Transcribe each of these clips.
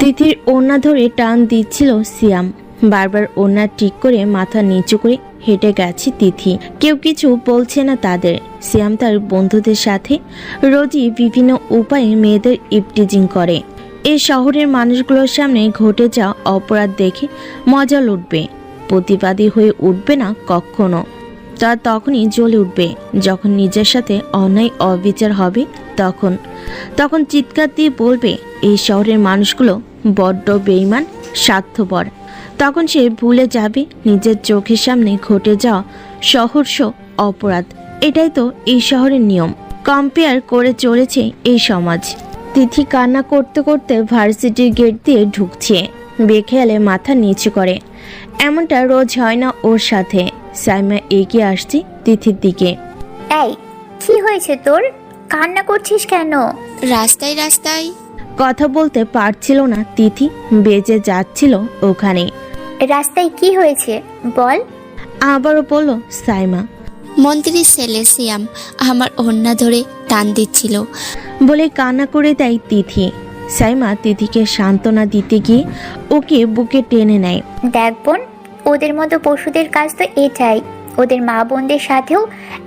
তিথির ওড়না ধরে টান দিচ্ছিল সিয়াম। বারবার ওড়না ঠিক করে মাথা নিচু করে হেঁটে গেছে তিথি। কেউ কিছু বলছে না তাদের। সিয়াম তার বন্ধুদের সাথে রোজই বিভিন্ন উপায়ে মেয়েদের ইপটিজিং করে। এই শহরের মানুষগুলোর সামনে ঘটে যাওয়া অপরাধ দেখে মজা লুটবে, প্রতিবাদী হয়ে উঠবে না কখনো। তা তখনই জ্বলে উঠবে যখন নিজের সাথে অন্যায় অবিচার হবে। তখন চিৎকার দিয়ে বলবে এই শহরের মানুষগুলো বড্ড বেঈমান, স্বার্থপর। তখন সে ভুলে যাবে নিজের চোখের সামনে ঘটে যাওয়া সহর্ষ অপরাধ। এটাই তো এই শহরের নিয়ম, কম্পেয়ার করে চলেছে এই সমাজ। তিথি কান্না করতে করতে ভার্সিটির গেট দিয়ে ঢুকছে, বেখেয়ালে মাথা নিচু করে। এমনটা রোজ হয় না ওর সাথে। সাইমা এগিয়ে আসছে তিথির দিকে। এই, কি হয়েছে তোর? কান্না করছিস কেন? রাস্তায় রাস্তায় কথা বলতে পারছিল না তিথি, বেজে যাচ্ছিল ওখানে। রাস্তায় কি হয়েছে বল। আবারও বলল সাইমা। মন্ত্রীর ছেলে সিয়াম আমার ওড়না ধরে টান দিচ্ছিল। বলে কান্না করে দেয় তিথি। সাইমা তিথিকে সান্ত্বনা দিতে গিয়ে ওকে বুকে টেনে নেয়। দেখ বোন, ওদের মতো পশুদের কাজ তো এটাই। ওদের মা বোনদের সাথেও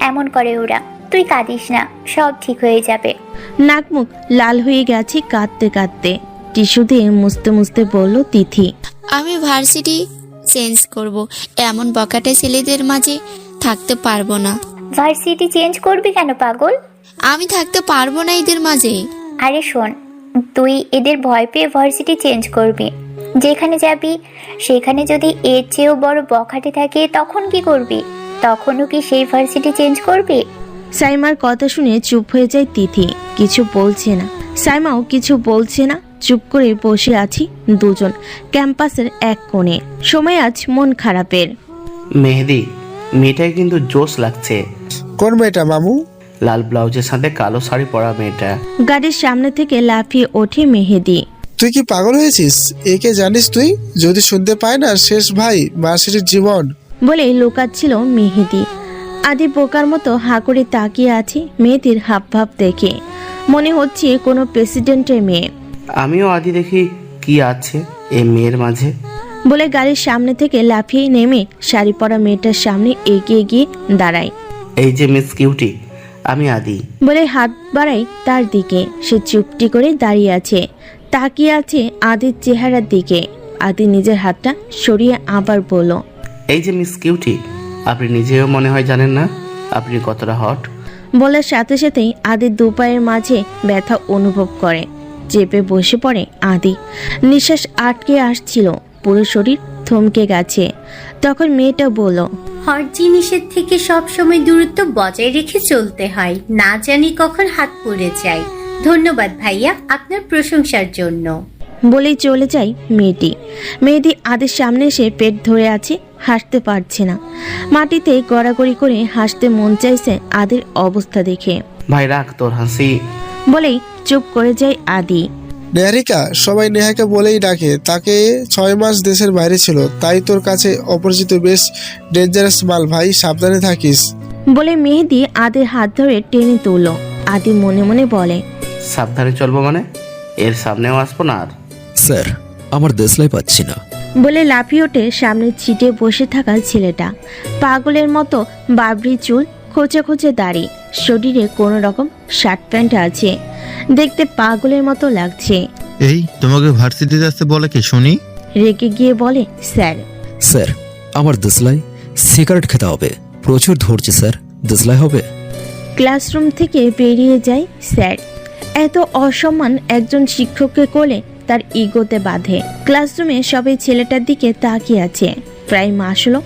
এমন করে ওরা। তুই কাঁদিস না, সব ঠিক হয়ে যাবে। নাক মুখ লাল হয়ে গেছে কাঁদতে কাঁদতে। টিস্যু দিয়ে মুছতে মুছতে বলল তিথি। আমি ভার্সিটি চেঞ্জ করব, এমন বকাটে ছেলেদের মাঝে থাকতে পারবো না। ভার্সিটি চেঞ্জ করবি কেন পাগল? আমি থাকতে পারবো না এদের মাঝে। আরে শোন, তুই এদের ভয় পেয়ে ভার্সিটি চেঞ্জ করবি। যেখানে যাবি সেখানে যদি এর চেয়েও বড় বখাটে থাকে তখন কি করবি? তখনও কি সেই ভার্সিটি চেঞ্জ করবি? সাইমার কথা শুনে চুপ হয়ে যায় তিথি, কিছু বলছে না। সাইমাও কিছু বলছে না, চুপ করে বসে আছি দুজন ক্যাম্পাসের এক কোণে। সময় আজ মন খারাপের। মেহেদি, মেয়েটাকে কিন্তু জোশ লাগছে। কোন মেয়েটা মামু? লাল ব্লাউজের সাথে কালো শাড়ি পরা মেয়েটা। গাড়ির সামনে থেকে লাফিয়ে ওঠে মেহেদি। তুই কি পাগল হয়েছিস? একে জানিস তুই? যদি শুনতে পায় না শেষ ভাই ভার্সিটির জীবন। বলে লুকাচ্ছিল মেহেদি। আদি বোকার মতো হাঁ করে তাকিয়ে আছে মেয়েটির হাব ভাব দেখে। মনে হচ্ছে কোনো প্রেসিডেন্টের মেয়ে। আমিও আদি দেখি কি আছে এই মেয়ের মাঝে। বলে গাড়ির সামনে থেকে লাফিয়ে নেমে শাড়ি পরা মেয়েটার সামনে এগিয়ে গিয়ে দাঁড়ায়। এই যে মিস কিউটি, আমি আদি। বলে হাত বাড়ায় তার দিকে। সে চুপটি করে দাঁড়িয়ে আছে, তাকিয়ে আছে আদির চেহারার দিকে। আদি নিজের হাতটা সরিয়ে আবার বলল, এই যে মিস কিউটি, আপনি নিজেও মনে হয় জানেন না আপনি কতটা হট। বলার সাথে সাথেই আদির দুপায়ের মাঝে ব্যথা অনুভব করে। চেপে বসে পড়ে আদি। নিঃশ্বাস আটকে আসছিল, পুরো শরীর থমকে গেছে। তখন মেয়েটা বলল, হট জিনিসের থেকে সবসময় দূরত্ব বজায় রেখে চলতে হয়, না জানি কখন হাত পড়ে যায়। ধন্যবাদ ভাইয়া আপনার প্রশংসার জন্য। বলেই চলে যায় মেয়েটি। মেয়েটি আদির সামনে এসে পেট ধরে আছে, হাসতে পারছে না। মাটিতে গড়াগড়ি করে হাসতে মন চাইছে আদির অবস্থা দেখে। ভাই রাখ তোর হাসি। বলেই চুপ করে যায় আদি। নেহারিকা, সবাই নেহাকে বলেই ডাকে। তাকে 6 মাস দেশের বাইরে ছিল, তাই তোর কাছে অপরিচিত বেশ ডেঞ্জারাস মাল ভাই, সাবধানে থাকিস। বলে মেহেদি আদির হাত ধরে টেনে তুলল। আদি মনে মনে বলে, সাবধানে চলবো মানে? এর সামনেও আসবো না আর। স্যার, আমার দেশলাই পাচ্ছি না। বলে লাফিয়ে ওঠে সামনে ছিটে বসে থাকা ছেলেটা। পাগলের মতো বাবরি চুল, খোঁচে খোঁচে দাড়ি, শরীরে কোনো রকম শার্ট প্যান্ট আছে, দেখতে পাগলের মতো লাগছে। এই তোমাকে ভার্সিটিতে আসতে বলে কে শুনি? রেগে গিয়ে বলে, স্যার। স্যার, আমার দেশলাই সিগারেট খেতে হবে, প্রচুর ধরছে স্যার, দেশলাই হবে। ক্লাসরুম থেকে বেরিয়ে যায় স্যার। এত অসম্মান একজন শিক্ষককে করলে তার ইগোতে বাঁধে। ক্লাসরুমে সবাই ছেলেটার দিকে তাকিয়ে আছে। প্রায় মাস হলো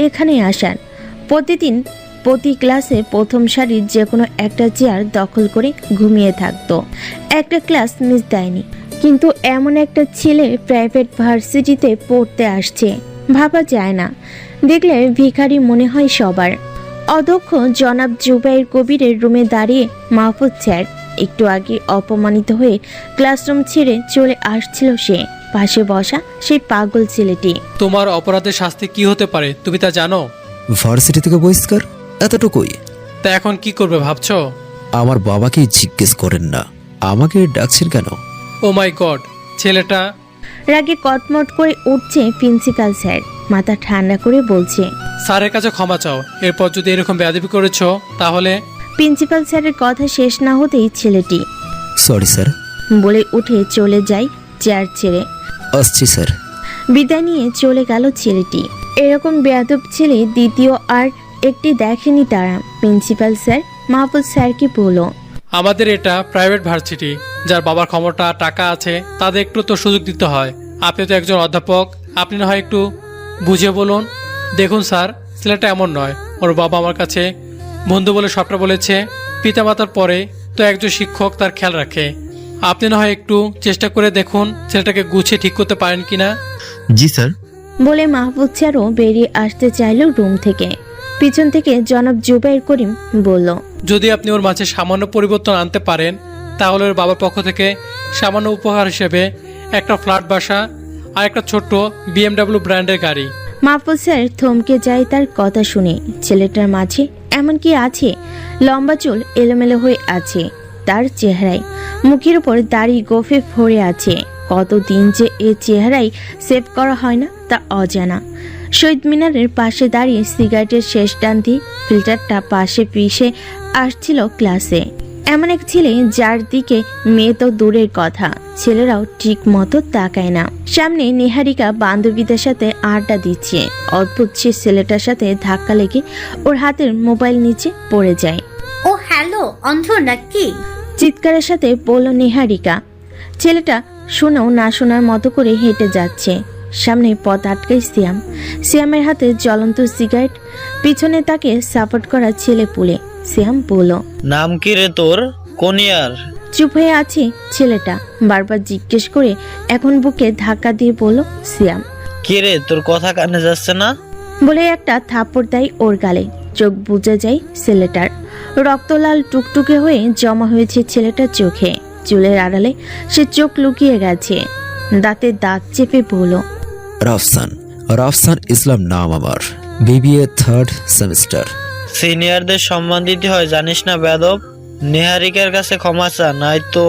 এখানে আসার। প্রতিদিন প্রতি ক্লাসে প্রথম সারির যে কোনো একটা চেয়ার দখল করে ঘুমিয়ে থাকতো। একটা ক্লাস মিস দেয়নি। কিন্তু এমন একটা ছেলে প্রাইভেট ভার্সিটিতে পড়তে আসছে, ভাবা যায় না। দেখলে ভিখারি মনে হয় সবার। অধ্যক্ষ জনাব জুবাইর কবিরের রুমে দাঁড়িয়ে মাহফুজ স্যার। একটু আগে অপমানিত হয়ে ক্লাসরুম ছেড়ে চলে আসছিল সে। পাশে বসা সেই পাগল ছেলেটি। তোমার অপরাধের শাস্তি কি হতে পারে তুমি তা জানো? ভার্সিটি থেকে বহিষ্কার, এতটুকুই। তা এখন কি করবে ভাবছো? আমার বাবাকে জিজ্ঞেস করেন না, আমাকে ডাকছেন কেন? ও মাই গড, ছেলেটা। রাগে কটমট করে উঠছে প্রিন্সিপাল স্যার, মাথা ঠান্ডা করে বলছে। স্যারের কাছে ক্ষমা চাও, এরপর যদি এরকম বেয়াদবি করেছো তাহলে। প্রিন্সিপাল স্যারের কথা শেষ না হতেই ছেলেটি সরি স্যার। বলে উঠে চলে যায় চেয়ার ছেড়ে। আসছি স্যার। বিদায় নিয়ে চলে গেল ছেলেটি। এরকম বেয়াদব ছেলে দ্বিতীয় আর একটি দেখেনি তারা। প্রিন্সিপাল স্যার মাহফুজ স্যারকে বলল, আমাদের এটা প্রাইভেট ভার্সিটি, যার বাবার ক্ষমতা টাকা আছে তাদের একটু তো সুযোগ দিতে হয়। আপনি তো একজন অধ্যাপক, আপনি না হয় একটু বুঝে বলুন। দেখুন স্যার, ছেলেটা এমন নয়, ওর বাবা আমার কাছে বন্ধু বলে সবটা বলেছে। পিতামাতার পরে তো একজন শিক্ষক তার খেয়াল রাখে। আপনি না হয় একটু চেষ্টা করে দেখুন ছেলেটাকে গুছিয়ে ঠিক করতে পারেন কিনা। জি স্যার। বলে মাহফুজ স্যারও বেরিয়ে আসতে চাইল রুম থেকে। পিছন থেকে জনাব জুবাইর করিম বলল, যদি আপনি ওর মাঝে সামান্য পরিবর্তন আনতে পারেন তাহলে ওর বাবার পক্ষ থেকে সামান্য উপহার হিসেবে একটা ফ্ল্যাট বাসা আর একটা ছোট্ট BMW ব্র্যান্ডের গাড়ি। মাহফুজ স্যার থমকে যায় তার কথা শুনে। ছেলেটার মাঝে এমন কি আছে? লম্বা চুল এলোমেলো হয়ে আছে তার চেহারায়, মুখের উপর দাড়ি গোফে ভরে আছে। কতদিন যে এ চেহারায় সেভ করা হয় না তা অজানা। শহীদ মিনারের পাশে দাঁড়িয়ে সিগারেটের শেষ টান দিয়ে ফিল্টারটা পাশে পিষে আসছিল ক্লাসে। এমন এক ছেলে যার দিকে মেয়ে তো দূরের কথা, ছেলেরাও ঠিক মতো তাকায় না। সামনে নিহারিকা বান্ধবীদের সাথে আড্ডা দিচ্ছে। অদ্ভুত সে ছেলেটার সাথে ধাক্কা লেগে ওর হাতের মোবাইল নিচে পড়ে যায়। ও হ্যালো, অন্ধ নাকি? চিৎকারের সাথে বলল নিহারিকা। ছেলেটা শুনেও না শোনার মতো করে হেঁটে যাচ্ছে। সামনে পথ আটকায় সিয়াম। সিয়ামের হাতে জ্বলন্ত সিগারেট, পিছনে তাকে সাপোর্ট করা ছেলে পুলে। সিয়াম বলল, নাম কি রে তোর? কোন ইয়ার? চুপ হয়ে আছে ছেলেটা। বারবার জিজ্ঞেস করে এখন বুকে ধাক্কা দিয়ে বলল সিয়াম। কি রে, তোর কথা কানে যাচ্ছে না? বলে একটা থাপ্পড় দেয় ওর গালে। চোখ বুজে যায় ছেলেটার। রক্তলাল টুকটুকে হয়ে জমা হয়েছে ছেলেটার চোখে। চুলের আড়ালে সে চোখ লুকিয়ে গেছে। দাঁতে দাঁত চেপে বলল, রাফসান, রাফসান ইসলাম নাম আমার, BBA 3rd সেমিস্টার। সিনিয়রদের সম্মান দিতে হয় জানিস না বেয়াদব? নিহারিকার কাছে ক্ষমা চা, নাই তো।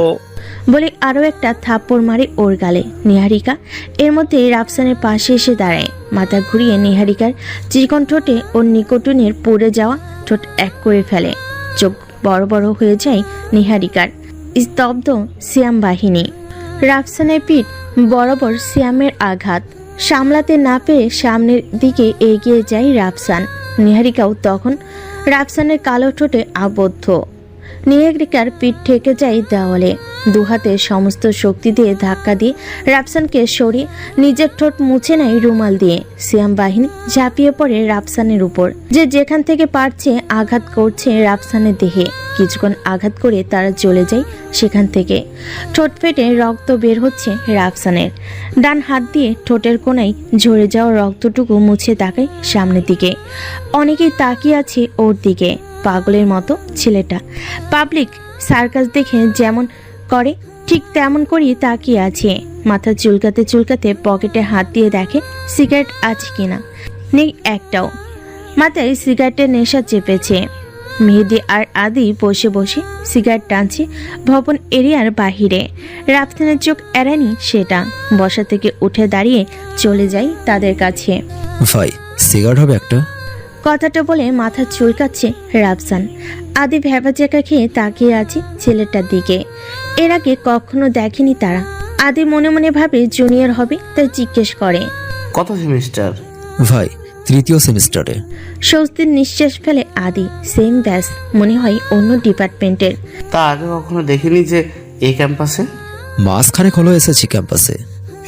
বলে আরো একটা থাপ্পড় মারে ওর গালে। নিহারিকা এর মধ্যে রাফসানের পাশে এসে দাঁড়ায়। মাথা ঘুরিয়ে নিহারিকার চিকন ঠোঁটে ওর নিকোটিনের পড়ে যাওয়া ঠোঁট এক করে ফেলে। চোখ বড় বড় হয়ে যায় নিহারিকার। স্তব্ধ সিয়াম বাহিনী। রাফসানের পিঠ বরাবর সিয়ামের আঘাত সামলাতে না পেরে সামনের দিকে এগিয়ে যায় রাফসান। নিহারিকাও তখন রাফসানের কালো ঠোঁটে আবদ্ধ। নিহারিকার পিঠ ঠেকে যায় দেওয়ালে। দুহাতে সমস্ত শক্তি দিয়ে ধাক্কা দিয়ে রাফসানকে সরিয়ে নিজের ঠোঁট মুছে নেয় রুমাল দিয়ে। সিয়াম বাহিনী ঝাঁপিয়ে পড়ে রাফসানের উপর। যে যেখান থেকে পারছে আঘাত করছে রাফসানের দেহে। কিছুক্ষণ আঘাত করে তারা চলে যায় সেখান থেকে। ঠোঁট ফেটে রক্ত বের হচ্ছে রাফসানের। ডান হাত দিয়ে ঠোঁটের কোণায় ঝরে যাওয়া রক্তটুকু মুছে তাকায় সামনের দিকে। অনেকেই তাকিয়ে আছে ওর দিকে। পাগলের মতো ছেলেটা পাবলিক সার্কাস দেখে যেমন করে ঠিক তেমন করেই তাকিয়ে আছে। মাথা চুলকাতে চুলকাতে পকেটে হাত দিয়ে দেখে সিগারেট আছে কিনা। নেই একটাও। মাথায় সিগারেটের নেশা চেপেছে। মেহেদি আর আদি বসে বসে সিগারেট টানছে ভবন এরিয়ার বাহিরে। রাফসানের চোখ এড়ায়নি সেটা। বসা থেকে উঠে দাঁড়িয়ে চলে যায় তাদের কাছে। ভাই, সিগারেট হবে একটা? কথাটা বলে মাথা চুলকাচ্ছে রাফসান। আদি ভ্যাবাচাকা খেয়ে তাকিয়ে আছে ছেলেটার দিকে। এর আগে কখনো দেখেনি তারা। আদি মনে মনে ভাবে জুনিয়র হবে, তাই জিজ্ঞেস করে, কত সেমিস্টার? ভাই, 3য় সেমিস্টারে। স্বস্তির নিঃশ্বাস ফেলে আদি। সেম ব্যাস, মনে হয় অন্য ডিপার্টমেন্টের। তা আগে কখনো দেখিনি যে এই ক্যাম্পাসে। মাঝখানে হলো এসেছি ক্যাম্পাসে।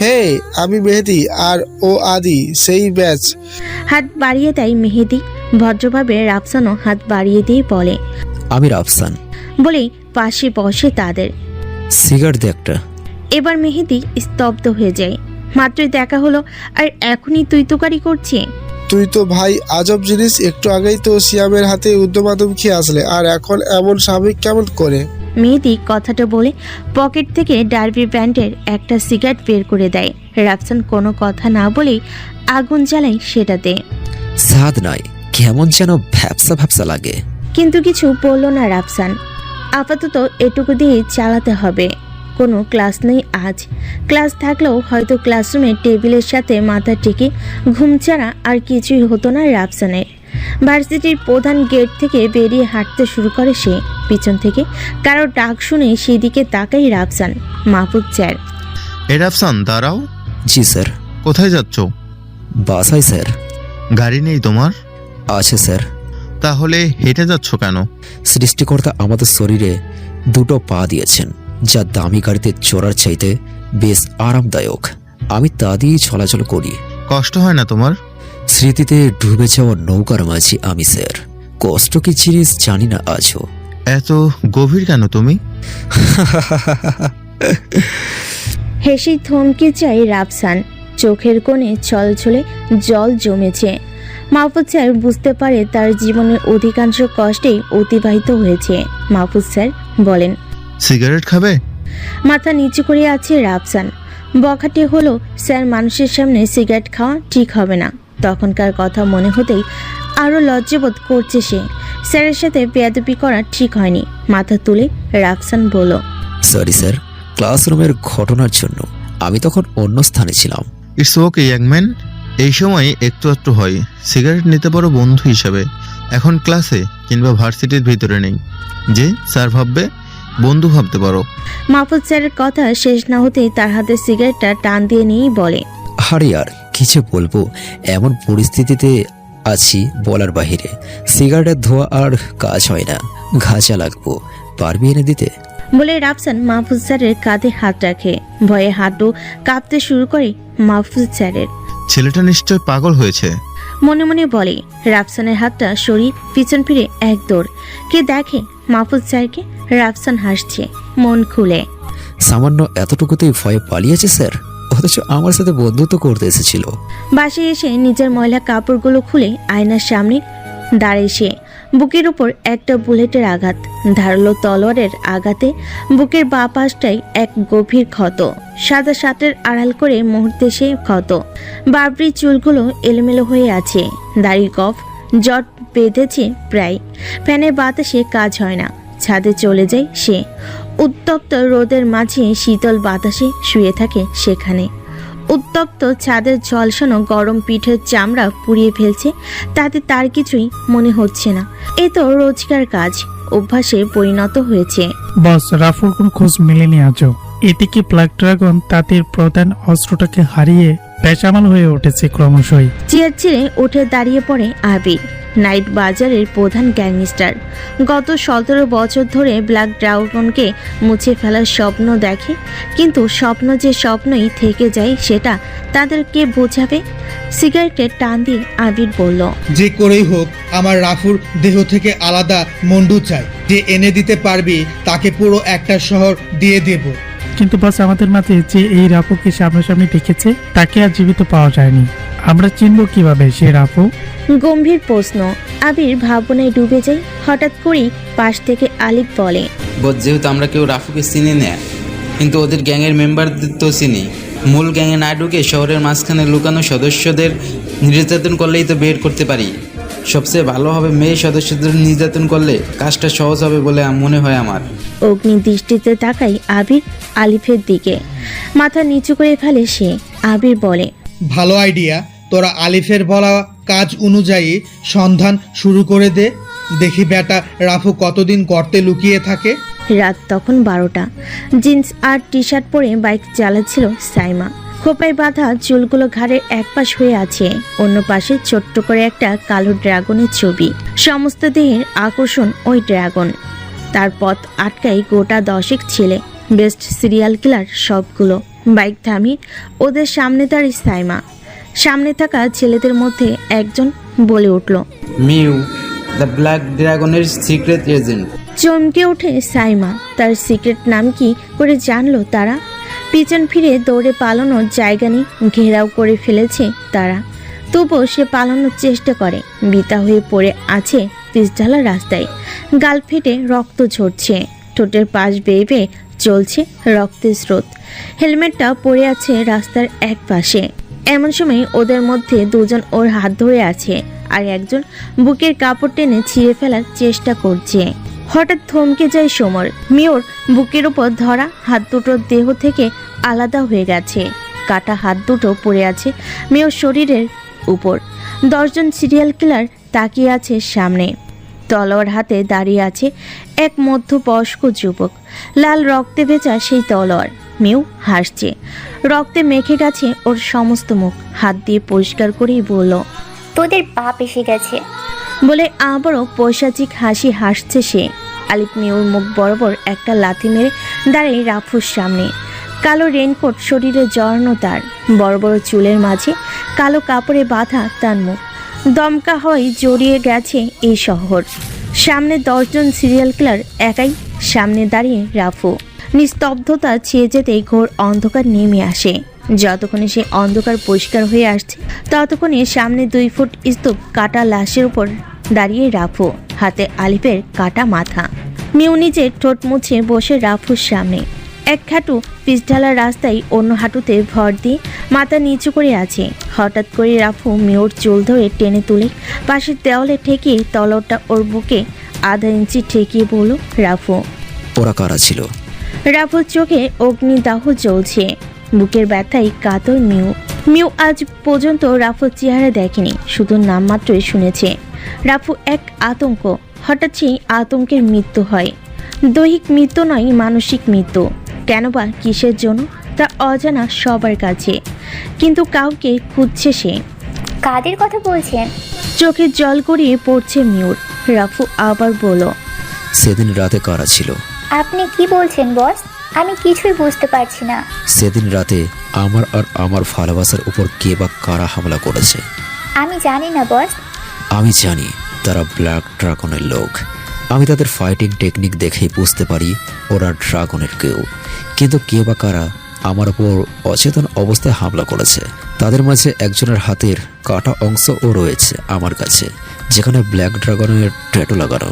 হে, আমি মেহেদি আর ও আদি, সেই ব্যাচ। হাত বাড়িয়ে দেয় মেহেদি। ভদ্রভাবে রাফসানও হাত বাড়িয়ে দিয়ে বলে, আমি রাফসান। বলেই পাশে বসে তাদের। সিগারেট দে একটা। এবার মেহেদি স্তব্ধ হয়ে যায়। মাত্রই দেখা হলো আর এখনই তুই তোকারি করছে। তুই তো ভাই আজব জিনিস। একটু আগেই তো সিয়ামের হাতে উদ্যমাদম খেয়ে আসলে, আর এখন এমন স্বাভাবিক কেমন করে? মেহেদি কথাটা বলে পকেট থেকে ডার্বি ব্র্যান্ডের একটা সিগারেট বের করে দেয়। রাফসান কোনো কথা না বলেই আগুন জ্বালায় সেটাতে। স্বাদ নাই, কেমন যেন ভ্যাপসা ভ্যাপসা লাগে। কিন্তু কিছু বলল না রাফসান। আপাতত এটুকু দিয়ে চালাতে হবে। কোনো ক্লাস নেই আজ। ক্লাস থাকলেও হয়তো ক্লাসরুমে টেবিলের সাথে মাথা টেকে ঘুম ছাড়া আর কিছুই হতো না রাফসানের। ভার্সিটির প্রধান গেট থেকে বেরিয়ে হাঁটতে শুরু করে সে। পিছন থেকে কারো ডাক শুনে সেদিকে তাকাই রাফসান। মাহফুজ স্যার। এ রাফসান, দাঁড়াও। জি স্যার। কোথায় যাচ্ছ? বাসায় স্যার। গাড়ি নেই তোমার? আছে স্যার। তাহলে হেঁটে যাচ্ছ কেন? সৃষ্টিকর্তা আমাদের শরীরে দুটো পা দিয়েছেন, যা দামি গাড়িতে চড়ার চাইতে বেশ আরামদায়ক। আমি তা দিয়েই চলাচল করি। কষ্ট হয় না তোমার? স্মৃতিতে ডুবে যাওয়া নৌকার মাঝি আমি স্যার। কষ্ট কি জিনিস জানি না আজও। এত গভীর কেন তুমি? হেসে থমকে চাই রাফসান। চোখের কোণে ছলছলে জল জমেছে। মাহফুজ স্যার বুঝতে পারে তার জীবনের অধিকাংশ কষ্টেই অতিবাহিত হয়েছে। মাহফুজ স্যার বলেন, সিগারেট খাবে? মাথা নিচু করে আছে রাফসান। বখাটে হলো স্যার, মানুষের সামনে সিগারেট খাওয়া ঠিক হবে না। তখনকার কথা মনে হতেই আরও লজ্জাবোধ করছে সে। স্যারের সাথে বেয়াদবি করা ঠিক হয়নি। মাথা তুলে রাফসান বলল, সরি স্যার, ক্লাসরুমের ঘটনার জন্য আমি তখন অন্য স্থানে ছিলাম। ইটস ওকে ইয়াংম্যান, এই সময় একটু একটু হয়। সিগারেট নিতে পারো বন্ধু হিসাবে। এখন ক্লাসে কিংবা ভার্সিটির ভিতরে নেই যে স্যার ভাববে, বন্ধু ভাবতে পারো। মাহফুজ স্যারের কথা শেষ না হতেই তার হাতে সিগারেটটা টান দিয়ে নিয়েই বলে, আরে আর কিছু বলবো, এমন পরিস্থিতিতে আছি বলার বাহিরে। সিগারেটের ধোয়া আর কাজ হয় না, ঘাঁচা লাগবো, পারবি এনে দিতে? বলে রাফসান মাহফুজ স্যারের কাঁধে হাত রাখে। ভয়ে হাঁটু কাঁপতে শুরু করে মাহফুজ স্যারের। ছেলেটা নিশ্চয় পাগল হয়েছে। মনে মনে বলে। রাফসানের হাতটা সরিয়ে পিছন ফিরে এক দৌড়। কে দেখে মাহফুজ স্যারকে। রাফসান হাসছে মন খুলে। সামান্য এতটুকুতেই ভয়ে পালিয়েছে স্যার, অথচ আমার সাথে বন্ধুত্ব করতে এসেছিল। বাসে এসে নিজের ময়লা কাপড়গুলো খুলে আয়নার সামনে দাঁড়িয়ে সে। বুকের উপর একটা বুলেটের আঘাত, ধারালো তলোয়ারের আঘাতে বুকের বাঁ পাশটায় এক গভীর ক্ষত। সাদা শার্টের আড়াল করে মুহূর্তে সে ক্ষত। বাবরি চুলগুলো এলোমেলো হয়ে আছে। দাড়ি গফ জট বেঁধেছে প্রায়। ফ্যানের বাতাসে কাজ হয় না। ছাদে চলে যায় সে। উত্তপ্ত রোদের মাঝে শীতল বাতাসে শুয়ে থাকে সেখানে। উত্তপ্ত ছাদের ঝলসানো গরম পিঠের চামড়া পুড়িয়ে ফেলছে, তাতে তার কিছুই মনে হচ্ছে না। এ তো রোজকার কাজ, অভ্যাসে পরিণত হয়েছে। বস, রাফুর কোনো খোঁজ মেলেনি আজও। এদিকে ব্ল্যাক ড্রাগন তাদের প্রধান অস্ত্রটাকে হারিয়ে বেসামাল হয়ে উঠেছে ক্রমশই। চেয়ার ছেড়ে উঠে দাঁড়িয়ে পড়ে আবির। নাইট বাজারের প্রধান গ্যাংস্টার। গত 17 বছর ধরে ব্ল্যাক ড্রাগনকে মুছে ফেলার স্বপ্ন দেখে, কিন্তু স্বপ্ন যে স্বপ্নই থেকে যায় সেটা তাদেরকে বোঝাবে। সিগারেটের টান দিয়ে আবির বলল, যে করেই হোক আমার রাফুর দেহ থেকে আলাদা মন্ডু চাই। যে এনে দিতে পারবি তাকে পুরো একটা শহর দিয়ে দেব। কিন্তু বস, আমাদের মাঝে যে এই রাফুকে সামনাসামনি দেখেছে তাকে আর জীবিত পাওয়া যায়নি। আমরা চিনব কিভাবে সে রাফু? গম্ভীর প্রশ্ন। আবির ভাবনায় ডুবে যায়। হঠাৎ করেই পাশ থেকে আলিফ বলে, যেহেতু আমরা কেউ রাফুকে চিনি না, কিন্তু ওদের গ্যাংয়ের মেম্বারদের তো চিনি। মূল গ্যাংয়ে না ঢুকে শহরের মাঝখানে লুকানো সদস্যদের নির্যাতন করলেই তো বের করতে পারি। সবচেয়ে ভালো হবে মেয়ে সদস্যদের নির্যাতন করলে কাজটা সহজ হবে বলে মনে হয় আমার। অগ্নি দৃষ্টিতে তাকাই আবির আলিফের দিকে। মাথা নিচু করে ফেলে সে। আবির বলে, ভালো আইডিয়া। তোরা আলিফের বলা কাজ অনুযায়ী সন্ধান শুরু করে দে। দেখি বেটা রাফু কতদিন গর্তে লুকিয়ে থাকে। রাত তখন 12টা। জিন্স আর টি শার্ট পরে বাইক চালাচ্ছিল সাইমা। খোপায় বাঁধা চুলগুলো ঘাড়ের এক পাশ হয়ে আছে, অন্য পাশে ছোট্ট করে একটা কালো ড্রাগনের ছবি। সমস্ত দেহের আকর্ষণ ওই ড্রাগন। তার পথ আটকাই গোটা 10 ছেলে, বেস্ট সিরিয়াল কিলার সবগুলো। বাইক থামিয়ে ওদের সামনে দাঁড়িয়ে সাইমা। সামনে থাকা ছেলেদের মধ্যে একজন বলে উঠল, মিউ, দ্য ব্ল্যাক ড্রাগনের সিক্রেট এজেন্ট। চমকে ওঠে সাইমা। তার সিক্রেট নাম কি করে জানলো তারা? পিছন ফিরে দৌড়ে পালানোর জায়গা নেই, ঘেরাও করে ফেলেছে তারা। তবুও সে পালানোর চেষ্টা করে। বিতা হয়ে পড়ে আছে পিচঢালা রাস্তায়। গাল ফেটে রক্ত ঝরছে, ঠোঁটের পাশ বেয়ে বেয়ে চলছে রক্তের স্রোত। হেলমেটটা পড়ে আছে রাস্তার এক পাশে। এমন সময় ওদের মধ্যে দুজন ওর হাত ধরে আছে, আর একজন বুকের কাপড় টেনে ছিঁড়ে ফেলার চেষ্টা করছে। হঠাৎ থমকে যায় সমর। মিওর বুকের উপর ধরা হাত দুটো দেহ থেকে আলাদা হয়ে গেছে। কাটা হাত দুটো পড়ে আছে মিওর শরীরের উপর। 10 জন সিরিয়াল কিলার তাকিয়ে আছে সামনে। তলোয়ার হাতে দাঁড়িয়ে আছে এক মধ্যবয়স্ক যুবক। লাল রক্তে ভেজা সেই তলোয়ার। মিউ হাসছে। রক্তে মেখে গেছে ওর সমস্ত মুখ। হাত দিয়ে পরিষ্কার করেই বলল, তোদের বাপ এসে গেছে। বলে আবারও পৈশাচিক হাসি হাসছে সে। আলিফ মিউর মুখ বরাবর একটা লাথি মেরে দাঁড়িয়ে রাফুর সামনে। কালো রেনকোট শরীরে জড়ানো তার। বড় বড় চুলের মাঝে কালো কাপড়ে বাঁধা তার মুখ। দমকা হয়ে জড়িয়ে গেছে এই শহর। সামনে 10 জন সিরিয়াল কিলার, একাই সামনে দাঁড়িয়ে রাফু। নিস্তব্ধতা ছেয়ে যেতেই ঘোর অন্ধকার নেমে আসে। যতক্ষণে সে অন্ধকার পরিষ্কার হয়ে আসছে ততক্ষণে সামনে 2 ফুট স্তূপ কাটা লাশের উপর দাঁড়িয়ে রাফু, হাতে আলিফের কাটা মাথা। মিউ নিজের ঠোঁট মুছে বসে রাফুর সামনে। এক হাঁটু পিছঢালা রাস্তায় অন্য হাঁটুতে ভর দিয়ে মাথা নিচু করে আছে। হঠাৎ করে রাফু মিউর চুল ধরে টেনে তুলে পাশের দেওয়ালে ঠেকিয়ে তলোয়ারটা ওর বুকে আধা ইঞ্চি ঠেকিয়ে বলল, রাফু। ওরা কারা ছিল? রাফুর চোখে অগ্নিদাহ জ্বলছে। বুকের ব্যথায় কাতর মিউ। মিউ আজ পর্যন্ত রাফুর চেহারা দেখেনি, শুধু নামমাত্রই শুনেছে। রাফু এক আতঙ্ক। হঠাৎ সেই আতঙ্কের মৃত্যু হয়। দৈহিক মৃত্যু নয়, মানসিক মৃত্যু। কেন বা কিসের জন্য তা অজানা সবার কাছে, কিন্তু কাউকে খুঁজছে সে। কাদের কথা বলছেন? চোখে জল গড়িয়ে পড়ছে মিউর। রাফু আবার বলল, সেদিন রাতে কারা ছিল? আপনি কি বলছেন বস? আমি কিছুই বুঝতে পারছি না। সেদিন রাতে আমার আর আমার ভালোবাসার উপর কে বা কারা হামলা করেছে? আমি জানি না বস। আমি জানি তারা ব্ল্যাক ড্রাগনের লোক। আমি তাদের ফাইটিং টেকনিক দেখেই বুঝতে পারি ওরা ড্রাগনের কেউ। কিন্তু কে বা কারা আমার উপর অচেতন অবস্থায় হামলা করেছে। তাদের মাঝে একজনের হাতের কাটা অংশও রয়েছে আমার কাছে, যেখানে ব্ল্যাক ড্রাগনের ট্যাটু লাগানো।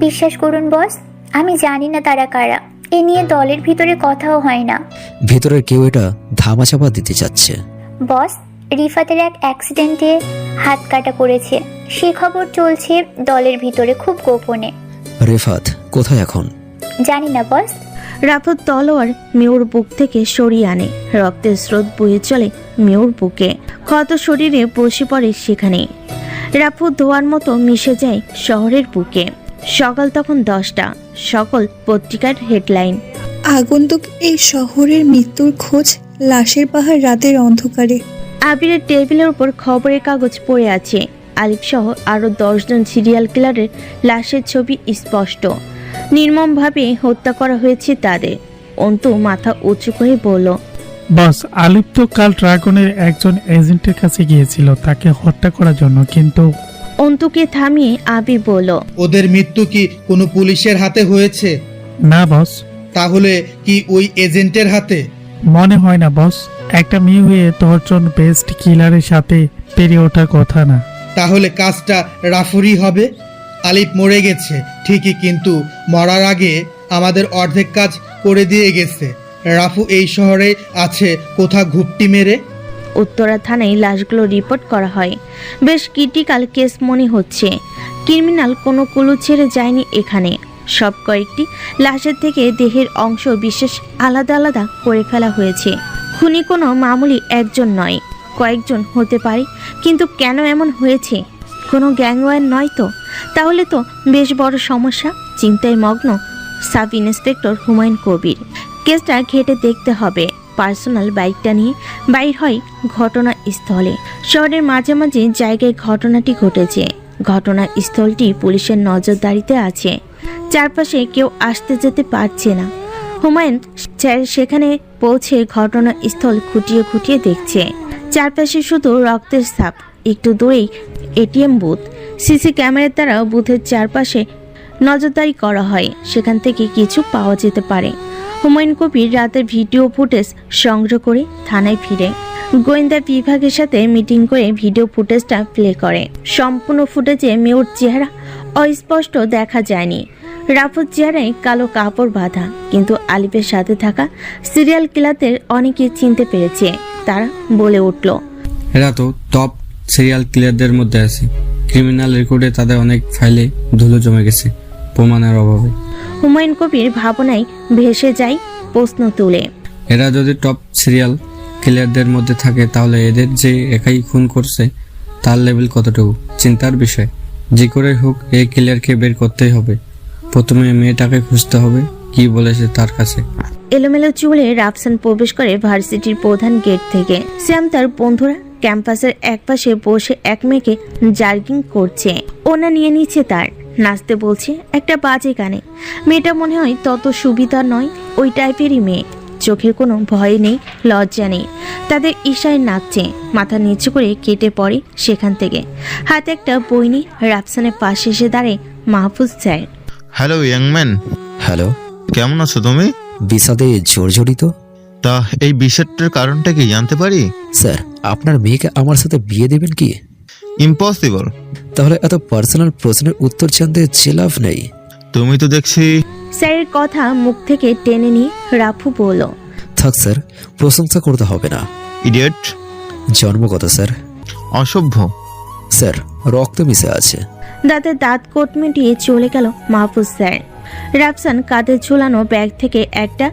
বিশ্বাস করুন বস, আমি জানি না তারা কারা। এ নিয়ে দলের ভিতরে কথাও হয় না। ভিতরের কেউ এটা ধামাচাপা দিতে চাচ্ছে। বস, রিফাতের এক অ্যাক্সিডেন্টে হাত কাটা পড়েছে, সে খবর চলছে দলের ভিতরে খুব গোপনে। রেফাত কোথায় এখন? জানি না বস। রাফুর তলোয়ার মিউর বুক থেকে সরিয়ে আনে। রক্তের স্রোত বয়ে চলে মিউর বুকে। ক্ষত শরীরে বসে পড়ে সেখানে। রাফু ধোয়ার মতো মিশে যায় শহরের বুকে। সকাল তখন 10টা। সকল পত্রিকার হেডলাইন, আগন্তুক এই শহরের মৃত্যুর খোঁজ, লাশের পাহাড় রাতের অন্ধকারে। আবিরের টেবিলের উপর খবরের কাগজ পড়ে আছে। আলিফ সহ আরো 10 জন সিরিয়াল কিলারের লাশের ছবি স্পষ্ট। নির্মমভাবে হত্যা করা হয়েছে তাদের। অন্তু মাথা উঁচু করে বলল, বস, আলিফ তো কাল ড্রাগনের একজন এজেন্টের কাছে গিয়েছিল তাকে হত্যা করার জন্য, কিন্তু অন্তুকে থামিয়ে আবির বলল, ওদের মৃত্যু কি কোনো পুলিশের হাতে হয়েছে? না বস। তাহলে কি ওই এজেন্টের হাতে? মনে হয় না বস। একটা মেয়ে হয়ে 10 জন বেস্ট কিলারের সাথে পেরে ওঠার কথা না। তাহলে কাজটা রাফুরই হবে। আলিফ মরে গেছে ঠিকই, কিন্তু মরার আগে আমাদের অর্ধেক কাজ করে দিয়ে গেছে। রাফু এই শহরে আছে কোথাও ঘুপটি মেরে। উত্তরা থানায় লাশগুলো রিপোর্ট করা হয়। বেশ ক্রিটিক্যাল কেস মনে হচ্ছে। ক্রিমিনাল কোনো কুলু ছেড়ে যায়নি এখানে। সব কয়েকটি লাশের থেকে দেহের অংশ বিশেষ আলাদা আলাদা করে ফেলা হয়েছে। খুনি কোনো মামুলি একজন নয়, কয়েকজন হতে পারে। কিন্তু কেন এমন হয়েছে? কোনো গ্যাংওয়ার নয় তো? তাহলে তো বেশ বড় সমস্যা। চিন্তায় মগ্ন সাব ইন্সপেক্টর হুমায়ুন কবির। কেসটা ঘেটে দেখতে হবে। পার্সোনাল বাইকটা নিয়ে বাইর হয় ঘটনাস্থলে। শহরের মাঝামাঝি জায়গায় ঘটনাটি ঘটেছে। ঘটনাস্থলটি পুলিশের নজরদারিতে আছে। চারপাশে কেউ আসতে যেতে পারছে না। হুমায়ুন সেখানে পৌঁছে ঘটনাস্থল খুঁটিয়ে খুঁটিয়ে দেখছে। চারপাশে শুধু রক্তের ছাপ। একটু দূরেই এটিএম বুথ। সিসি ক্যামেরার দ্বারা বুথের চারপাশে নজরদারি করা হয়। সেখান থেকে কিছু পাওয়া যেতে পারে। হুমায়ুন কবির রাতের ভিডিও ফুটেজ সংগ্রহ করে থানায় ফিরে গোয়েন্দা বিভাগের সাথে মিটিং করে ভিডিও ফুটেজটা প্লে করে। সম্পূর্ণ ফুটেজে মেয়র চেহারা অস্পষ্ট দেখা যায়নি। রাফুর চেহারায় কালো কাপড় বাঁধা, কিন্তু আলিফের সাথে থাকা সিরিয়াল কিলারদের অনেকে চিনতে পেরেছে। তারা বলে উঠল, এরা তো টপ সিরিয়াল কিলারদের মধ্যে আছে। ক্রিমিনাল রেকর্ডে তাদের অনেক ফাইলে ধুলো জমে গেছে। প্রমাণের অভাবে। হুমায়ুন কবির ভাবনায় ভেসে যায় প্রশ্ন তুলে। এরা যদি টপ সিরিয়াল কিলারদের মধ্যে থাকে তাহলে এদের যে একাই খুন করছে তার লেভেল কতটুকু চিন্তার বিষয়। যে করে হোক এই কিলারকে বের করতেই হবে। প্রথমে মেয়েটাকে খুঁজতে হবে কি বলেছে তার কাছে। এলোমেলো চুলে রাফসান প্রবেশ করে ভার্সিটির প্রধান গেট থেকে। শ্যাম তার বন্ধুরা ক্যাম্পাসের একপাশে বসে এক মেয়েকে জার্কিং করছে। ওনা নিয়ে নিচ্ছে তার, নাচতে বলছে একটা বাজে গানে। মেয়েটা মনে হয় তত সুবিধা নয়, ওই টাইপেরই মেয়ে। চোখের কোনো ভয় নেই, লজ্জা নেই। তাদের ইশায় নাচছে। মাথা নিচু করে কেটে পড়ে সেখান থেকে। হাতে একটা বই নিয়ে রাফসানের পাশে এসে দাঁড়ায় মাহফুজ স্যার। হ্যালো ইয়াংম্যান। হ্যালো, কেমন আছো তুমি? বিষাদে জর্জরিত। তা এই বিষয়টার কারণটা কি জানতে পারি? স্যার, আপনার মেয়েকে আমার সাথে বিয়ে দেবেন কি? ইম্পসিবল। তাহলে এত পার্সোনাল প্রশ্নের উত্তর জানতে যে লাভ নেই। তুমি তো দেখছি। স্যারের কথা মুখ থেকে টেনে নিয়ে রাফু বলল, থাক স্যার, প্রশংসা করতে হবে না। ইডিয়েট। জন্মগত স্যার। অসভ্য। স্যার, রক্ত মিশে আছে। দাঁতে দাঁত কোট মিটিয়ে চলে গেল মাহফুজ স্যার। রাফসান কাঁধে ঝুলানো ব্যাগ থেকে একটা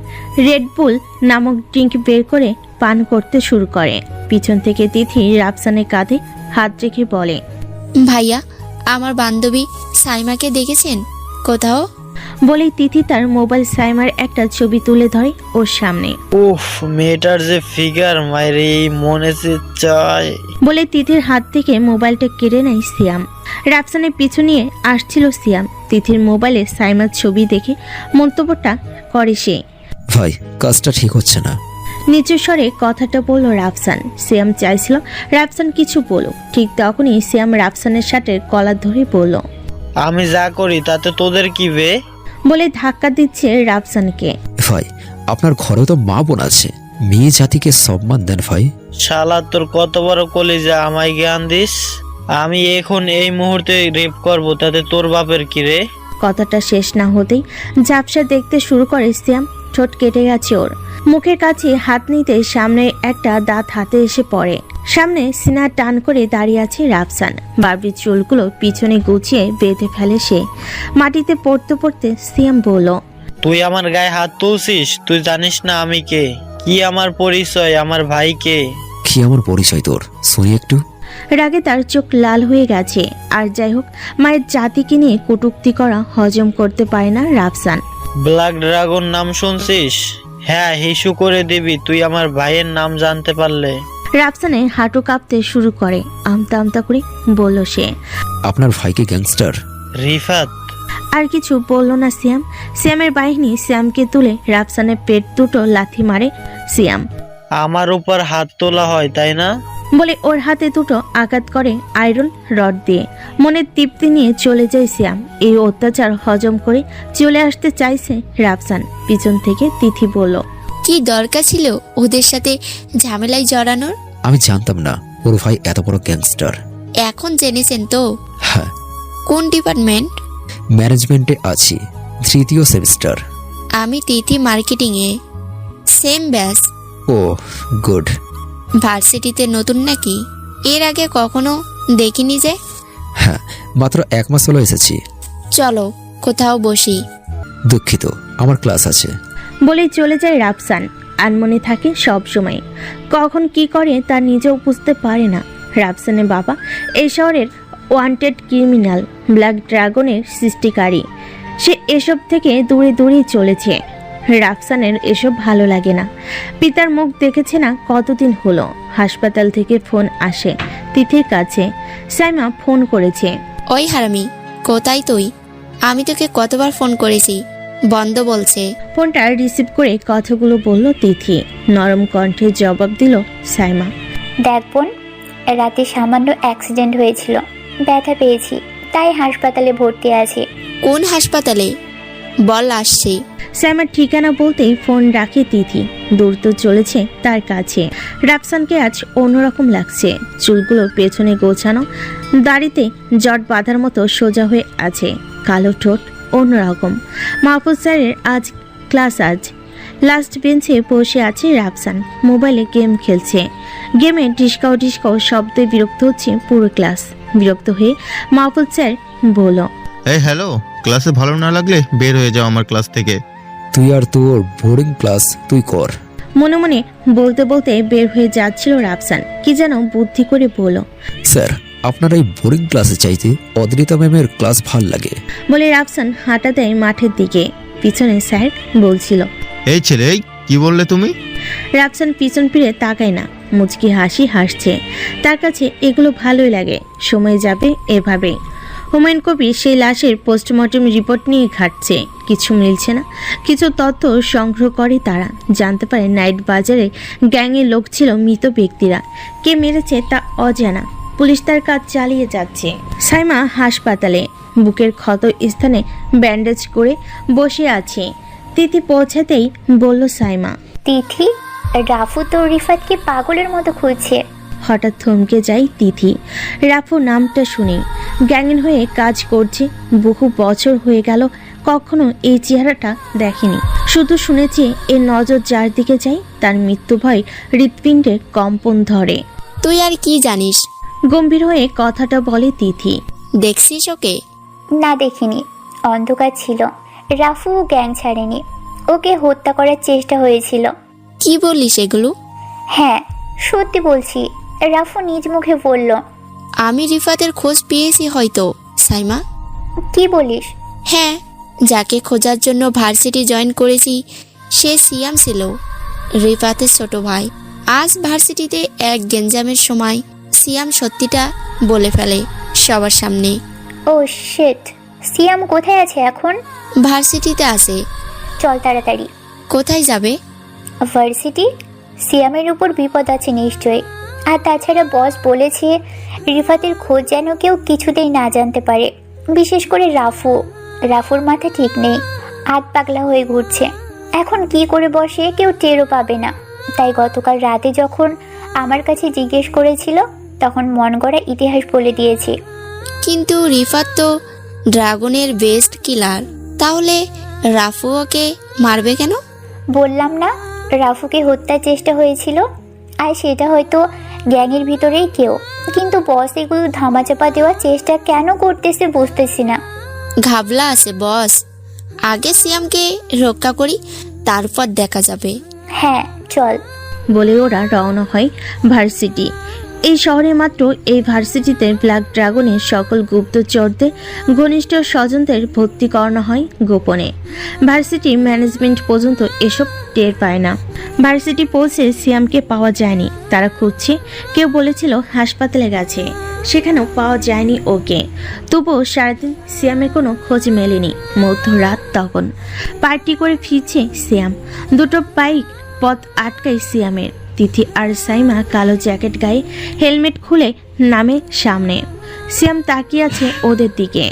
রেডবুল নামক ড্রিঙ্ক বের করে পান করতে শুরু করে। পিছন থেকে তিথি রাফসানের কাঁধে হাত রেখে বলে, ভাইয়া, আমার বান্ধবী সাইমাকে দেখেছেন কোথাও? বলেই তিথি তার মোবাইল সাইমার একটা ছবি তুলে ধরে ওর সামনে। উফ, মেয়েটার যে ফিগার মাইরে মনে যে চায়। বলে তিথির হাত থেকে মোবাইলটা কেড়ে নেয় সিয়াম। রাফসানের পিছু নিয়ে আসছিল সিয়াম। তিথির মোবাইলে সাইমার ছবি দেখে মন্তব্যটা করে সে। ভাই, কাজটা ঠিক হচ্ছে না। নিচু স্বরে কথাটা বলল রাফসান। সিয়াম চাইছিল রাফসান কিছু বলুক, ঠিক তখনই সিয়াম রাফসানের শার্টের কলার ধরে বলল, আমি যা করি তাতে তোদের কি বে? বলে ধাক্কা দিচ্ছে রাফসানকে। ভাই, আপনার ঘরেও তো মা বোন আছে, মেয়ে জাতিকে সম্মান দেন ভাই। শালা, তোর কত বড় কলিজা, আমায় জ্ঞান দিস? আমি এখন এই মুহূর্তে রেপ করব, তাতে তোর বাপের কি রে? কথাটা শেষ না হতেই ঝাপসা দেখতে শুরু করে সিয়াম। ঠোঁট কেটে গেছে ওর। মুখের কাছে হাত নিতে সামনে একটা দাঁত হাতে এসে পড়ে। সামনে সিনা টান করে দাঁড়িয়ে আছে রাফসান। বাবরির চুলগুলো পিছনে গুছিয়ে বেঁধে ফেলে সে। মাটিতে পড়তে পড়তে সিয়াম বলল, তুই আমার গায়ে হাত তুলছিস? তুই জানিস না আমি কে? কি আমার পরিচয়? আমার ভাই কে? কি আমার পরিচয় তোর? শুনি একটু। রাগে তার চোখ লাল হয়ে গেছে। আর যাই হোক, মায়ের জাতিকে নিয়ে কটূক্তি করা হজম করতে পারে না রাফসান। ব্ল্যাক ড্রাগন নাম শুনছিস? হ্যাঁ, হিসু করে দিবি তুই আমার ভাইয়ের নাম জানতে পারলে। রাফসানের হাঁটু কাঁপতে শুরু করে। আমতা আমতা করে বলল সে, আপনার ভাইকে গ্যাংস্টার? রিফাত। আর কিছু বলল না সিয়াম। সিয়ামের বাহিনী সিয়ামকে তুলে রাফসানের পেট দুটো লাথি মারে সিয়াম। আমার উপর হাত তোলা হয় তাই না? বলে ওর হাতে দুটো আঘাত করে আয়রন রড দিয়ে। মনের তৃপ্তি নিয়ে চলে যায় সিয়াম। এই অত্যাচার হজম করে চলে আসতে চাইছে রাফসান। পিছন থেকে তিথি বলল, কি দরকার ছিল ওদের সাথে ঝামেলায় জড়ানোর? আমি জানতাম না ওর ভাই এত বড় গ্যাংস্টার। এখন জেনেছেন তো? হ্যাঁ। কোন ডিপার্টমেন্ট? ম্যানেজমেন্টে আছি, 3য় সেমিস্টার। আমি তিথি মার্কেটিংয়ে, সেম ব্যাচ। ও গুড। ভার্সিটিতে নতুন নাকি? এর আগে কখনো দেখিনি যে। হ্যাঁ, মাত্র 1 মাস হলো এসেছি। চলো কোথাও বসি। দুঃখিত, আমার ক্লাস আছে। বলেই চলে যায় রাফসান। আনমনে থাকে সব সময়। কখন কি করে তা নিজেও বুঝতে পারে না। রাফসানের বাবা এই শহরের ওয়ান্টেড ক্রিমিনাল, ব্ল্যাক ড্রাগনের সৃষ্টিকারী। সে এসব থেকে দূরে দূরেই চলেছে। রাফসানের এসব ভালো লাগে না। পিতার মুখ দেখেছে না কতদিন হলো। হাসপাতাল থেকে ফোন আসে তিথির কাছে। সাইমা ফোন করেছে। ওই হারামি, কোথায় তুই? আমি তোকে কতবার ফোন করেছি, বন্ধ বলছে। ফোনটা রিসিভ করে কথাগুলো বলল তিথি। নরম কণ্ঠে জবাব দিল সাইমা, দেখ বোন, রাতে সামান্য অ্যাক্সিডেন্ট হয়েছিল, ব্যথা পেয়েছি, তাই হাসপাতালে ভর্তি আছি। কোন হাসপাতালে? বল, আসছি। সাইমার ঠিকানা বলতেই ফোন রাখে তিথি। দূর তো চলেছে তার কাছে। রাফসানকে আজ অন্যরকম লাগছে। চুলগুলো পেছনে গোছানো, দাড়িতে জট বাঁধার মতো সোজা হয়ে আছে। কালো ঠোঁট অন্যরকম। মাহফুজ স্যারের আজ ক্লাস। আজ লাস্ট বেঞ্চে বসে আছে রাফসান। মোবাইলে গেম খেলছে। গেমে ডিসকাও ডিসকাও শব্দে বিরক্ত হচ্ছে পুরো ক্লাস। বিরক্ত হয়ে মাহফুজ স্যার বলল, এই হ্যালো, ক্লাসে ভালো না লাগলে বের হয়ে যাও আমার ক্লাস থেকে। তুই আর তোর বোরিং ক্লাস তুই কর। মনে মনে বলতে বলতে বের হয়ে যাচ্ছিল রাফসান, কি যেন বুদ্ধি করে বলল, স্যার আপনার এই বোরিং ক্লাসে চাইতে অদ্রিতা ম্যামের ক্লাস ভাল লাগে। বলে রাফসান হাঁটা দেয় মাঠের দিকে। পিছনে স্যার বলছিল, এই ছেলে এই কি বললে তুমি? রাফসান পিছন ফিরে তাকায় না, মুচকি হাসি হাসছে। তার কাছে এগুলো ভালোই লাগে, সময় যাবে এভাবেই। হুমায়ুন কবির সেই লাশের পোস্টমর্টম রিপোর্ট নিয়ে ঘাটছে, কিছু মিলছে না। কিছু তথ্য সংগ্রহ করে তারা, জানতে পারে নাইট বাজারে গ্যাংয়ের লোক ছিল মৃত ব্যক্তিরা। কে মেরেছে তা অজানা, পুলিশ তার কাজ চালিয়ে যাচ্ছে। সাইমা হাসপাতালে বুকের ক্ষত স্থানে ব্যান্ডেজ করে বসে আছে। তিথি পৌঁছাতেই বলল সাইমা, তিথি, রাফু তো রিফাতকে পাগলের মতো খুঁজছে। হঠাৎ থমকে যায় তিথি। রাফু নামটা শুনে গ্যাংয়ের হয়ে কাজ করছে, বহু বছর হয়ে গেল, কখনো এই চেহারাটা দেখেনি। শুধু শুনেছে এর নজর যার দিকে যায় তার মৃত্যু ভয় হৃৎপিণ্ডে কম্পন ধরে। তুই আর কি জানিস? গম্ভীর হয়ে কথাটা বলে তিথি। দেখছিস ওকে? না দেখিনি, অন্ধকার ছিল। রাফু গ্যাং ছাড়েনি, ওকে হত্যা করার চেষ্টা হয়েছিল। কি বলিস এগুলো? হ্যাঁ সত্যি বলছি, রাফু নিজ মুখে বলল। আমি রিফাতের খোঁজ পেয়েছি হয়তো। সাইমা, কি বলিস? হ্যাঁ, যাকে খোঁজার জন্য ভার্সিটি জয়েন করেছি সে সিয়াম ছিল, রিফাতের ছোট ভাই। আজ ভার্সিটিতে এক গেঞ্জামের সময় সিয়াম সত্যিটা বলে ফেলে সবার সামনে। ও শিট, সিয়াম কোথায় আছে এখন? ভার্সিটিতে আছে। চল তাড়াতাড়ি। কোথায় যাবে? ভার্সিটি। সিয়ামের উপর বিপদ আছে নিশ্চয়ই। আর তাছাড়া বস বলেছে রিফাতের খোঁজ যেন কেউ কিছুতেই না জানতে পারে, বিশেষ করে রাফু। রাফুর মাথা ঠিক নেই, হাত পাগলা হয়ে ঘুরছে। এখন কি করে বসে কেউ টেরও পাবে না। তাই গতকাল রাতে যখন আমার কাছে জিজ্ঞেস করেছিল তখন মন গড়া ইতিহাস বলে দিয়েছি। কিন্তু রিফাত তো ড্রাগনের বেস্ট কিলার, তাহলে রাফু ওকে মারবে কেন? বললাম না, রাফুকে হত্যার চেষ্টা হয়েছিল, আর সেটা হয়তো গ্যাংয়ের ভিতরেই কেউ। কিন্তু বস এগুলো ধামাচাপা দেওয়ার চেষ্টা কেন করতেছে বুঝতেছি না। ঘাবলা আছে বস, আগে সিয়ামকে রক্ষা করি, তারপর দেখা যাবে। হ্যাঁ চল। বলে ওরা রওনা হয় ভার্সিটি। এই শহরে মাত্র এই ভার্সিটিতে ব্ল্যাক ড্রাগনের সকল গুপ্তচরদের ঘনিষ্ঠ স্বজনদের ভর্তি করানো হয় গোপনে। ভার্সিটি ম্যানেজমেন্ট পর্যন্ত এসব টের পায় না। ভার্সিটি পৌঁছে সিয়ামকে পাওয়া যায়নি, তারা খুঁজছে। কেউ বলেছিল হাসপাতালে গেছে, সেখানেও পাওয়া যায়নি ওকে। তবুও সারাদিন সিয়ামের কোনো খোঁজ মেলেনি। মধ্যরাত তখন পার্টি করে ফিরছে সিয়াম। দুটো বাইক পথ আটকায় সিয়ামের। তিথি আর সাইমা কালো জ্যাকেট গায়ে হেলমেট খুলে নামে সামনে। সিয়াম তাকিয়ে আছে ওদের দিকে।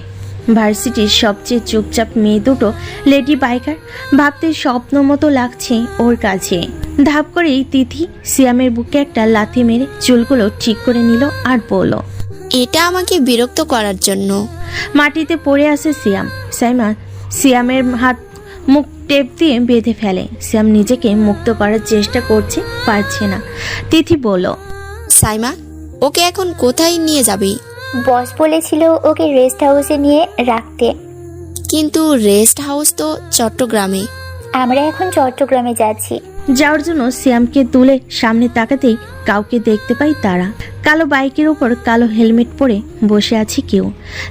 ভার্সিটির সবচেয়ে চুপচাপ মেয়ে দুটো লেডি বাইকার, ভাবতে স্বপ্ন মতো লাগছে ওর কাছে। ধাপ করেই তিথি সিয়ামের বুকে একটা লাথি মেরে চুলগুলো ঠিক করে নিল আর বলল, এটা আমাকে বিরক্ত করার জন্য। মাটিতে পড়ে আসে সিয়াম। সাইমা সিয়ামের হাত মুখ টেপ দিয়ে বেঁধে ফেলে। সিয়াম নিজেকে মুক্ত করার চেষ্টা করছে, পারছে না। তিথি বলল, সাইমা, ওকে এখন কোথায় নিয়ে যাবি? বস বলেছিল ওকে রেস্ট হাউসে নিয়ে রাখতে। কিন্তু রেস্ট হাউস তো চট্টগ্রামে। আমরা এখন চট্টগ্রামে যাচ্ছি। যাওয়ার জন্য সিয়ামকে তুলে সামনে তাকাতেই কাউকে দেখতে পাই তারা। কালো বাইকের উপর কালো হেলমেট পরে বসে আছে কেউ।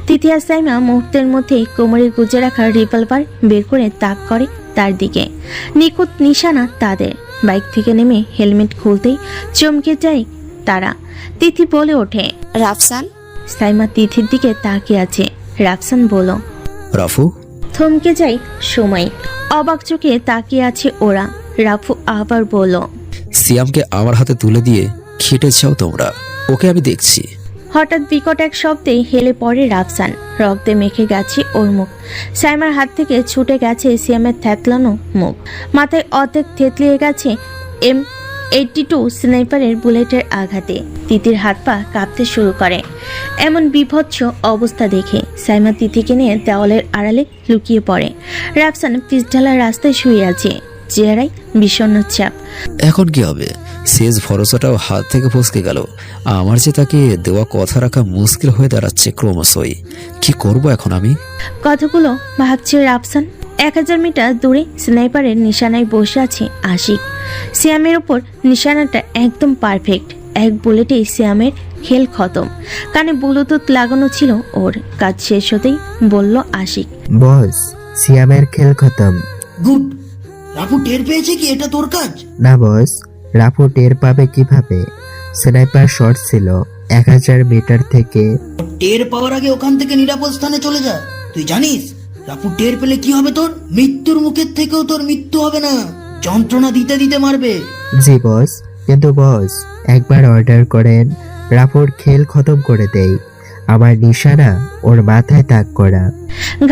তিথি আর সাইমা মুহূর্তের মধ্যেই কোমরে গুজে রাখা রিভলভার বের করে তাক করে তার দিকে। নিখুঁত নিশানা তাদের। বাইক থেকে নেমে হেলমেট খুলতেই চমকে যায় তারা। তিথি বলে ওঠে, রাফসান। সাইমা তিথির দিকে তাকিয়ে আছে। রাফসান বলল, রাফু। থমকে যাই সময়, অবাক চোখে তাকিয়ে আছে ওরা। রাফু আবার বলল, সিয়ামকে আমার হাতে তুলে দিয়ে খেটে চাও তোমরা, ওকে আমি দেখছি। হঠাৎ বিকট এক শব্দে হেলে পড়ে রাফসান। রক্তে মেখে গেছে ওর মুখ। সাইমার হাত থেকে ছুটে গেছে সিয়ামের থ্যাতলানো মুখ। মাথায় অর্ধেক থেতলিয়ে গেছে M82 স্নাইপারের বুলেটের আঘাতে। তিতির হাত পা কাঁপতে শুরু করে। এমন বিভৎস অবস্থা দেখে সাইমা তিথিকে নিয়ে দেওয়ালের আড়ালে লুকিয়ে পড়ে। রাফসান পিছঢালা রাস্তায় শুয়ে আছে। চেহারায় বিষণ্ণ চাপ। এখন কি হবে? শেষ ভরসাটাও হাত থেকে ফসকে গেল। আমার যে তাকে দেওয়া কথা রাখা মুশকিল হয়ে দাঁড়াচ্ছে ক্রমশই। কি করব এখন আমি? কথাগুলো ভাবছে রাফসান। 1000 মিটার দূরে স্নাইপারের নিশানায় বসে আছে আশিক। সিয়ামের উপর নিশানাটা একদম পারফেক্ট। এক বুলেটে সিয়ামের খেল খতম। কানে ব্লুটুথ লাগানো ছিল ওর। কাজ শেষ হতেই বলল আশিক, বস সিয়ামের খেল খতম। গুড। রাফু টের পেয়েছে কি এটা তোর কাজ? না বস, রাফু টের পাবে কিভাবে? স্নাইপার শট ছিল 1000 মিটার থেকে। টের পাওয়ার আগে ওখান থেকে নিরাপদ স্থানে চলে যা। তুই জানিস রাফু টের পেলে কি হবে তোর? মৃত্যুর মুখের থেকেও তোর মৃত্যু হবে না, যন্ত্রণা দিতে দিতে মারবে। জি বস, কিন্তু বস একবার অর্ডার করেন রাফুর খেল খতম করে দেই। আমার নিশানা ওর মাথায় তাক করা।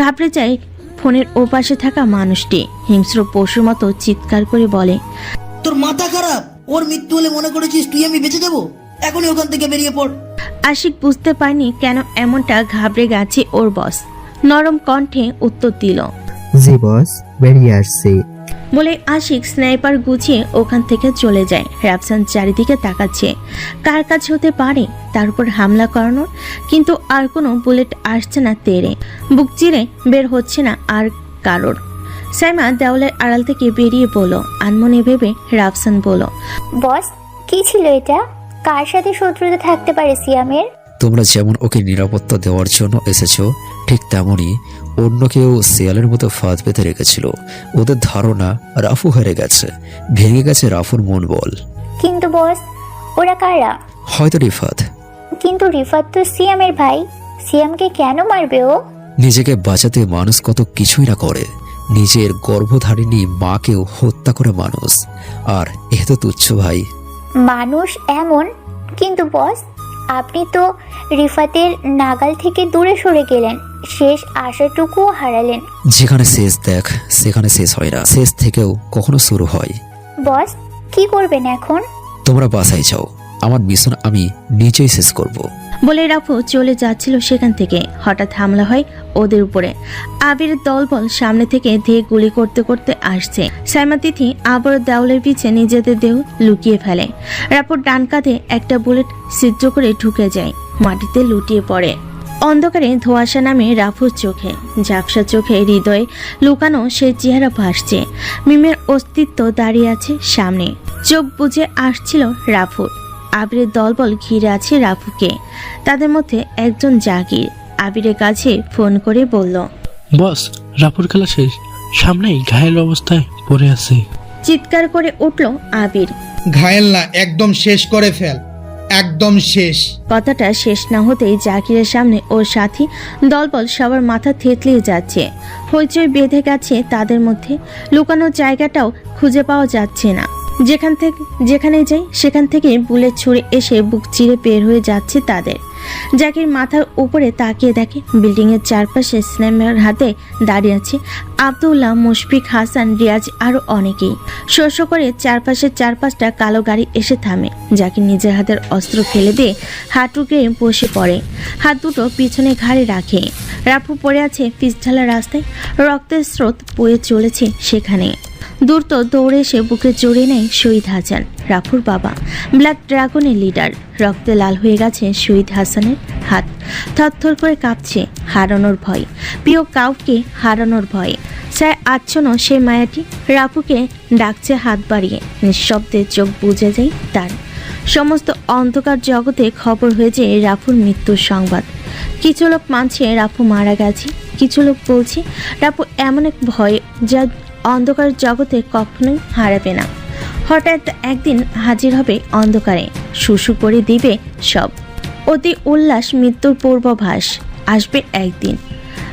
ঘাবড়ে যায় ফোনের ওপাশে থাকা মানুষটি। হিংস্র পশুর মতো চিৎকার করে বলে, তোর মাথা খারাপ? ওর মৃত্যু হলে মনে করেছিস তুই আমি বেঁচে যাবো? এখনই ওখান থেকে বেরিয়ে পড়। আশিক বুঝতে পারেনি কেন এমনটা ঘাবড়ে গেছে ওর বস। নরম কণ্ঠে উত্তর দিল, জি বস, বেরিয়ে আসছি। বলে আশিক স্নাইপার গুছিয়ে ওখান থেকে চলে যায়। রাফসান চারিদিকে তাকাচ্ছে। কার কাজ হতে পারে তার উপর হামলা করানোর? কিন্তু আর কোনো বুলেট আসছে না তেরে। বুক চিরে বের হচ্ছে না আর কারোর। সাইমা দেওয়ালের আড়াল থেকে বেরিয়ে বলল, আনমনে ভেবে রাফসান বলল, বস কি ছিল এটা? কার সাথে শত্রুতা থাকতে পারে সিয়ামের? তোমরা যেমন ওকে নিরাপত্তা দেওয়ার জন্য এসেছো, ঠিক তেমনই অন্য কেউ শিয়ালের মতো ফাঁদ পেতে রেখেছিল। ওদের ধারণা রাফু হেরে গেছে, ভেঙে গেছে রাফুর মন বল। কিন্তু বস ওরা কারা? হয়তো রিফাত। কিন্তু রিফাত তো সিয়ামের ভাই, সিয়ামকে কেন মারবে ও? নিজেকে বাঁচাতে মানুষ কত কিছুই না করে। নিজের গর্ভধারিণী মাকেও হত্যা করে মানুষ, আর এ তো তুচ্ছ ভাই। মানুষ এমন, কিন্তু বস আপনি তো রিফাতের নাগাল থেকে দূরে সরে গেলেন, শেষ আশাটুকুও হারালেন। যেখানে শেষ দেখ সেখানে শেষ হয় না, শেষ থেকেও কখনো শুরু হয়। বস কি করবেন এখন? তোমরা বাসায় যাও, আমার মিশন আমি নিজেই শেষ করব। বলে রাফু চলে যাচ্ছিল সেখান থেকে। হঠাৎ হামলা হয় ওদের উপরে। আবিরের দলবল সামনে থেকে ধেয়ে গুলি করতে করতে আসছে। সাইমা তিথি আবার দেওয়ালের পিছে নিজেদের দেহ লুকিয়ে ফেলে। রাফুর ডান কাঁধে একটা বুলেট ছিদ্র করে ঢুকে যায়, মাটিতে লুটিয়ে পড়ে। অন্ধকারে ধোঁয়াশা নামে রাফুর চোখে। ঝাপসা চোখে হৃদয়ে লুকানো সেই চেহারা ভাসছে। মিমের অস্তিত্ব দাঁড়িয়ে আছে সামনে। চোখ বুজে আসছিল রাফুর। আবিরের দলবল ঘিরে আছে রাফুকে। তাদের মধ্যে একজন জাগির আবিরের কাছে ফোন করে বলল, বস রাফুর খেলা শেষ, সামনেই ঘায়েল অবস্থায় পড়ে আছে। চিৎকার করে উঠল আবির, ঘায়েল না, একদম শেষ করে ফেল, একদম শেষ। কথাটা শেষ না হতেই জাকিরের সামনে ওর সাথী দলবল সবার মাথা থেতলিয়ে যাচ্ছে। হইচই বেঁধে গেছে তাদের মধ্যে। লুকানোর জায়গাটাও খুঁজে পাওয়া যাচ্ছে না। যেখানে যাই সেখান থেকে বুলেট ছুঁড়ে এসে বুক চিরে বের হয়ে যাচ্ছে তাদের। জাকির মাথার উপরে তাকিয়ে দেখে বিল্ডিং এর চারপাশে স্নাইপার হাতে দাঁড়িয়ে আছে আব্দুল্লাহ, মুশফিক, হাসান, রিয়াজ আরো অনেকেই। শস্য করে চার পাঁচটা কালো গাড়ি এসে থামে। জাকির নিজের হাতের অস্ত্র ফেলে দিয়ে হাঁটুকে বসে পড়ে, হাত দুটো পিছনে ঘাড়ে রাখে। রাফু পড়ে আছে পিচঢালা রাস্তায়, রক্তের স্রোত বয়ে চলেছে সেখানে। দ্রুত দৌড়ে এসে বুকে জড়িয়ে নেয় শহীদ হাসান, রাফুর বাবা, ব্ল্যাক ড্রাগনের লিডার। রক্তে লাল হয়ে গেছে শহীদ হাসানের হাত, থরথর করে কাঁপছে হারানোর ভয়, প্রিয় কাউকে হারানোর ভয়ে। চায় আচ্ছন্ন সেই মায়াটি রাফুকে ডাকছে হাত বাড়িয়ে। নিঃশব্দে চোখ বুজে যায় তার। সমস্ত অন্ধকার জগতে খবর হয়ে যায় রাফুর মৃত্যুর সংবাদ। কিছু লোক মানছে রাফু মারা গেছে, কিছু লোক বলছে রাফু এমন এক ভয় যা অন্ধকার জগতে কখনোই হারাবে না। হঠাৎ একদিন হাজির হবে অন্ধকারে, শুশু করে দিবে সব। অতি উল্লাস মৃত্যুর পূর্বাভাস আসবে একদিন।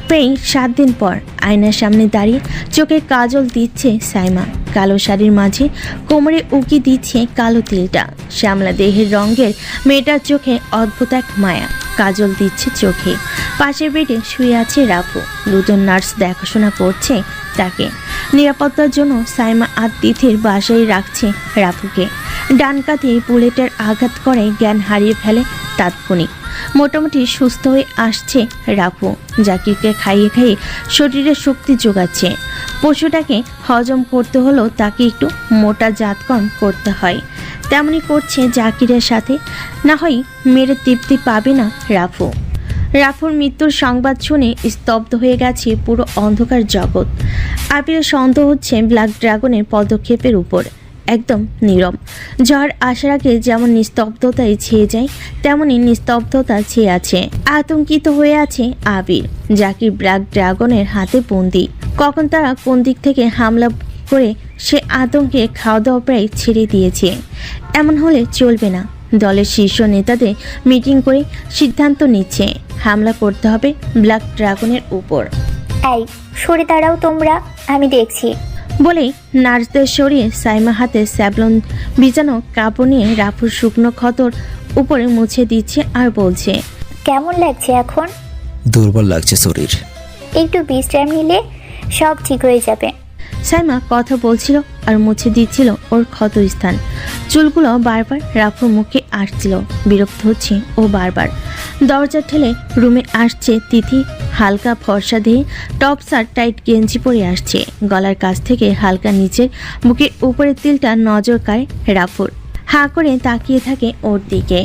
প্রায় 7 দিন পর আয়নার সামনে দাঁড়িয়ে চোখে কাজল দিচ্ছে সাইমা। কালো শাড়ির মাঝে কোমরে উকি দিচ্ছে কালো তিলটা। শ্যামলা দেহের রঙের মেয়েটার চোখে অদ্ভুত এক মায়া কাজল দিচ্ছে চোখে। পাশের বেডে শুয়ে আছে রাফু। দুজন নার্স দেখাশোনা করছে তাকে। নিরাপত্তার জন্য সাইমা আর তিথির বাসায় রাখছে রাফুকে। ডান কাঁধে বুলেটের আঘাত করে জ্ঞান হারিয়ে ফেলে তাৎক্ষণিক। মোটামুটি সুস্থ হয়ে আসছে রাফু। জাকিরকে খাইয়ে খাইয়ে শরীরে শক্তি যোগাচ্ছে। পশুটাকে হজম করতে হলেও তাকে একটু মোটা জাত কম করতে হয়। তেমনি করছে জাকিরের সাথে, না হয় মেরে তৃপ্তি পাবে না রাফু। রাফুর মৃত্যুর সংবাদ শুনে স্তব্ধ হয়ে গেছে পুরো অন্ধকার জগৎ। আবিরের সন্দেহ হচ্ছে ব্ল্যাক ড্রাগনের পদক্ষেপের উপর। একদম নীরব। ঝড় আসার আগে যেমন নিস্তব্ধতায় ছেয়ে যায়, তেমনই নিস্তব্ধতা ছেয়ে আছে। আতঙ্কিত হয়ে আছে আবির। জাকির ব্ল্যাক ড্রাগনের হাতে বন্দি। কখন তারা কোন দিক থেকে হামলা করে সে আতঙ্কে খাওয়া দাওয়া প্রায় ছেড়ে দিয়েছে। এমন হলে চলবে না। দলের শীর্ষ নেতাদের মিটিং করে সিদ্ধান্ত নিচ্ছে হামলা করতে হবে ব্ল্যাক ড্রাগনের উপর। এই সরে দাঁড়াও তোমরা, আমি দেখছি বলেই নার্সদের সরিয়ে সাইমা হাতে স্যাবলন বিজানো কাপড় নিয়ে রাফুর শুকনো ক্ষতর উপরে মুছে দিচ্ছে আর বলছে, কেমন লাগছে এখন? দুর্বল লাগছে শরীর। একটু বিশ্রাম নিলে সব ঠিক হয়ে যাবে। সাইমা কথা বলছিল আর মুছে দিচ্ছিল ওর ক্ষত স্থান। চুলগুলো বারবার রাফুর মুখে আসছিল। বিরক্ত হচ্ছে ও বারবার। দরজা ঠেলে রুমে আসছে তিথি। হালকা ফর্সা দিয়ে টপ শার্ট টাইট গেঞ্জি পরে আসছে। গলার কাছ থেকে হালকা নিচের বুকের উপরের তিলটা নজর কাড়ে রাফুর। হাঁ করে তাকিয়ে থাকে ওর দিকে।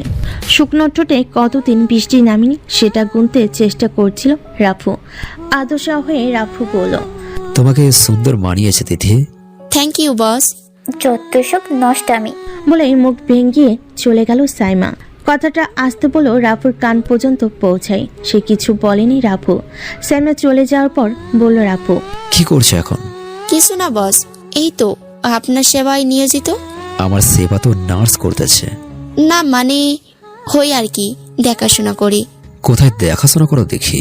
শুকনো ঠোঁটে কতদিন বৃষ্টি নামেনি সেটা গুনতে চেষ্টা করছিল রাফু। আদশা হয়ে রাফু বলল, তোমাকে সুন্দর মানিয়েছে তিথি। Thank you boss. যত সব নষ্টামি বলে মুখ ভেঙিয়ে চলে গেল সাইমা। কথাটা আসতে বলেও রাফুর কান পর্যন্ত পৌঁছায়। সে কিছু বলেনি রাফু। সাইমা চলে যাওয়ার পর বলল রাফু, কি করছো এখন? কিছু না বস, এই তো আপনার সেবায় নিয়োজিত। আমার সেবা তো নার্স করতেছে। না মানে হই আর কি, দেখাশোনা করি। কোথায় দেখাশোনা করো দেখি?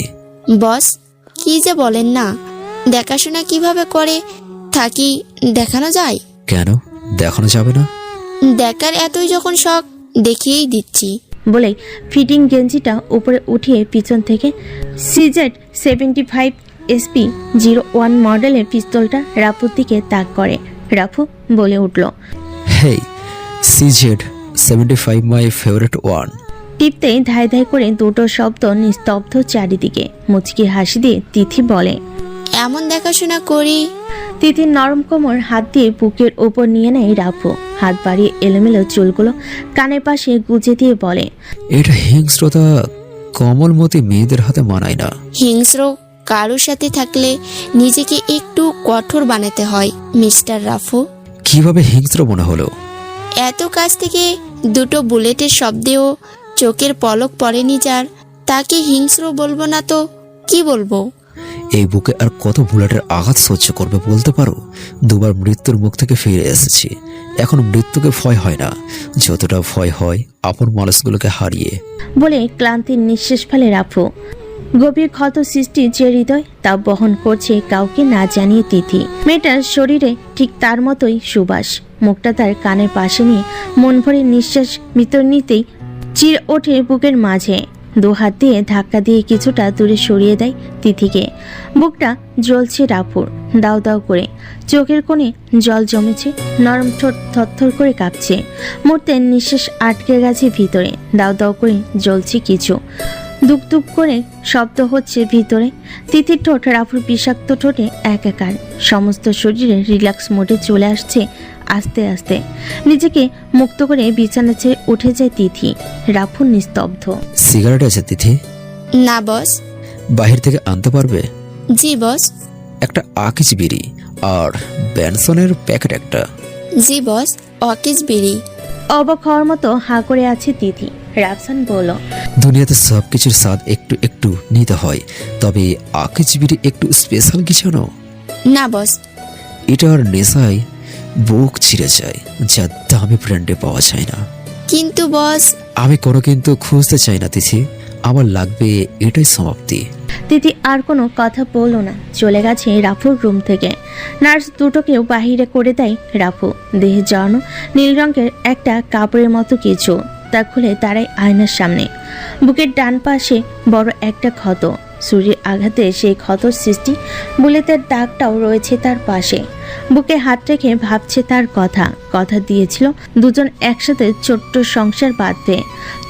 বস কি যে বলেন না, দেখাশোনা কিভাবে করে থাকি দেখানো যায়? কেন দেখানো যাবে না? দেখার এতই যখন শখ, দেখিয়েই দিচ্ছি। বলে ফিটিং গেঞ্জিটা উপরে উঠিয়ে পিছন থেকে CZ-75 SP-01 মডেলের পিস্তলটা রাফুর দিকে তাক করে। রাফু বলে উঠল, হেই, CZ-75 মাই ফেভারিট ওয়ান। টিপতেই ধাই ধাই করে দুটো শব্দ নিস্তব্ধ চারিদিকে। মুচকি হাসি দিয়ে তিথি বলে, এমন দেখাশোনা করি। তিথির নরম কোমর হাত দিয়ে বুকের ওপর নিয়ে নেয় রাফু। হাত বাড়িয়ে এলোমেলো চুলগুলো কানের পাশে গুজে দিয়ে বলে, এটা হিংস্রতা কমলমতি মেয়েদের হাতে মানায় না। হিংস্র কারোর সাথে থাকলে নিজেকে একটু কঠোর বানাতে হয় মিস্টার রাফু। কিভাবে হিংস্র মনে হলো? এত কাছ থেকে দুটো বুলেটের শব্দেও চোখের পলক পড়েনি যার, তাকে হিংস্র বলবো না তো কি বলবো? এই বুকে আর কত বুলেটের আঘাত সহ্য করবে বলতে পারো? দুবার মৃত্যুর মুখ থেকে ফিরে এসেছি। এখন মৃত্যুকে ভয় হয় না, যতটা ভয় হয় আপন মানুষগুলোকে হারিয়ে। বলে ক্লান্তির নিঃশ্বাস ফেলে রাফু। গভীর ক্ষত সৃষ্টি যে হৃদয় তা বহন করছে কাউকে না জানিয়ে তিথি। মেয়েটার শরীরে ঠিক তার মতোই সুবাস। মুখটা তার কানের পাশে নিয়ে মন ভরে নিঃশ্বাস ভিতর নিতেই চির ওঠে বুকের মাঝে। দু হাত দিয়ে ধাক্কা দিয়ে কিছুটা দূরে সরিয়ে দেয় তিথিকে। বুকটা জ্বলছে রাফুর দাউ দাউ করে। চোখের কোণে জল জমেছে। নরম ঠোঁট থরথর করে কাঁপছে। মুহূর্তে নিঃশ্বাস আটকে গেছে ভিতরে। দাউ দাউ করে জ্বলছে কিছু। দুক দুক করে শব্দ হচ্ছে ভিতরে। তিথির ঠোঁট রাফুর বিষাক্ত ঠোঁটে একাকার। সমস্ত শরীরে রিল্যাক্স মোডে চলে আসছে আস্তে আস্তে। নিজেকে মুক্ত করে বিছানা ছেড়ে উঠে যায় তিথি। রাফু নিস্তব্ধ। সিগারেট আছে তিথি? না বস। বাহির থেকে আনতে পারবে? জি বস। একটা আকিজ বিড়ি আর ব্যানসনের প্যাকেট একটা। জি বস। অকিজ বিড়ি। অবাক হওয়ার মতো হাঁ করে আছে তিথি। রাফসান বলল, দুনিয়াতে সবকিছুর স্বাদ একটু একটু নিতে হয়, তবে আকিজ বিড়ি একটু স্পেশাল কিছু না? না বস। এটার নেশায় বুক ছিঁড়ে যায়, যা দামি ব্র্যান্ডে পাওয়া যায় না। কিন্তু বস। আমি কোনো কিন্তু খুঁজতে চাই না তিথি, আমার লাগবে এটাই সমাপ্তি। তিথি আর কোনো কথা বলল না। চলে গেছে রাফুর রুম থেকে। নার্স দুটোকেও বাহিরে করে দেয় রাফু। দেহে জড়ানো নীল রঙের একটা কাপড়ের মতো কিছু। তা খুলে দাঁড়ায় আয়নার সামনে। বুকের ডান পাশে বড় একটা ক্ষত। সূর্যের আঘাতে সেই ক্ষতর সৃষ্টি। বুলেটের দাগটাও রয়েছে তার পাশে। বুকে হাত রেখে ভাবছে তার কথা দিয়েছিল দুজন একসাথে ছোট্ট সংসার বাঁধবে।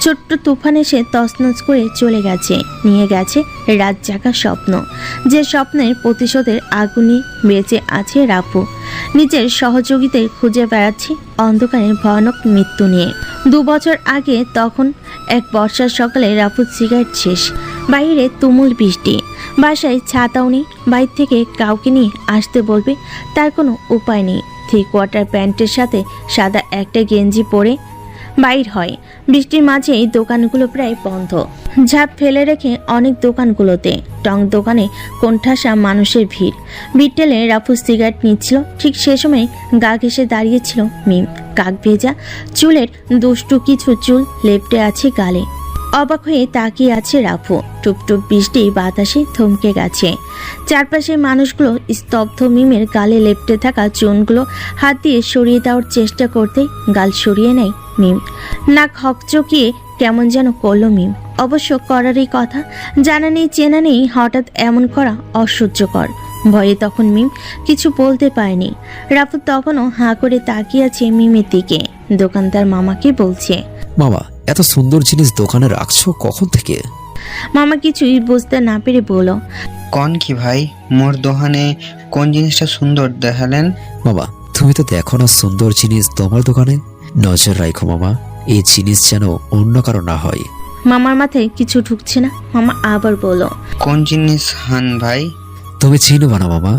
ছোট্ট তুফান এসে তছনছ করে চলে গেছে, নিয়ে গেছে রাত জাগা স্বপ্ন। যে স্বপ্নের প্রতিশোধের আগুনে বেঁচে আছে রাফু। নিজের সহযোগীদের খুঁজে বেড়াচ্ছে অন্ধকারে ভয়ানক মৃত্যু নিয়ে। 2 বছর আগে তখন এক বর্ষার সকালে রাফুর সিগারেট শেষ। বাইরে তুমুল বৃষ্টি, বাসায় ছাতাও নেই। বাইরে থেকে কাউকে নিয়ে আসতে বলবে, তার কোনো উপায় নেই। 3/4 প্যান্টের সাথে সাদা একটা গেঞ্জি পরে বাইর হয়। বৃষ্টির মাঝেই দোকানগুলো প্রায় বন্ধ। ঝাঁপ ফেলে রেখে অনেক দোকানগুলোতে টং দোকানে কোণঠাসা মানুষের ভিড়। বিটেলে রাফু সিগারেট নিচ্ছিল, ঠিক সে সময় গা ঘেঁষে দাঁড়িয়েছিল মিম। কাক ভেজা চুলের দুষ্টু কিছু চুল লেপ্টে আছে গালে। অবাক হয়ে তাকিয়ে আছে রাফু। টুপটুপ বৃষ্টি বাতাসে থমকে গেছে। চারপাশে মানুষগুলো স্তব্ধ। মিমের গালে লেপ্টে থাকা চুনগুলো হাত দিয়ে সরিয়ে দেওয়ার চেষ্টা করতেই গাল সরিয়ে নেয় মিম। নাক হকচকিয়ে কেমন যেন করল মিম। অবশ্য করারই কথা, জানা নেই চেনা নেই, হঠাৎ এমন করা অসহ্যকর। ভয়ে তখন মিম কিছু বলতে পারেনি। রাফু তখনও হাঁ করে তাকিয়ে আছে মিমের দিকে। দোকানদার মামাকে বলছে, মামা এত সুন্দর জিনিস দোকানে রাখছো কখন থেকে? মামা কিছুই বুঝতে না পেরে বলল, কোন কি ভাই, মোর দোকানে কোন জিনিসটা সুন্দর দেখালেন? মামা তুমি তো দেখো না সুন্দর জিনিস তোমার দোকানে। নজর রাখো মামা, এই জিনিস যেন অন্য কারো না হয়। মামার মাথায় কিছু ঢুকছে না। মামা আবার বলল, কোন জিনিস হান ভাই? তুমি চিনবা না মামা,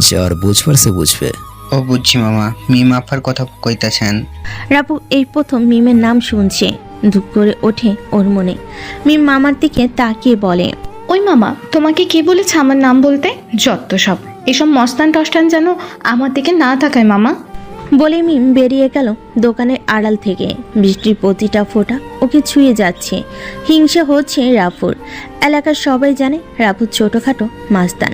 যার বুঝবার সে বুঝবে। ও বুঝছি মামা, মিম আফার কথা কইতাছেন। রাপু এই প্রথম মিমের নাম শুনছে। ধুপ করে ওঠে ওর মনে। মিম মামার দিকে তাকিয়ে বলে, ওই মামা, তোমাকে কে বলেছে আমার নাম বলতে? যত সব, এসব মস্তান টস্তান যেন আমার দিকে না তাকায় মামা। বলে মিম বেরিয়ে গেল দোকানের আড়াল থেকে। বৃষ্টির প্রতিটা ফোঁটা ওকে ছুঁয়ে যাচ্ছে। হিংসা হচ্ছে রাফুর। এলাকার সবাই জানে রাফু ছোটোখাটো মাস্তান।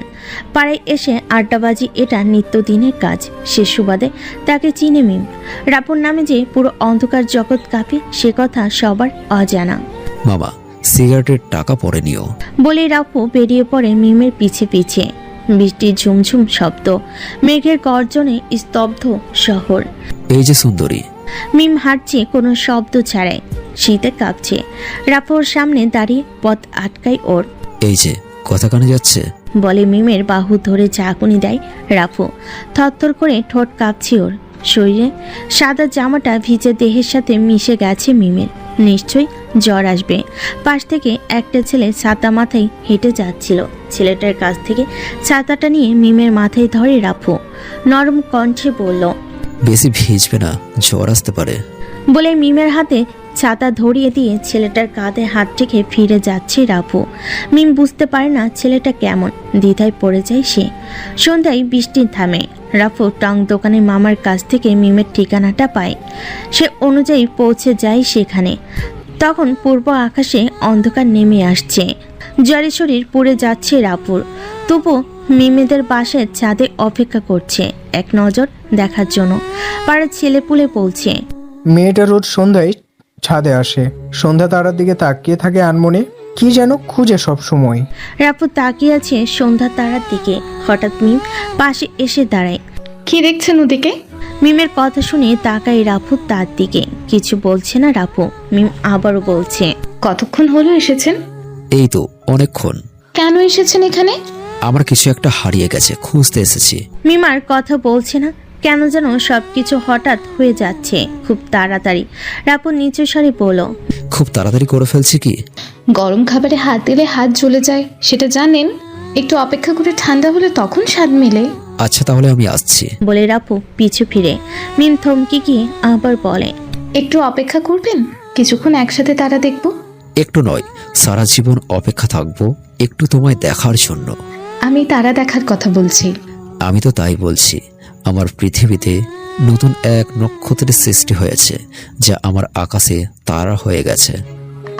পাড়ায় এসে আড্ডাবাজি এটা নিত্যদিনের কাজ। সে সুবাদে তাকে চিনে মিম। রাফুর নামে যে পুরো অন্ধকার জগৎ কাঁপে সে কথা সবার অজানা। মামা সিগারেটের টাকা পরে নিও। বলে রাফু বেরিয়ে পড়ে মিমের পিছে পিছে। বৃষ্টির ঝুমঝুম শব্দ, মেঘের গর্জনে স্তব্ধ শহর। এই যে সুন্দরী। মিম হাঁটছে কোনো শব্দ ছাড়াই, শীতে কাঁপছে। রাফুর সামনে দাঁড়িয়ে পথ আটকায় ওর। এই যে কথা কানে যাচ্ছে, বলে মিমের বাহু ধরে ঝাঁকুনি দেয় রাফু। থরথর করে ঠোঁট কাঁপছে ওর। শরীরে সাদা জামাটা ভিজে দেহের সাথে মিশে গেছে মিমের। নিশ্চয়ই জ্বর আসবে। পাশ থেকে একটা ছেলে ছাতা মাথায় হেঁটে যাচ্ছিল। ছেলেটার কাছ থেকে ছাতাটা নিয়ে মিমের মাথায় ধরে রাফু। নরম কণ্ঠে বলল, বেশি ভিজবে না, জ্বর আসতে পারে। বলে মিমের হাতে ছাতা ধরিয়ে দিয়ে ছেলেটার কাঁধে হাত রেখে ফিরে যাচ্ছে রাফু। মিম বুঝতে পারে না ছেলেটা কেমন, দ্বিধায় পড়ে যায় সে। সন্ধ্যায় বৃষ্টি থামে। রাফু টং দোকানে মামার কাছ থেকে মিমের ঠিকানাটা পায়। সে অনুযায়ী পৌঁছে যায় সেখানে। তখন পূর্ব আকাশে অন্ধকার নেমে আসছে। জ্বরে শরীর পুড়ে যাচ্ছে রাফুর। তবু মিমেদের বাসায় ছাদে অপেক্ষা করছে এক নজর দেখার জন্য। পাড়ার ছেলেপুলে বলছে, মেয়েটা রোজ সন্ধ্যায় ছাদে আসে, সন্ধ্যা তারার দিকে তাকিয়ে থাকে আনমনে, কি যেন খুঁজে সব সময়। রাফু তাকিয়ে আছে সন্ধ্যা তারার দিকে। হঠাৎ মিম পাশে এসে দাঁড়ায়। কি দেখছেন ওদিকে? মিমের কথা শুনে তাকায় রাফু তার দিকে। কিছু বলছে না রাফু। মিম আবারও বলছে, কতক্ষণ হলো এসেছেন? এই তো অনেকক্ষণ। কেন এসেছেন এখানে? আমার কিছু একটা হারিয়ে গেছে, খুঁজতে এসেছি। মিমার কথা বলছে না, কেন যেন সবকিছু হঠাৎ হয়ে যাচ্ছে খুব তাড়াতাড়ি। রাফু নিচু স্বরে বলল, খুব তাড়াতাড়ি করে ফেলছি কি? গরম খাবারে হাত দিলে হাত জ্বলে যায়, সেটা জানেন? একটু অপেক্ষা করে ঠান্ডা হলে তখন স্বাদ মেলে। আচ্ছা তাহলে আমি আসছি। বলে রাফু পিছু ফিরে। মিম থমকে গিয়ে আবার বলে, একটু অপেক্ষা করবেন? কিছুক্ষণ একসাথে তারা দেখব। একটু নয়, সারা জীবন অপেক্ষা থাকবো একটু তোমায় দেখার জন্য। আমি তারা দেখার কথা বলছি। আমি তো তাই বলছি। আমার পৃথিবীতে নতুন এক নক্ষত্রের সৃষ্টি হয়েছে, যা আমার আকাশে তারা হয়ে গেছে।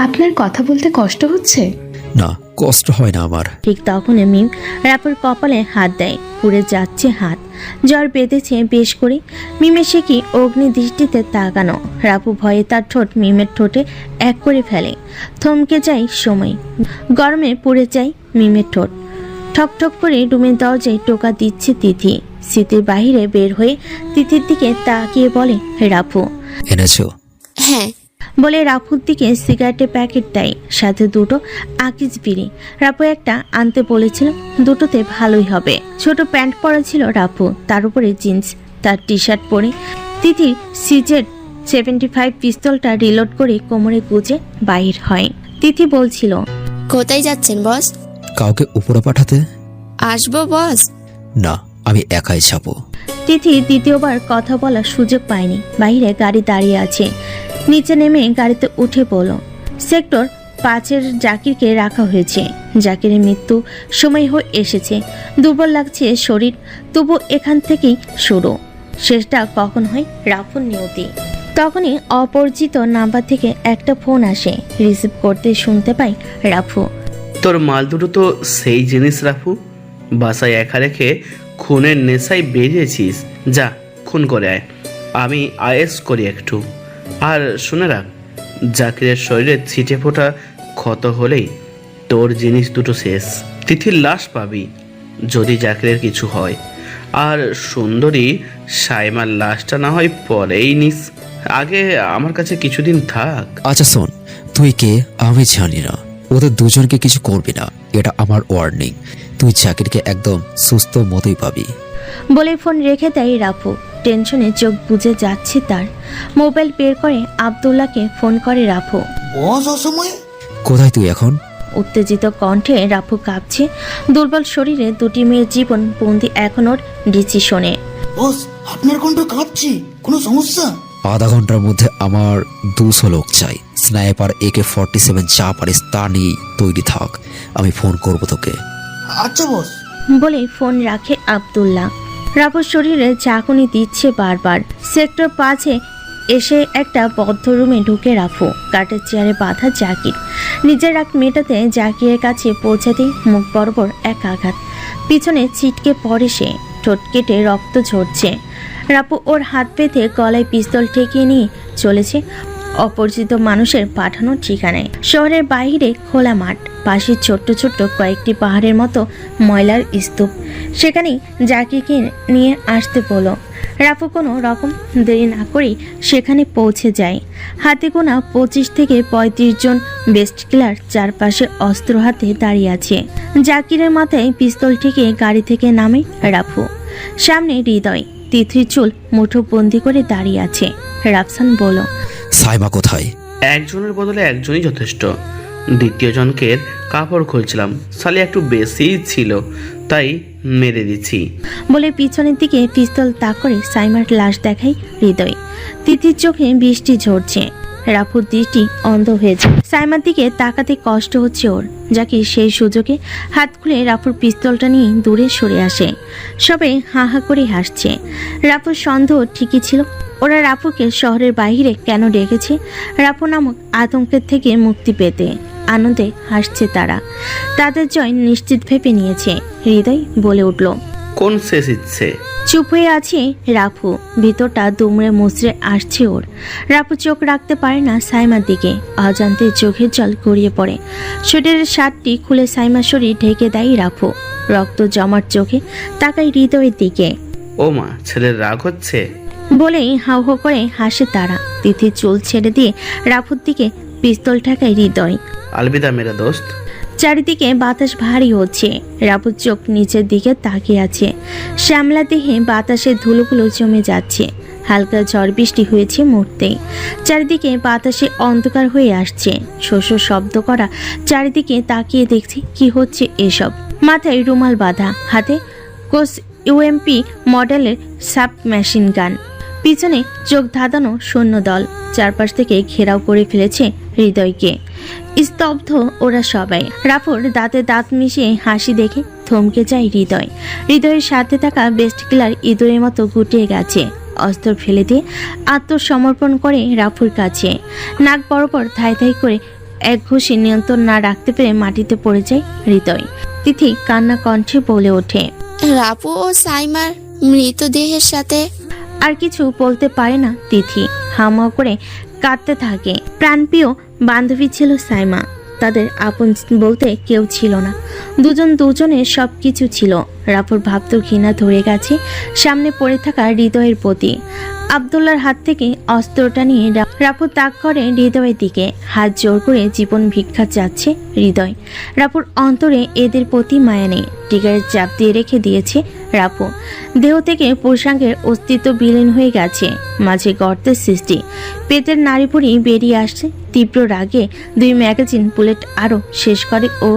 আপনার কথা বলতে কষ্ট হচ্ছে? না, কষ্ট হয় না আমার। ঠিক তখন মিম রাফুর কপালে হাত দেয়। পুড়ে যাচ্ছে হাত, জ্বর বেঁধেছে বেশ করে। মিমের সে কি অগ্নি দৃষ্টিতে তাকানো। রাফু ভয়ে তার ঠোঁট মিমের ঠোঁটে এক করে ফেলে। থমকে যায় সময়। গরমে পুড়ে যায় মিমের ঠোঁট। ঠক ঠক করে রুমের দরজায় টোকা দিচ্ছে তিথি। স্মৃতির বাহিরে বের হয়ে তিথির দিকে তাকিয়ে বলে, রাফু। এনেছো? হ্যাঁ। বলে রাফুর দিকে সিগারেটের প্যাকেট দেয়, সাথে দুটো আকিজ বিড়ি। রাফু একটা আনতে বলেছিল, দুটোতে ভালোই হবে। ছোট প্যান্ট পরা ছিল রাফু, তার উপরে জিন্স, তার টি শার্ট পরে তিথির সিজের 75 পিস্তলটা রিলোড করে কোমরে গুজে বাহির হয়। তিথি বলছিল, কোথায় যাচ্ছেন বস? কাউকে উপরে পাঠাতে। আসবো বস? না, আমি একাই যাবো। তিথি দ্বিতীয়বার কথা বলার সুযোগ পায়নি। বাইরে গাড়ি দাঁড়িয়ে আছে। নিচে নেমে গাড়িতে উঠে পড়ল। সেক্টর 5-এর জাকিরকে রাখা হয়েছে। জাকিরের মৃত্যু সময় হয়ে এসেছে, দুর্বল লাগছে শরীর, তবু এখান থেকেই শুরু। শেষটা কখন হয় রাফুর নিয়তি। তখনই অপরিচিত নাম্বার থেকে একটা ফোন আসে। রিসিভ করতে শুনতে পাই, রাফু। তোর মাল দুটো তো সেই জিনিস রাফু, বাসায় একা রেখে খুনের নেশায় বেরিয়েছিস। যা, খুন করে আয়, আমি আয়েস করি একটু। আর শুনে রাখ, জাকিরের শরীরে ছিটে ফোটা ক্ষত হলেই তোর জিনিস দুটো শেষ। তিথির লাশ পাবি যদি জাকিরের কিছু হয়। আর সুন্দরী সাইমার লাশটা না হয় পরেই নিস, আগে আমার কাছে কিছুদিন থাক। আচ্ছা শোন, তুই কে আমি জানি না, ওদের দুজনকে কিছু করবি না, এটা আমার ওয়ার্নিং। তুই জাকিরকে একদম সুস্থ মতোই পাবি। বলে ফোন রেখে দেয় রাফু। টেনশনে চোখ বুজে যাচ্ছে তার। মোবাইল বের করে আব্দুল্লাহকে ফোন করে রাফু। বস অসময়ে কোথায় তুই এখন? উত্তেজিত কণ্ঠে রাফু কাঁপছে। দুর্বল শরীরে দুটি মেয়ের জীবন বন্দি এখন ওর ডিসিশনে। বস আপনার কণ্ঠ কাঁপছে, কোনো সমস্যা? আধা ঘন্টার মধ্যে আমার 200 লোক চাই। স্নাইপার AK-47 যা পারিস তা নিয়ে তৈরি থাক, আমি ফোন করবো তোকে। আচ্ছা বস। বলে ফোন রাখে আব্দুল্লাহ। রাফুর শরীরে ঝাঁকুনি দিচ্ছে বারবার। সেক্টর 5-এ এসে একটা বদ্ধ রুমে ঢুকে রাফু। কাঠের চেয়ারে বাঁধা জাকির। নিজের রাগ মেটাতে জাকিরের কাছে পৌঁছাতেই মুখ বরাবর এক আঘাত। পিছনে ছিটকে পড়ে সে, ঠোঁট কেটে রক্ত ঝরছে। রাফু ওর হাত বেঁধে গলায় পিস্তল ঠেকিয়ে নিয়ে চলেছে অপরিচিত মানুষের পাঠানো ঠিকানায়। শহরের বাইরে খোলা মাঠ, পাশে ছোট্ট ছোট্ট কয়েকটি পাহাড়ের মতো ময়লার স্তূপ। সেখানেই জাকিরকে নিয়ে আসতে বলো। রাফু কোনো রকম দেরি না করেই সেখানে পৌঁছে যায়। হাতে গোনা 25 থেকে 35 জন বেস্ট কিলার চারপাশে অস্ত্র হাতে দাঁড়িয়ে আছে। জাকিরের মাথায় পিস্তল ঠেকিয়ে গাড়ি থেকে নামে রাফু। সামনে হৃদয়, তিথির চুল মুঠো বন্দি করে দাঁড়িয়ে আছে। রাফসান বলো, সাইমা কোথায়? একজনের বদলে একজনই যথেষ্ট। দ্বিতীয় জনকে কাপড় খুলছিলাম, সালে একটু বেশিই ছিল, তাই মেরে দিচ্ছি। বলে পিছনের দিকে পিস্তল তাক করে সাইমার লাশ দেখাই হৃদয়। তিথির চোখে বৃষ্টি ঝরছে। রাফুর দৃষ্টি অন্ধ হয়েছে। সাইমার দিকে তাকাতে কষ্ট হচ্ছে ওর। যাকে সেই সুযোগে হাত খুলে রাফুর পিস্তলটা নিয়ে দূরে সরে আসে। সবাই হা হা করে হাসছে। রাফুর সন্দেহ ঠিকই ছিল। ওরা রাফুকে শহরের বাইরে কেন ডেকেছে? রাফু নামক আতঙ্কের থেকে মুক্তি পেতে। আনন্দে হাসছে তারা। তাদের জয় নিশ্চিত ভেবে নিয়েছে। হৃদয় বলে উঠল, কোন শেষ ইচ্ছে? চুপ হয়ে আছে রাফু। ভিতরটা দুমড়ে মুচড়ে আসছে ওর। রাফু চোখ রাখতে পারে না সাইমার দিকে। অজান্তে চোখের জল গড়িয়ে পড়ে। শরীরের শার্টটি খুলে সাইমার শরীর ঢেকে দেয় রাফু। রক্ত জমার চোখে তাকায় হৃদয়ের দিকে। ও মা, ছেলের রাগ হচ্ছে বলেই হাউ হাউ করে হাসে তারা। তিথির চুল ছেড়ে দিয়ে রাফুর দিকে পিস্তল ঠেকায় হৃদয়। আলবিদা মেরা দোস্ত। চারিদিকে বাতাস ভারী হচ্ছে। রাফুর চোখ নিচের দিকে তাকিয়ে আছে। শ্যামলা দেহে বাতাসে ধুলোগুলো জমে যাচ্ছে। হালকা ঝড় বৃষ্টি হয়েছে মুহূর্তেই। চারিদিকে বাতাসে অন্ধকার হয়ে আসছে। শস্য শব্দ করা। চারিদিকে তাকিয়ে দেখছি কি হচ্ছে এসব। মাথায় রুমাল বাঁধা, হাতে কোস UMP মডেলের সাব মেশিন গান। পিছনে চোখ ধাঁধানো সৈন্যদল চারপাশ থেকে ঘেরাও করে ফেলেছে হৃদয়কে। স্তব্ধ ওরা সবাই। রাফুর দাঁতে দাঁত মিশিয়ে হাসি দেখে থমকে যায় হৃদয়। হৃদয়ের সাথে থাকা বেস্ট কিলার ইঁদুরের মতো গুটিয়ে গেছে। অস্ত্র ফেলে দিয়ে আত্মসমর্পণ করে রাফুর কাছে। নাক বরাবর ধাই ধাই করে এক ঘুষি নিয়ন্ত্রণ না রাখতে পেরে মাটিতে পড়ে যায় হৃদয়। তিথি কান্না কণ্ঠে বলে ওঠে, রাফু ও সাইমার মৃতদেহের সাথে। আর কিছু বলতে পারে না। তিথি হামাও করে কাঁদতে থাকে। প্রাণপ্রিয় বান্ধবী ছিল সাইমা। তাদের আপন বলতে কেউ ছিল না। দুজন দুজনের সব কিছু ছিল। রাফুর ভাবত ঘৃণা ধরে গেছে সামনে পড়ে থাকা হৃদয়ের প্রতি। আব্দুল্লার হাত থেকে অস্ত্রটা নিয়ে রাফু তাক করে হৃদয়ের দিকে। হাত জোর করে জীবন ভিক্ষা চাচ্ছে হৃদয়। রাফুর অন্তরে এদের প্রতি মায়া নেই। টিকারের চাপ দিয়ে রেখে দিয়েছে রাফু। দেহ থেকে পুরুষাঙ্গের অস্তিত্ব বিলীন হয়ে গেছে। মাঝে গর্তের সৃষ্টি। পেটের নাড়িভুড়ি বেরিয়ে আসছে। তীব্র রাগে 2 ম্যাগাজিন বুলেট আরো শেষ করে ও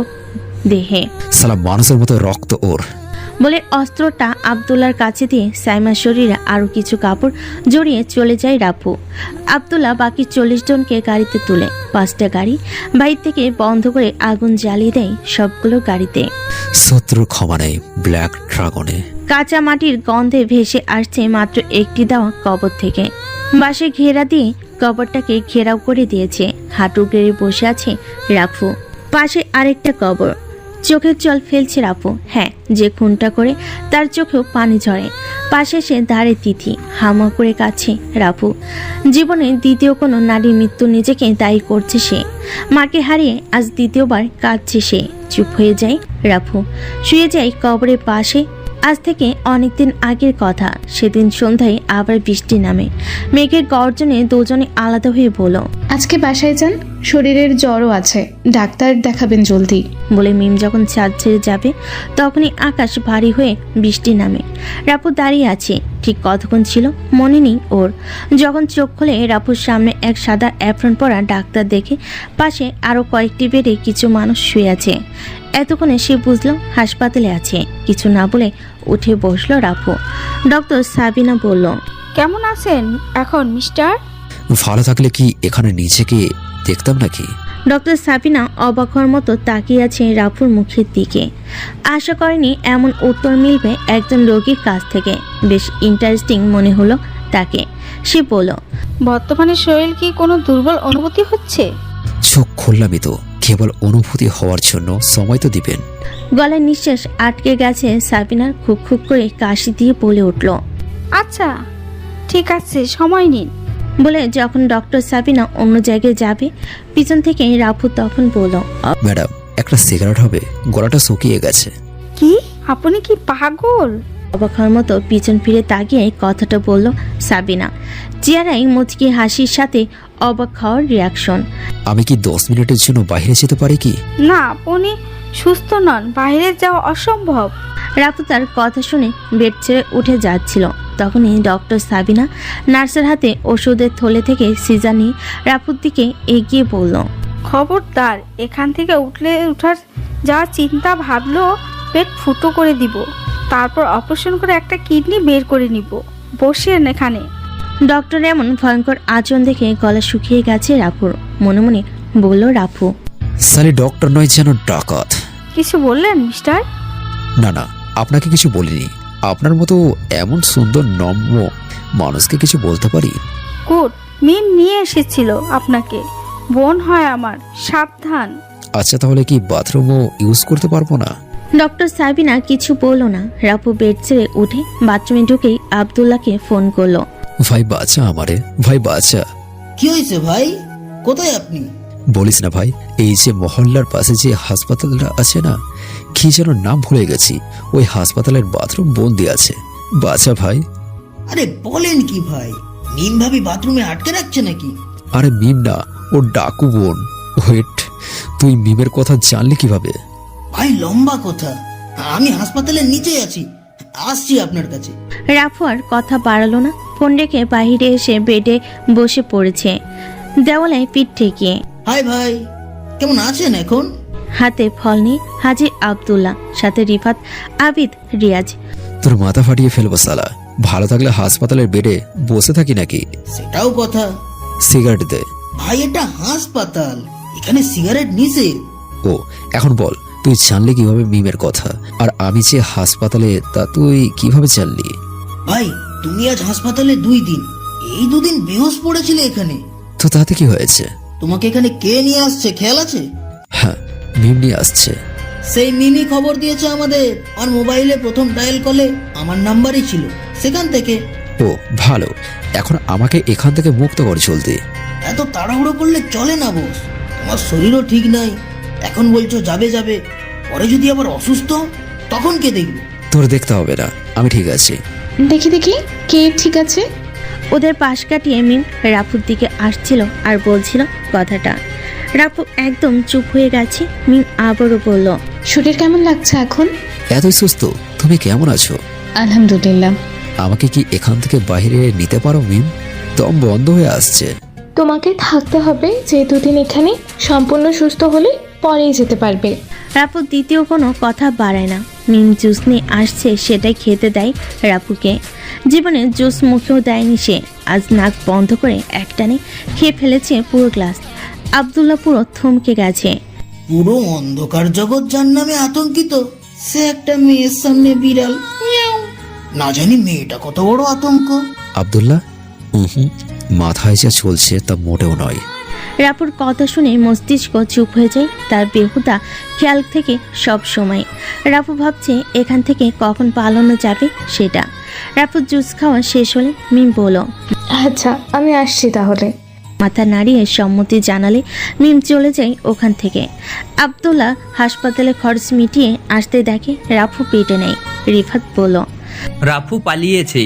দেহে। সালা মানুষের মতো রক্ত ওর। বলে অস্ত্রটা আব্দুল্লার কাছে দিয়ে সাইমার শরীরে আরো কিছু কাপড় জড়িয়ে চলে যায় রাফু। আব্দুল্লাহ বাকি 40 জনকে গাড়িতে তুলে 5টা গাড়ি বাইর থেকে বন্ধ করে আগুন জ্বালিয়ে দেয় সবগুলো গাড়িতে। শত্রুর ক্ষমা নেই ব্ল্যাক ড্রাগনে। কাঁচা মাটির গন্ধে ভেসে আসছে মাত্র একটি দেওয়া কবর থেকে। বাঁশে ঘেরা দিয়ে কবরটাকে ঘেরাও করে দিয়েছে। হাঁটু গেড়ে বসে আছে রাফু। পাশে আরেকটা কবর। চোখের জল ফেলছে রাফু। হ্যাঁ, যে খুনটা করে তার চোখেও পানি ঝরে। পাশে সে দাঁড়ে তিথি। হামা করে কাছে রাফু। জীবনে দ্বিতীয় কোনো নারীর মৃত্যু নিজেকে দায়ী করছে সে। মাকে হারিয়ে আজ দ্বিতীয়বার কাঁদছে সে। চুপ হয়ে যায় রাফু। শুয়ে যায় কবরের পাশে। আজ থেকে অনেকদিন আগের কথা। সেদিন সন্ধ্যায় আবার বৃষ্টি নামে। মেঘের গর্জনে দুজনে আলাদা হয়ে বলল, আজকে বাসায় যান, শরীরের জ্বরও আছে, ডাক্তার দেখাবেন জলদি। বলে মিম যখন ছাদ ছেড়ে যাবে তখনই আকাশ ভারী হয়ে বৃষ্টি নামে। রাফু দাঁড়িয়ে আছে। ঠিক কতক্ষণ ছিল মনে নেই ওর। যখন চোখ খুলে রাফুর সামনে এক সাদা অ্যাপ্রন পরা ডাক্তার দেখে পাশে আরো কয়েকটি বেডে কিছু মানুষ শুয়ে আছে। এতক্ষণে সে বুঝলো হাসপাতালে আছে। কিছু না বলে উঠে বসলো রাফু। ডক্টর সাবিনা বলল, কেমন আছেন এখন মিস্টার? ভালো থাকলে কি এখানে নিজেকে দেখতাম নাকি? ডক্টর সাবিনা অবাক হওয়ার মতো তাকিয়ে আছে রাফুর মুখের দিকে। আশা করেনি এমন উত্তর মিলবে একজন রোগীর কাছ থেকে। বেশ ইন্টারেস্টিং মনে হলো তাকে। সে বলল, বর্তমানে শরীর কি কোনো দুর্বল অনুভূতি হচ্ছে? চোখ খুললামই তো, কেবল অনুভূতি হওয়ার জন্য সময় তো দিবেন। গলায় নিঃশ্বাস আটকে গেছে সাবিনার। খুব খুব করে কাশি দিয়ে বলে উঠল, আচ্ছা ঠিক আছে, সময় নিন। বলে যখন ডক্টর সাবিনা অন্য জায়গায় যাবে পিছন থেকে রাফু তখন বলল, ম্যাডাম একটা সিগারেট হবে, গলাটা শুকিয়ে গেছে। কি আপনি কি পাগল? অবাক হওয়ার মতো পিছন ফিরে তাকিয়ে কথাটা বলল সাবিনা। চেহারায় মুচকি হাসির সাথে অবাক হওয়ার রিয়াকশন। আমি কি 10 মিনিটের জন্য বাইরে যেতে পারি কি? না, আপনি সুস্থ নন, বাইরে যাওয়া অসম্ভব। রাফু তার কথা শুনে বেড ছেড়ে উঠে যাচ্ছিল। তখনই ডক্টর সাবিনা নার্সের হাতে ওষুধের থলে থেকে সিজার নিয়ে রাফুর দিকে এগিয়ে বলল, খবরদার এখান থেকে উঠার যা চিন্তা ভাবলো পেট ফুটো করে দিব, তারপর অপারেশন করে একটা কিডনি বের করে নিব। বসেন এখানে। ডক্টর এমন ভয়ঙ্কর আচরণ দেখে গলা শুকিয়ে গেছে রাফুর। মনে মনে বলল রাফু, সালি ডক্টর নয় যেন ডাকাত। কিছু বললেন মিস্টার? না না, আপনাকে কিছু বলিনি। আপনার মতো এমন সুন্দর নম্র মানুষকে কিছু বলতে পারি? গুড, মিম নিয়ে এসেছিল আপনাকে। বোন হয় আমার, সাবধান। আচ্ছা তাহলে কি বাথরুমও ইউজ করতে পারবো না? ডক্টর সাবিনা কিছু বলল না। রাফু বেড ছেড়ে উঠে বাথরুমে ঢুকেই আব্দুল্লাহকে ফোন করলো। ভাই বাঁচা আমারে, ভাই বাঁচা। কি হয়েছে ভাই? কোথায় আপনি? বলিস না ভাই, এই যে মহল্লার পাশে যে হাসপাতালটা আছে না, কি যেন নাম ভুলে গেছি, ওই হাসপাতালের বাথরুম বন্দি আছে। বাঁচা ভাই। আরে বলেন কি ভাই, মিম ভাবি বাথরুমে আটকে রাখছে নাকি? আরে মিম না, ও ডাকু বোন। ওয়েট, তুই মিমের কথা জানলি কিভাবে? ভাই লম্বা কথা, আমি হাসপাতালের নিচে আছি, আসছি আপনার কাছে। রাফু আর কথা বাড়ালো না। ফোন রেখে বাহিরে এসে বেডে বসে পড়েছে, দেওয়ালে পিঠ ঠেকিয়ে। হাই ভাই, কেমন আছেন এখন? হাতে ফল নিয়ে হাজির আব্দুল্লাহ, সাথে রিফাত, আবিদ, রিয়াজ। তোর মাথা ফাটিয়ে ফেলবো সালা। ভালো থাকলে হাসপাতালের বেডে বসে থাকি নাকি? সেটাও কথা। সিগারেট দে। ভাই এটা হাসপাতাল, এখানে সিগারেট নিষেধ। ও এখন বল, তুই জানলি কিভাবে মিমের কথা? আর আমি যে হাসপাতালে, তা তুই কিভাবে জানলি? ভাই তুমি আজ হাসপাতালে 2 দিন, এই 2 দিন বেহোশ পড়েছিলে এখানে। তো তাতে কি হয়েছে? তোমাকে এখানে কে নিয়ে আসছে খেয়াল আছে? হ্যাঁ, মিম নিয়ে আসছে। সেই মিমি খবর দিয়েছে আমাদের, আর মোবাইলে প্রথম ডায়াল কলে আমার নাম্বারই ছিল, সেখান থেকে। ও ভালো, এখন আমাকে এখান থেকে মুক্ত করে চলতে। এত তাড়াহুড়ো করলে চলে না বস, তোমার শরীরও ঠিক নাই, এখন বলছো যাবে যাবে, পরে যদি আবার অসুস্থ তখন কে দেখবে? তোর দেখতে হবে না, আমি ঠিক আছি। দেখি দেখি কে ঠিক আছে। ওদের পাশ কাটিয়ে মিম রাফুর দিকে আসছিল আর বলছিল কথাটা। রাফু একদম চুপ হয়ে গেছে। মিম আবারও বলল, শরীর কেমন লাগছে এখন? এতই সুস্থ, তুমি কেমন আছো? আলহামদুলিল্লাহ। আমাকে কি এখান থেকে বাইরে নিতে পারো মিম? দম বন্ধ হয়ে আসছে। তোমাকে থাকতে হবে যে দুদিন এখানে, সম্পূর্ণ সুস্থ হলে পরেই যেতে পারবে। রাফু দ্বিতীয় কোনো কথা বাড়ায় না। মিম জুস নিয়ে আসছে, সেটাই খেতে দেয় রাফুকে। জীবনে জুস মুখেও দেয়নি সে। আজ নাক বন্ধ করে একটানে খেয়ে ফেলেছে পুরো গ্লাস। আব্দুল্লাহ পুরো থমকে গেছে। পুরো অন্ধকার জগৎ যার নামে আতঙ্কিত, সে একটা মেয়ের সামনে বিড়াল, মিয়াও। না জানি মেয়েটা কত বড় আতঙ্ক। আব্দুল্লাহ, মাথায় যা চলছে তা মোটেও নয়। রাফুর কথা শুনে মস্তিষ্ক চুপ হয়ে যায় তার বেহুদা খেয়াল থেকে। সব সময় রাফু ভাবছে এখান থেকে কখন পালানো যাবে সেটা। রাফুর জুস খাওয়া শেষ হলে মিম বলল, আচ্ছা আমি আসছি তাহলে। মাথা নাড়িয়ে সম্মতি জানালে মিম চলে যায় ওখান থেকে। আব্দুল্লাহ হাসপাতালে খরচ মিটিয়ে আসতে দেখে রাফু পেটে নেই। রিফাত বলল, রাফু পালিয়েছে।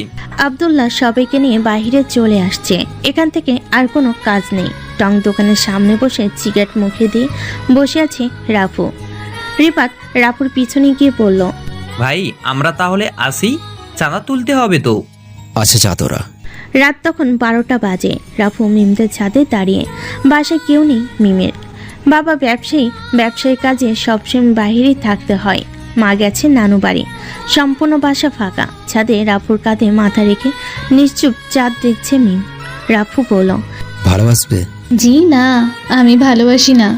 আব্দুল্লাহ সবাইকে নিয়ে বাইরে চলে আসছে। এখান থেকে আর কোনো কাজ নেই। টং দোকানের সামনে বসে সিগারেট মুখে দিয়ে বসে আছে রাফু। রিফাত রাফুর পিছনে গিয়ে বলল, ভাই আমরা তাহলে আসি, চাঁদা তুলতে হবে তো। আচ্ছা যা তোরা। রাত তখন 12টা বাজে। রাফু মিমদের ছাদে দাঁড়িয়ে। বাসায় কেউ নেই মিমের। বাবা ব্যবসায়ী কাজে সবসময় বাইরেই থাকতে হয়। মা গেছে নানু বাড়ি। সম্পূর্ণ বাসা ফাঁকা। ছাদে রাফুর কাঁধে মাথা রেখে নিশ্চুপ চাঁদ দেখছে মিম। রাফু বলল, ভালোবাসবে? জি না, আমি ভালোবাসি না।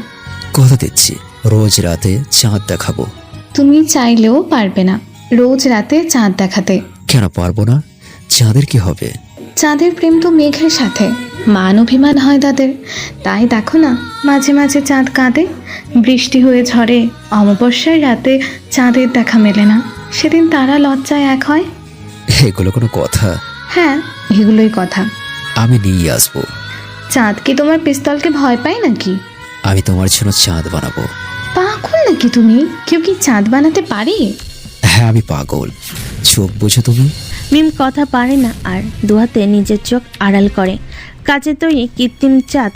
কথা দিচ্ছি রোজ রাতে চাঁদ দেখাবো। তুমি চাইলেও পারবে না রোজ রাতে চাঁদ দেখাতে। কেন পারবো না? চাঁদের কি হবে? চাঁদের প্রেম তো মেঘের সাথে, মান অভিমান হয় তাদের। তাই দেখো না মাঝে মাঝে চাঁদ কাঁদে, বৃষ্টি হয়ে ঝরে। অমাবস্যার রাতে চাঁদের দেখা মেলে না, সেদিন তারা লজ্জায় এক হয়। এগুলো কোনো কথা? হ্যাঁ এগুলোই কথা। আমি নিয়ে আসবো। চাঁদ কি তোমার পিস্তলকে ভয় পায় নাকি? আমি তোমার জন্য চাঁদ বানাবো। পাগল নাকি তুমি? কেউ কি চাঁদ বানাতে পারে? হ্যাঁ আমি পাগল। চোখ বুঝো তুমি? মিম কথা পারে না আর দুহাতে নিজের চোখ আড়াল করে। কাচের তৈরি কৃত্রিম চাঁদ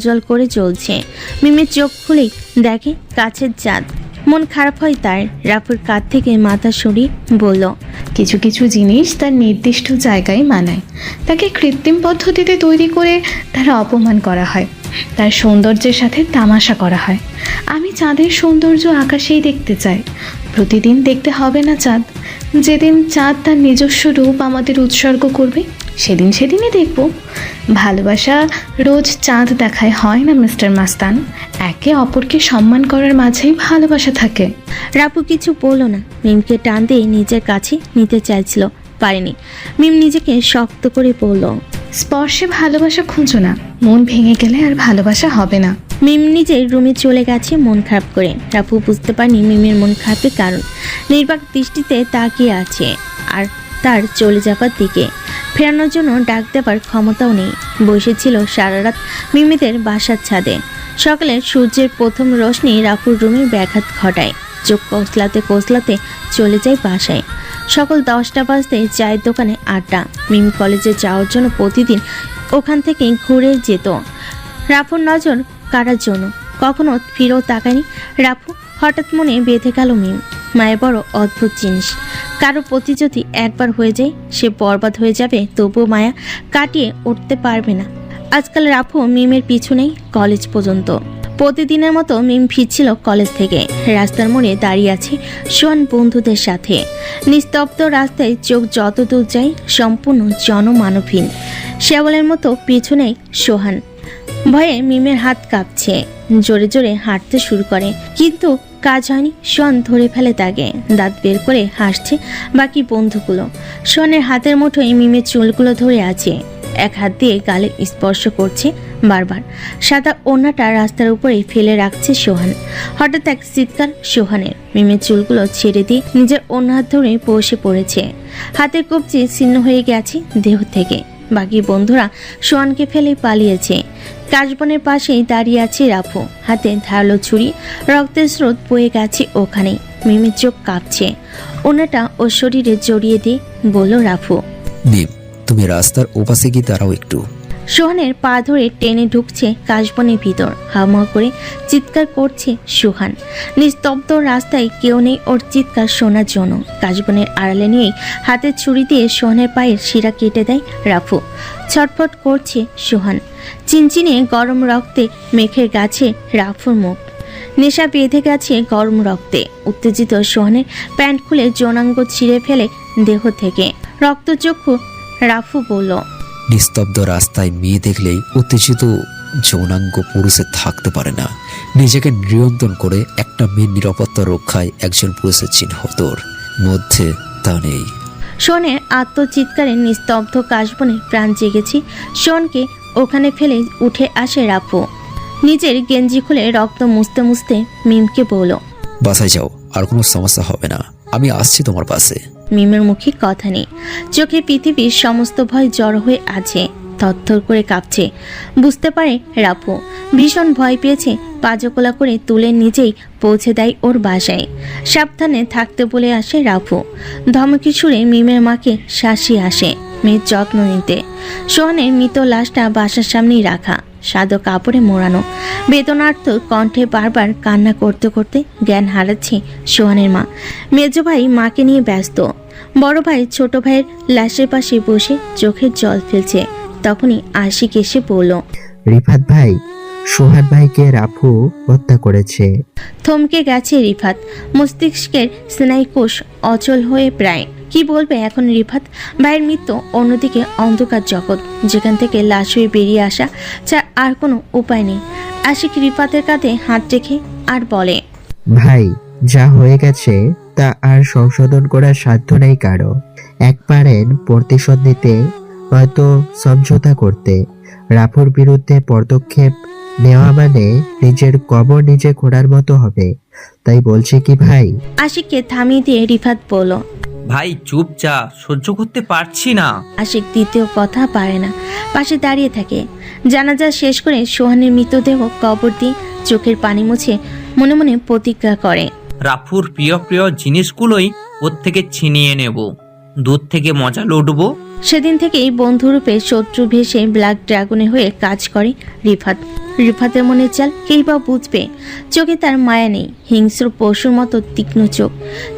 জল করে জ্বলছে। মিমের চোখ খুলেই দেখে কাছের চাঁদ। মন খারাপ হয় তার। রাফুর কাঁধ থেকে মাথা সরিয়ে বলল, কিছু কিছু জিনিস তার নির্দিষ্ট জায়গায় মানায়। তাকে কৃত্রিম পদ্ধতিতে তৈরি করে তার অপমান করা হয়, তার সৌন্দর্যের সাথে তামাশা করা হয়। আমি চাঁদের সৌন্দর্য আকাশেই দেখতে চাই। প্রতিদিন দেখতে হবে না চাঁদ। যেদিন চাঁদ তার নিজস্ব রূপ আমাদের উৎসর্গ করবে সেদিনই দেখব। ভালোবাসা রোজ চাঁদ দেখায় হয় না মিস্টার মাস্তান। একে অপরকে সম্মান করার মাঝেই ভালোবাসা থাকে। রাফু কিছু বলল না। মিমকে টান দিয়ে নিজের কাছে নিতে চাইছিল, পারেনি। মিম নিজেকে শক্ত করে বলল, স্পর্শে ভালোবাসা খুঁজো না, মন ভেঙে গেলে আর ভালোবাসা হবে না। মিম নিজের রুমে চলে গেছে মন খারাপ করে। রাফু বুঝতে পারেনি মিমের মন খারাপের কারণ। নির্বাক দৃষ্টিতে তাকিয়ে আছে আর তার চলে যাবার দিকে। ফেরানোর জন্য ডাক দেবার ক্ষমতাও নেই। বসেছিল সারা রাত মিমিদের বাসার ছাদে। সকালে সূর্যের প্রথম রোশনি রাফুর রুমে ব্যাঘাত ঘটায়। চোখ কসলাতে চলে যায় বাসায়। সকাল 10টা বাজতে চায়ের দোকানে আড্ডা। মিম কলেজে যাওয়ার জন্য প্রতিদিন ওখান থেকে ঘুরে যেত রাফুর নজর কাটার জন্য। কখনো ফিরেও তাকায়নি রাফু। হঠাৎ মনে বেঁধে গেল মিম। মায়ের বড় অদ্ভুত জিনিস। কারো প্রতি যদি একবার হয়ে যায় সে বরবাদ হয়ে যাবে, তবুও মায়া কাটিয়ে উঠতে পারবে না। আজকাল রাফু মিমের পিছু নেই কলেজ পর্যন্ত। প্রতিদিনের মতো মিম ফিরছিল কলেজ থেকে। রাস্তার মোড়ে দাঁড়িয়ে আছে সোহান বন্ধুদের সাথে। নিস্তব্ধ রাস্তায় চোখ যত দূর যায় সম্পূর্ণ জনমানবহীন। শেওয়ালের মতো পিছু নেই সোহান। ভয়ে মিমের হাত কাঁপছে। জোরে জোরে হাঁটতে শুরু করে, কিন্তু কাজ হয়নি। সোহান ধরে ফেলে তাকে। দাঁত বের করে হাসছে বাকি বন্ধুগুলো। সোহানের হাতের মুঠোয় মিমের চুলগুলো ধরে আছে। এক হাত দিয়ে গালে স্পর্শ করছে বারবার। সাদা ওড়নাটা রাস্তার উপরে ফেলে রাখছে সোহান। হঠাৎ এক চিৎকার সোহানের। মিমের চুলগুলো ছেড়ে দিয়ে নিজের ওড়না হাত ধরে বসে পড়েছে। হাতের কবজি ছিন্ন হয়ে গেছে দেহ থেকে। বাকি বন্ধুরা সোহানকে ফেলে পালিয়েছে। কাশবনের পাশেই দাঁড়িয়ে আছে রাফু, হাতে ধারালো ছুরি, রক্তের স্রোত বয়ে গেছে ওখানেই। মিমের চোখ কাঁপছে, ওনাটা ওর শরীরে জড়িয়ে দিয়ে বলল রাফু। মিম, তুমি রাস্তার ওপাশে গিয়ে দাঁড়াও একটু। সোহানের পা ধরে টেনে ঢুকছে কাশবনের ভিতর, হামা করে চিৎকার করছে সোহান। নিস্তব্ধ রাস্তায় কেউ নেই ওর চিৎকার শোনার জন্য। কাশবনের আড়ালে নিয়েই হাতের ছুরি দিয়ে সোহানের পায়ের শিরা কেটে দেয় রাফু। ছটফট করছে সোহান, চিনচিনে গরম রক্তে মেঘের গাছে রাফুর মুখ। নেশা বেঁধে গেছে গরম রক্তে। উত্তেজিত সোহানের প্যান্ট খুলে যৌনাঙ্গ ছিঁড়ে ফেলে দেহ থেকে। রক্তচক্ষু রাফু বলল, নিস্তব্ধ রাস্তায় মেয়ে দেখলেই উত্তেজিত যৌনাঙ্গ পুরুষে থাকতে পারে না। নিজেকে নিয়ন্ত্রণ করে একটা মেয়ের নিরাপত্তা রক্ষায় একজন পুরুষের চিহ্ন তোর মধ্যে তা নেই। সোনের আত্মচিৎকারে নিস্তব্ধ কাশবনে প্রাণ জেগেছে। সোনকে ওখানে ফেলে উঠে আসে রাফু। নিজের গেঞ্জি খুলে রক্ত মুছতে মুছতে মিমকে বলল, বাসায় যাও, আর কোনো সমস্যা হবে না, আমি আসছি তোমার পাশে। মিমের মুখে কথা নেই, চোখে পৃথিবীর সমস্ত ভয় জড়ো হয়ে আছে, থরথর করে কাঁপছে। বুঝতে পারে রাফু ভীষণ ভয় পেয়েছে। পাজকোলা করে তুলে নিজেই পৌঁছে দেয় ওর বাসায়। সাবধানে থাকতে বলে আসে রাফু। ধমকি সুরে মিমের মাকে শাসিয়ে আসে মেয়ের যত্ন নিতে। সোহানের মৃত লাশটা বাসার সামনেই রাখা, সাদা কাপড়ে মোড়ানো। বেদনার্থ কণ্ঠে বারবার কান্না করতে করতে জ্ঞান হারাচ্ছে সোহানের মা। মেজ ভাই মাকে নিয়ে ব্যস্ত, বড় ভাই ছোট ভাইয়ের লাশের পাশে বসে চোখের জল ফেলছে। তখনই আশিক এসে বলল, রিফাত ভাই, সোহান ভাইকে রাফু হত্যা করেছে। থমকে গেছে রিফাত, মস্তিষ্কের স্নায়ুকোষ অচল হয়ে প্রায়। কি বলবে এখন রিফাত? ভাইয়ের মৃত্যু, অন্যদিকে অন্ধকার জগৎ যেখান থেকে লাশ হয়ে বেরিয়ে আসা যা আর কোনো উপায় নেই। আশিক রিফাতের কাঁধে হাত রেখে আর বলে, ভাই, যা হয়ে গেছে তা আর সংশোধন করার সাধ্য নেই কারো। একবারের প্রতিশোধ নিতে, হয়তো সমঝোতা করতে। রাফুর বিরুদ্ধে পদক্ষেপ নেওয়া মানে নিজের কবর নিজে খোঁড়ার মতো হবে। তাই বলছি কি ভাই। আশিককে থামিয়ে দিয়ে রিফাত বলল, ভাই চুপ যা, সহ্য করতে পারছি না। আশিক দ্বিতীয় কথা পারে না, পাশে দাঁড়িয়ে থাকে। জানাজা শেষ করে সোহানের মৃতদেহ কবর দিয়ে চোখের পানি মুছে মনে মনে প্রতিজ্ঞা করে, রাফুর প্রিয় প্রিয় জিনিসগুলোই ওর থেকে ছিনিয়ে নেব, দুধ থেকে মজা লুটবো। সেদিন থেকেই বন্ধুরূপে শত্রু ভেসে ব্ল্যাক ড্রাগনে হয়ে কাজ করে রিফাত। রিফাতের মনে চাল কেই বা বুঝবে। চোখে তার মায়া নেই, হিংস্র পশুর মতো তীক্ষ্ণ চোখ,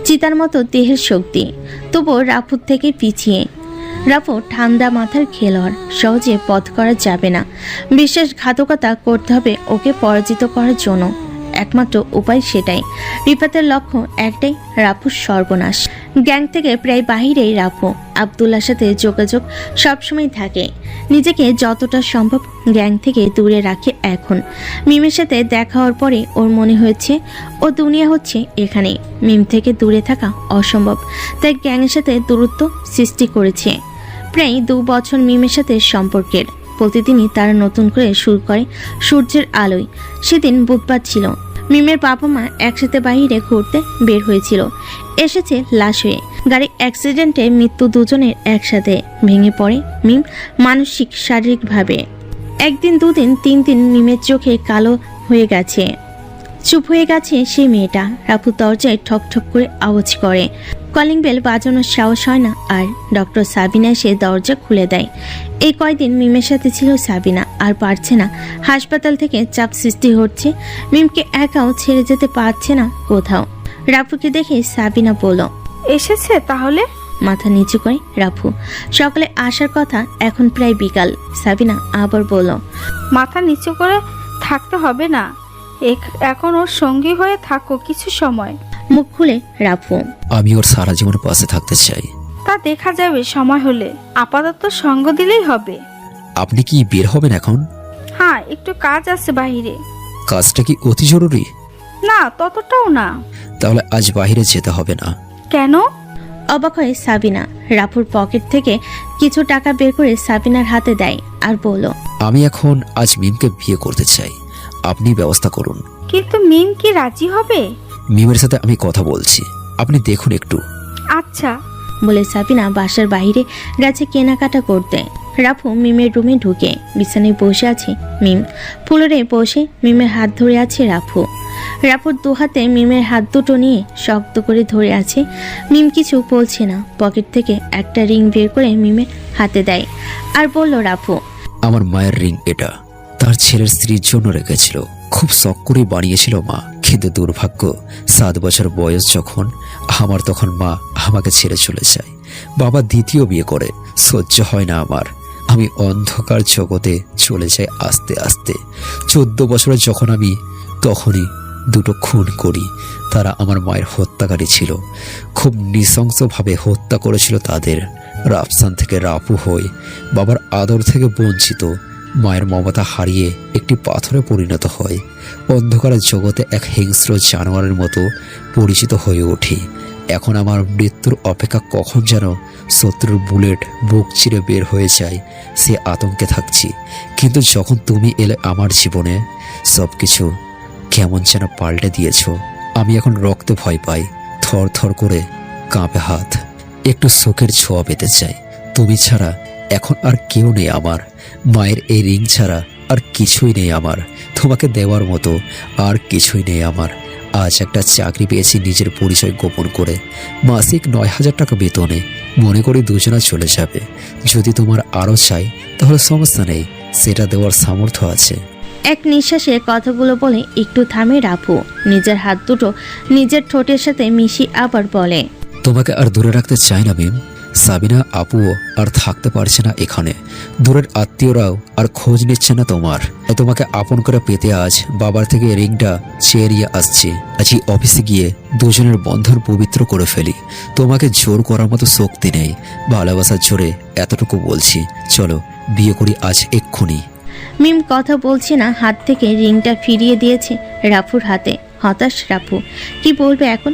চিতার মতো দেহের শক্তি। তবুও রাফুর থেকে পিছিয়ে। রাফু ঠান্ডা মাথার খেলোয়াড়, সহজে পথ করা যাবে না। বিশ্বাসঘাতকতা করতে হবে ওকে পরাজিত করার জন্য। একমাত্র উপায় সেটাই। রিফাতের লক্ষ্য একটাই, রাফুর সর্বনাশ। গ্যাং থেকে প্রায় বাহিরেই রাফু। আব্দুল্লার সাথে যোগাযোগ সবসময় থাকে। নিজেকে যতটা সম্ভব গ্যাং থেকে দূরে রাখে এখন। মিমের সাথে দেখা হওয়ার পরে ওর মনে হয়েছে ও দুনিয়া হচ্ছে এখানে। মিম থেকে দূরে থাকা অসম্ভব, তাই গ্যাংয়ের সাথে দূরত্ব সৃষ্টি করেছে। প্রায় 2 বছর মিমের সাথে সম্পর্কের। প্রতিদিনই তারা নতুন করে শুরু করে সূর্যের আলোয়। সেদিন বুধবার ছিল। মিমের বাবা মা একসাথে বাইরে ঘুরতে বের হয়েছিল। এসেছে লাশ হয়ে। গাড়ি অ্যাক্সিডেন্টে মৃত্যু দুজনের একসাথে। ভেঙে পড়ে মিম মানসিক শারীরিকভাবে। 1 দিন 2 দিন 3 দিন মিমের চোখে কালো হয়ে গেছে। চুপ হয়ে গেছে সেই মেয়েটা। রাফু দরজায় ঠক ঠক করে আওয়াজ করে। কলিং বেল বাজানোর সাহস হয় না আর। ডক্টর সাবিনা এসে দরজা খুলে দেয়। এই কয়দিন মিমের সাথে ছিল সাবিনা, আর পারছে না। হাসপাতাল থেকে চাপ সৃষ্টি হচ্ছে। মিমকে একাও ছেড়ে যেতে পারছে না কোথাও। রাফুকে দেখে সাবিনা বলল, এসেছে তাহলে? মাথা নিচু করে রাফু। সকালে আসার কথা, এখন প্রায় বিকাল। সাবিনা আবার বলল, মাথা নিচু করে থাকতে হবে না, এখন ওর সঙ্গী হয়ে থাকো কিছু সময়। মুখ খুলে রাফু, আমি ওর সারা জীবন পাশে থাকতে চাই। তা দেখা যাবে সময় হলে, আপাতত সঙ্গ দিলেই হবে। আপনি কি বের হবেন এখন? হ্যাঁ, একটু কাজ আছে বাইরে। কাজটা কি অতি জরুরি? না, ততটাও না। তাহলে আজ বাইরে যেতে হবে না। কেন? অবাক হয়ে সাবিনা রাফুর পকেট থেকে কিছু টাকা বের করে সাবিনার হাতে দেয় আর বলল, আমি এখন আজ মিমকে বিয়ে করতে চাই, আপনি ব্যবস্থা করুন। কিন্তু মিম কি রাজি হবে? মিমের সাথে আমি কথা বলছি, আপনি দেখুন একটু। আচ্ছা বলে সাবিনা বাসার বাইরে গেছে কেনাকাটা করতে। রাফু মিমের রুমে ঢুকে বিছানায় বসে আছে মিম। ফ্লোরে বসে মিমের হাত ধরে আছে রাফু। রাফুর দু হাতে মিমের হাত দুটো নিয়ে শক্ত করে ধরে আছে। মিম কিছু বলছে না। পকেট থেকে একটা রিং বের করে মিমের হাতে দেয় আর বলল, রাফু, আমার মায়ের রিং এটা, তার ছেলের স্ত্রীর জন্য রেখেছিল। খুব শখ করে বানিয়েছিল মা, কিন্তু দুর্ভাগ্য 7 বছর বয়স যখন আমার, তখন মা আমাকে ছেড়ে চলে যায়। বাবা দ্বিতীয় বিয়ে করে। সহ্য হয় না আমার। আমি অন্ধকার জগতে চলে যাই আস্তে আস্তে। 14 বছরে যখন আমি, তখনই দুটো খুন করি। তারা আমার মায়ের হত্যাকারী ছিল। খুব নৃশংসভাবে হত্যা করেছিল তাদের। রাফসান থেকে রাফু হয়ে বাবার আদর থেকে বঞ্চিত, মায়ের মমতা হারিয়ে একটি পাথরে পরিণত হয়। অন্ধকারের জগতে এক হিংস্র জানোয়ারের মতো পরিচিত হয়ে ওঠে। এখন আমার মৃত্যুর অপেক্ষা কখন যেন শত্রুর বুলেট বুক চিরে বের হয়ে যায়, সে আতঙ্কে থাকছি। কিন্তু যখন তুমি এলে আমার জীবনে, সব কিছু কেমন যেন পাল্টে দিয়েছ। আমি এখন রক্তে ভয় পাই, থর থর করে কাঁপে হাত। একটু শোকের ছোঁয়া পেতে চাই। তুমি ছাড়া এখন আর কেউ নেই আমার। মায়ের এই রিং ছাড়া আর কিছুই নেই আমার। তোমাকে দেওয়ার মতো আর কিছুই নেই আমার। আজ একটা চাকরি পেয়েছি নিজের পরিচয় গোপন করে, মাসিক 9,000 টাকা বেতনে। মনে করি দুজনা চলে যাবে। যদি তোমার আরও চাই তাহলে সমস্যা নেই, সেটা দেওয়ার সামর্থ্য আছে। এক নিঃশ্বাসে কথাগুলো বলে একটু থামে রাফু। নিজের হাত দুটো নিজের ঠোঁটের সাথে মিশিয়ে আবার বলে, তোমাকে আর দূরে রাখতে চাই না মিম। সাবিনা আপুও আর থাকতে পারছে না এখানে। দূরের আত্মীয়রাও আর খোঁজ নিচ্ছে না তোমার। তোমাকে আপন করে পেতে আজ বাবার থেকে রিংটা চেয়ে নিয়ে আসছি। আজই অফিসে গিয়ে দুজনের বন্ধন পবিত্র করে ফেলি। তোমাকে জোর করার মতো শক্তি নেই। ভালোবাসার জোরে এতটুকু বলছি, চলো বিয়ে করি আজ এক্ষুনি। মিম কথা বলছে না, হাত থেকে রিংটা ফিরিয়ে দিয়েছে রাফুর হাতে। হতাশ রাফু, কি বলবে এখন?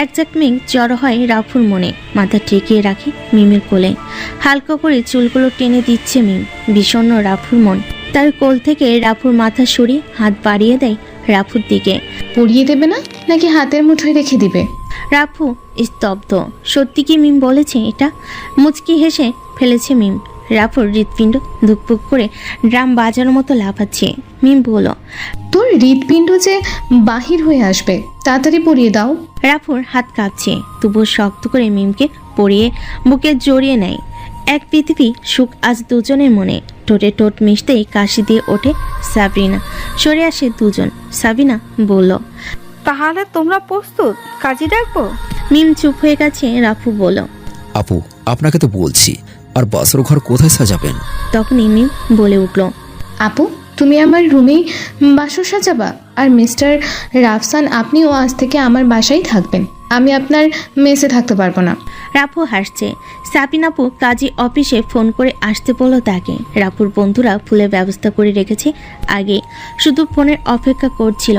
এক ঝাঁকমিক জড়ো হয় রাফুর মনে। মাথা ঠেকিয়ে রাখি মিমের কোলে। হালকা করে চুলগুলো টেনে দিচ্ছে মিম। বিষণ্ণ রাফুর মন। তার কোল থেকে রাফুর মাথা সরিয়ে হাত বাড়িয়ে দেয় রাফুর দিকে। পরিয়ে দেবে না নাকি হাতের মুঠোয় রেখে দিবে? রাফু স্তব্ধ। সত্যি কি মিম বলেছে এটা? মুচকি হেসে ফেলেছে মিম। রাফুর হৃৎপিণ্ড ধুকপুক করে ড্রাম বাজানোর মতো লাফাচ্ছে। মিম বলল, তোর হৃৎপিণ্ড যে বাহির হয়ে আসবে, তাড়াতাড়ি পরিয়ে দাও। রাফুর হাত কাঁপছে, তবুও শক্ত করে মিমকে পরিয়ে বুকে জড়িয়ে নেয়। এক পৃথিবী সুখ আজ দুজনের মনে। ঠোঁটে ঠোঁট মিশতেই কাশি দিয়ে ওঠে সাবরিনা। সরে আসে দুজন। সাবিনা বলল, তাহলে তোমরা প্রস্তুত? কাজী ডাকবো? মিম চুপ হয়ে গেছে। রাফু বলল, আপু, আপনাকে তো বলছি, আর বাসর ঘর কোথায় সাজাবেন? তখনই মিম বলে উঠল, আপু, তুমি আমার রুমেই বাসর সাজাবা? আর মিস্টার রাফসান, আপনিও আজ থেকে আমার বাসায় থাকবেন। আমি আপনার মেসে থাকতে পারবো না। রাফু হাসছে। সাবিনাপু কাজী অফিসে ফোন করে আসতে বলল তাকে। রাফুর বন্ধুরা ফুলের ব্যবস্থা করে রেখেছে আগে, শুধু ফোনের অপেক্ষা করছিল।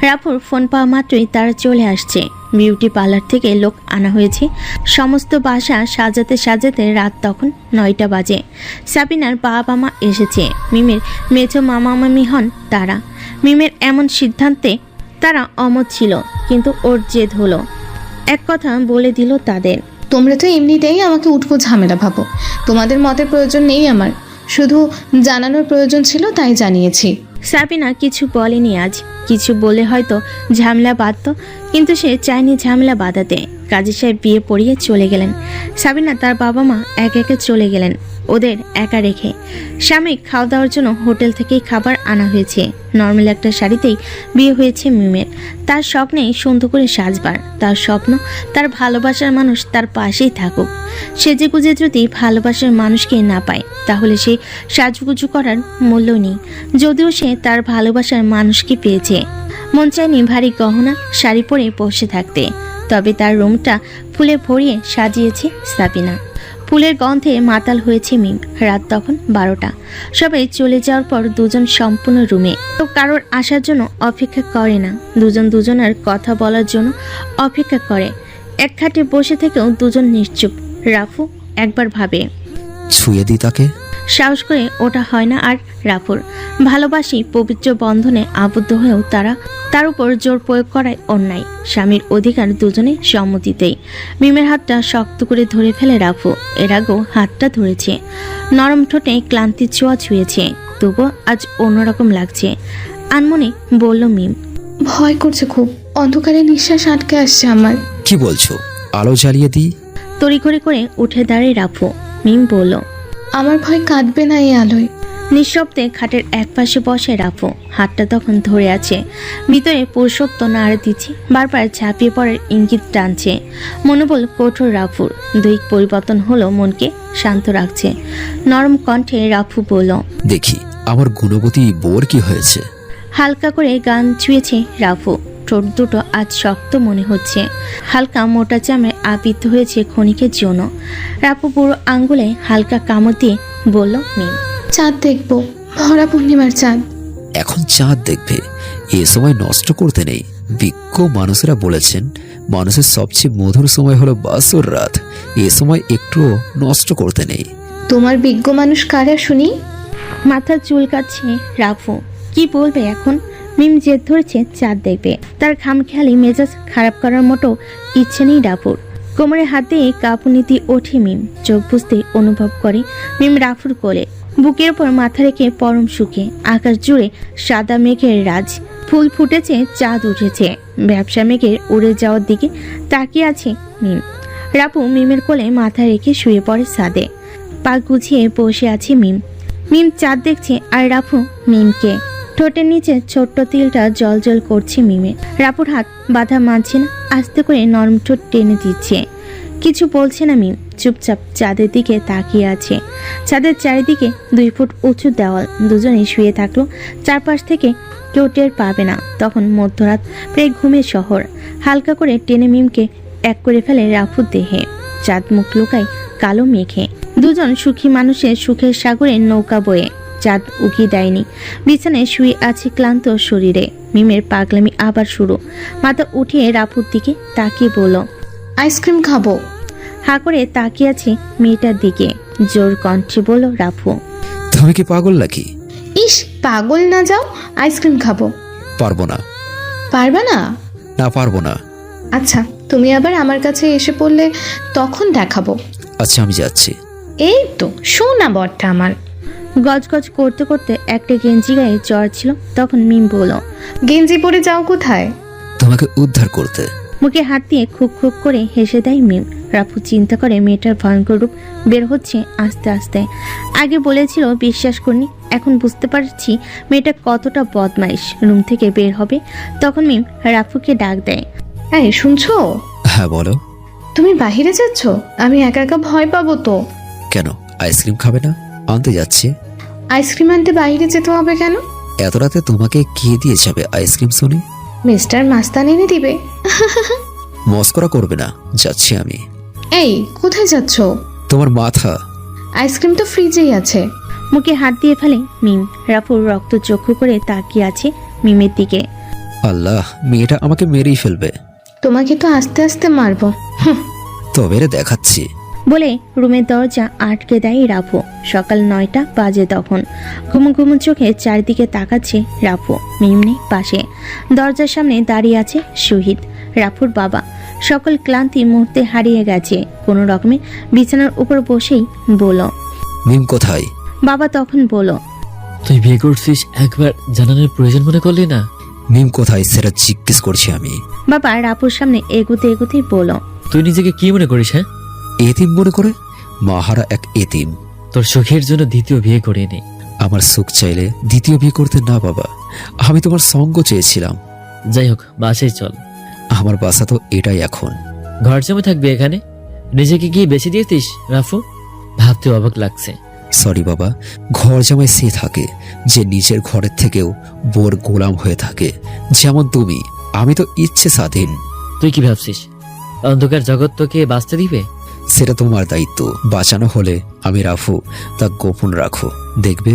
রাফুর ফোন পাওয়া মাত্রই তারা চলে আসছে। বিউটি পার্লার থেকে লোক আনা হয়েছে। সমস্ত বাসা সাজাতে সাজাতে রাত তখন 9টা বাজে। সাবিনার বাবা মা এসেছে। মিমের মেজো মামা মামি হন তারা। মিমের এমন সিদ্ধান্তে তারা অমত ছিল, কিন্তু ওর জেদ হলো। এক কথা বলে দিল তাদের, তোমরা তো এমনিতেই আমাকে উঠবো ঝামেলা ভাবো। তোমাদের মতের প্রয়োজন নেই আমার, শুধু জানানোর প্রয়োজন ছিল, তাই জানিয়েছি। সাবিনা কিছু বলেনি আজ। কিছু বলে হয়তো ঝামেলা বাঁধত, কিন্তু সে চায়নি ঝামেলা বাঁধাতে। কাজী সাহেব বিয়ে পড়িয়ে চলে গেলেন। সাবিনা তার বাবা মা এক একে চলে গেলেন, ওদের একা রেখে। স্বামী খাওয়া দাওয়ার জন্য হোটেল থেকেই খাবার আনা হয়েছে। নর্মাল একটা শাড়িতেই বিয়ে হয়েছে মিমের। তার স্বপ্নেই সুন্দর করে সাজবার। তার স্বপ্ন তার ভালোবাসার মানুষ তার পাশেই থাকুক। সেজেগুজে যদি ভালোবাসার মানুষকে না পায়, তাহলে সে সাজগুজু করার মূল্য নেই। যদিও সে তার ভালোবাসার মানুষকে পেয়েছে। মন চায়নি ভারী গহনা শাড়ি পরে বসে থাকতে। তবে তার রুমটা ফুলে ভরিয়ে সাজিয়েছে সাবিনা। ফুলের গন্ধে মাতাল হয়েছে মিম। রাত তখন 12টা। সবাই চলে যাওয়ার পর দুজন সম্পূর্ণ রুমে। তো কারোর আসার জন্য অপেক্ষা করে না। দুজন দুজনের কথা বলার জন্য অপেক্ষা করে। এক খাটে বসে থেকেও দুজন নিশ্চুপ। রাফু একবার ভাবে, ছুঁয়ে দিই তাকে। সাহস করে ওটা হয় না আর রাফুর। ভালোবাসি পবিত্র বন্ধনে আবদ্ধ হয়েও তার উপর জোর প্রয়োগ করায় অন্যায়। স্বামীর অধিকার দুজনে সম্মতিতেই। মিমের হাতটা শক্ত করে ধরে ফেলে রাফু। এর আগেও হাতটা ধরেছে, নরম ঠোঁটে ক্লান্তির ছোঁয়া ছুঁয়েছে, তবুও আজ অন্যরকম লাগছে। আনমনে বলল মিম, ভয় করছে খুব, অন্ধকারে নিঃশ্বাস আটকে আসছে আমার। কি বলছো? আলো জ্বালিয়ে দিই? তড়িঘড়ি করে উঠে দাঁড়িয়ে রাফু। মিম বলল, আমার ভয় কাটবে না এই আলোয়। নিঃশব্দে খাটের একপাশে বসে রাফু, হাতটা তখন ধরে আছে। ভিতরে পুরুষত্ব নাড়া দিচ্ছে, বারবার ঝাঁপিয়ে পড়ার ইঙ্গিত টানছে। মনোবল কঠোর রাফুর, দৈহিক পরিবর্তন হলো মনকে শান্ত রাখছে। নরম কণ্ঠে রাফু বলল, দেখি আমার গুণবতী বোর কি হয়েছে। হালকা করে গান ছুঁয়েছে রাফু। ঠোঁট দুটো আজ শক্ত মনে হচ্ছে, হালকা মোটা চামড়ে আবৃত হয়েছে ক্ষণিকের জন্য। রাফু পুরো আঙ্গুলে হালকা কামড় দিয়ে বলল, মিম, চাঁদ দেখবো, ভরা পূর্ণিমার চাঁদ। এখন চাঁদ দেখবে? এ সময় নষ্ট করতে নেই। বিজ্ঞ মানুষেরা বলেছেন মানুষের সবচেয়ে মধুর সময় হলো বাসর রাত। এ সময় একটুও নষ্ট করতে নেই। তোমার বিজ্ঞ মানুষ কারা শুনি? মাথা চুলকাচ্ছে রাফু। কি বলবে এখন? মিম জেদ ধরেছে চাঁদ দেখবে। তার খামখেয়ালি মেজাজ খারাপ করার মতো ইচ্ছে নেই রাফুর। কোমরে হাত দিয়ে কাঁপুনিতে ওঠে মিম। চোখ বুঝতে অনুভব করে মিম রাফুর কোলে, বুকের উপর মাথা রেখে পরম সুখে। আকাশ জুড়ে সাদা মেঘের রাজ, ফুল ফুটেছে, চাঁদ উঠেছে। ব্যবসা মেঘের উড়ে যাওয়ার দিকে তাকিয়ে আছে মিম। রাফু মিমের কোলে মাথা রেখে শুয়ে পড়ে ছাদে। পা গুছিয়ে বসে আছে মিম। মিম চাঁদ দেখছে আর রাফু মিমকে। ঠোঁটের নিচে ছোট্ট তিলটা জল জল করছে মিমে। রাফুর হাত বাধা মানছে না, আস্তে করে নরম ঠোঁট টেনে দিচ্ছে। কিছু বলছে না মিম, চুপচাপ চাঁদের দিকে তাকিয়ে আছে। চাঁদের চারিদিকে 2 ফুট উঁচু দেওয়াল। দুজনে শুয়ে থাকলো, চারপাশ থেকে কেউ টের পাবে না। তখন মধ্যরাত, প্রায় ঘুমের শহর। হালকা করে টেনে মিমকে এক করে ফেলে রাফুর দেহে। চাঁদ মুখ লুকায় কালো মেঘে। দুজন সুখী মানুষের সুখের সাগরে নৌকা বয়ে। চাঁদ উকি দেয়নি, বিছানায় শুয়ে আছে ক্লান্ত শরীরে। মিমের পাগলামি আবার শুরু। মাথা উঠিয়ে রাফুর দিকে তাকিয়ে বলল, আইসক্রিম খাবো। হা করে তাকিয়ে আছে মেয়েটার দিকে। জোর কণ্ঠে বলল রাফু, তুমি কি পাগল নাকি? ইস, পাগল না, যাও, আইসক্রিম খাবো। পারবো না। পারবা না? না, পারবো না। আচ্ছা, তুমি আবার আমার কাছে এসে পড়লে তখন দেখাবো। আচ্ছা, আমি যাচ্ছি। এই তো শোনা বটটা আমার। গজগজ করতে করতে একটা গেঞ্জি গায়ে জ্বর ছিল। তখন মিম বলল, গেঞ্জি পরে যাও কোথায়? তোমাকে উদ্ধার করতে। মুখে হাত দিয়ে খুক খুক করে হেসে দেয় মিম। রাফু চিন্তা করে মেয়েটার ভয়ঙ্কর রূপ বের হচ্ছে আস্তে আস্তে। আগে বলেছিল বিশ্বাস করিনি, এখন বুঝতে পারছি মেয়েটা কতটা বদমাইশ। রুম থেকে বের হবে তখন মিম রাফুকে ডাক দেয়, এই শুনছো? হ্যাঁ, বলো। তুমি বাহিরে যাচ্ছ? আমি একা একা ভয় পাবো তো। কেন, আইসক্রিম খাবে না? আনতে যাচ্ছি। আইসক্রিম আনতে বাইরে যেতে হবে কেন? এত রাতে তোমাকে কে দিয়ে যাবে আইসক্রিম শুনি? মিস্টার মাস্তান এনে দিবে। মস্করা করবে না, যাচ্ছি আমি। এই, কোথায় যাচ্ছ? তোমার মাথা। আইসক্রিম তো ফ্রিজেই আছে। মুখে হাত দিয়ে ফেলে মিম। রাফুর রক্ত চক্ষু করে তাকিয়ে আছে মিমের দিকে। আল্লাহ, মেয়েটা আমাকে মেরেই ফেলবে। তোমাকে তো আস্তে আস্তে মারবো। তবে রে দেখাচ্ছি। বলে রুমের দরজা আটকে দেয় রাফু। সকাল 9টা বাজে তখন। ঘুমো ঘুমো চোখে চারিদিকে তাকাচ্ছে রাফু। মিম নেই পাশে। দরজার সামনে দাঁড়িয়ে আছে শহীদ, রাফুর বাবা। সকল ক্লান্তি মুহূর্তে হারিয়ে গেছে। কোনো রকমে বিছানার উপর বসেই বলল, মিম কোথায়? বাবা তখন বলল, তুই বিয়ে করছিস, একবার জানানোর প্রয়োজন মনে করলি না? মিম কোথায় সেটা জিজ্ঞেস করছি আমি। বাবা রাফুর সামনে এগোতে এগোতেই বলল, তুই নিজেকে কি মনে করিস? হ্যাঁ, এতিম মনে করে? মাহারা এক এতিম। তোর সুখের জন্য দ্বিতীয় বিয়ে করে নে। আমার সুখ চাইলে দ্বিতীয় বিয়ে করতে না বাবা, আমি তোমার সঙ্গ চেয়েছিলাম। যাই হোক, বাসায় চল। আমার বাসা তো এটাই এখন। ঘর জমে থাকবে এখানে? নিজেকে কি বেশি দিয়েছিস রাফু? ভাবতে অবাক লাগছে। সরি বাবা, ঘর জামাই সে থাকে যে নিজের ঘরের থেকেও বোর গোলাম হয়ে থাকে, যেমন তুমি। আমি তো ইচ্ছে স্বাধীন। তুই কি ভাবছিস অন্ধকার জগৎ তোকে বাঁচতে দিবে? সেটা তোমার দায়িত্ব। বাঁচানো হলে আমি রাফু তা গোপন রাখো, দেখবে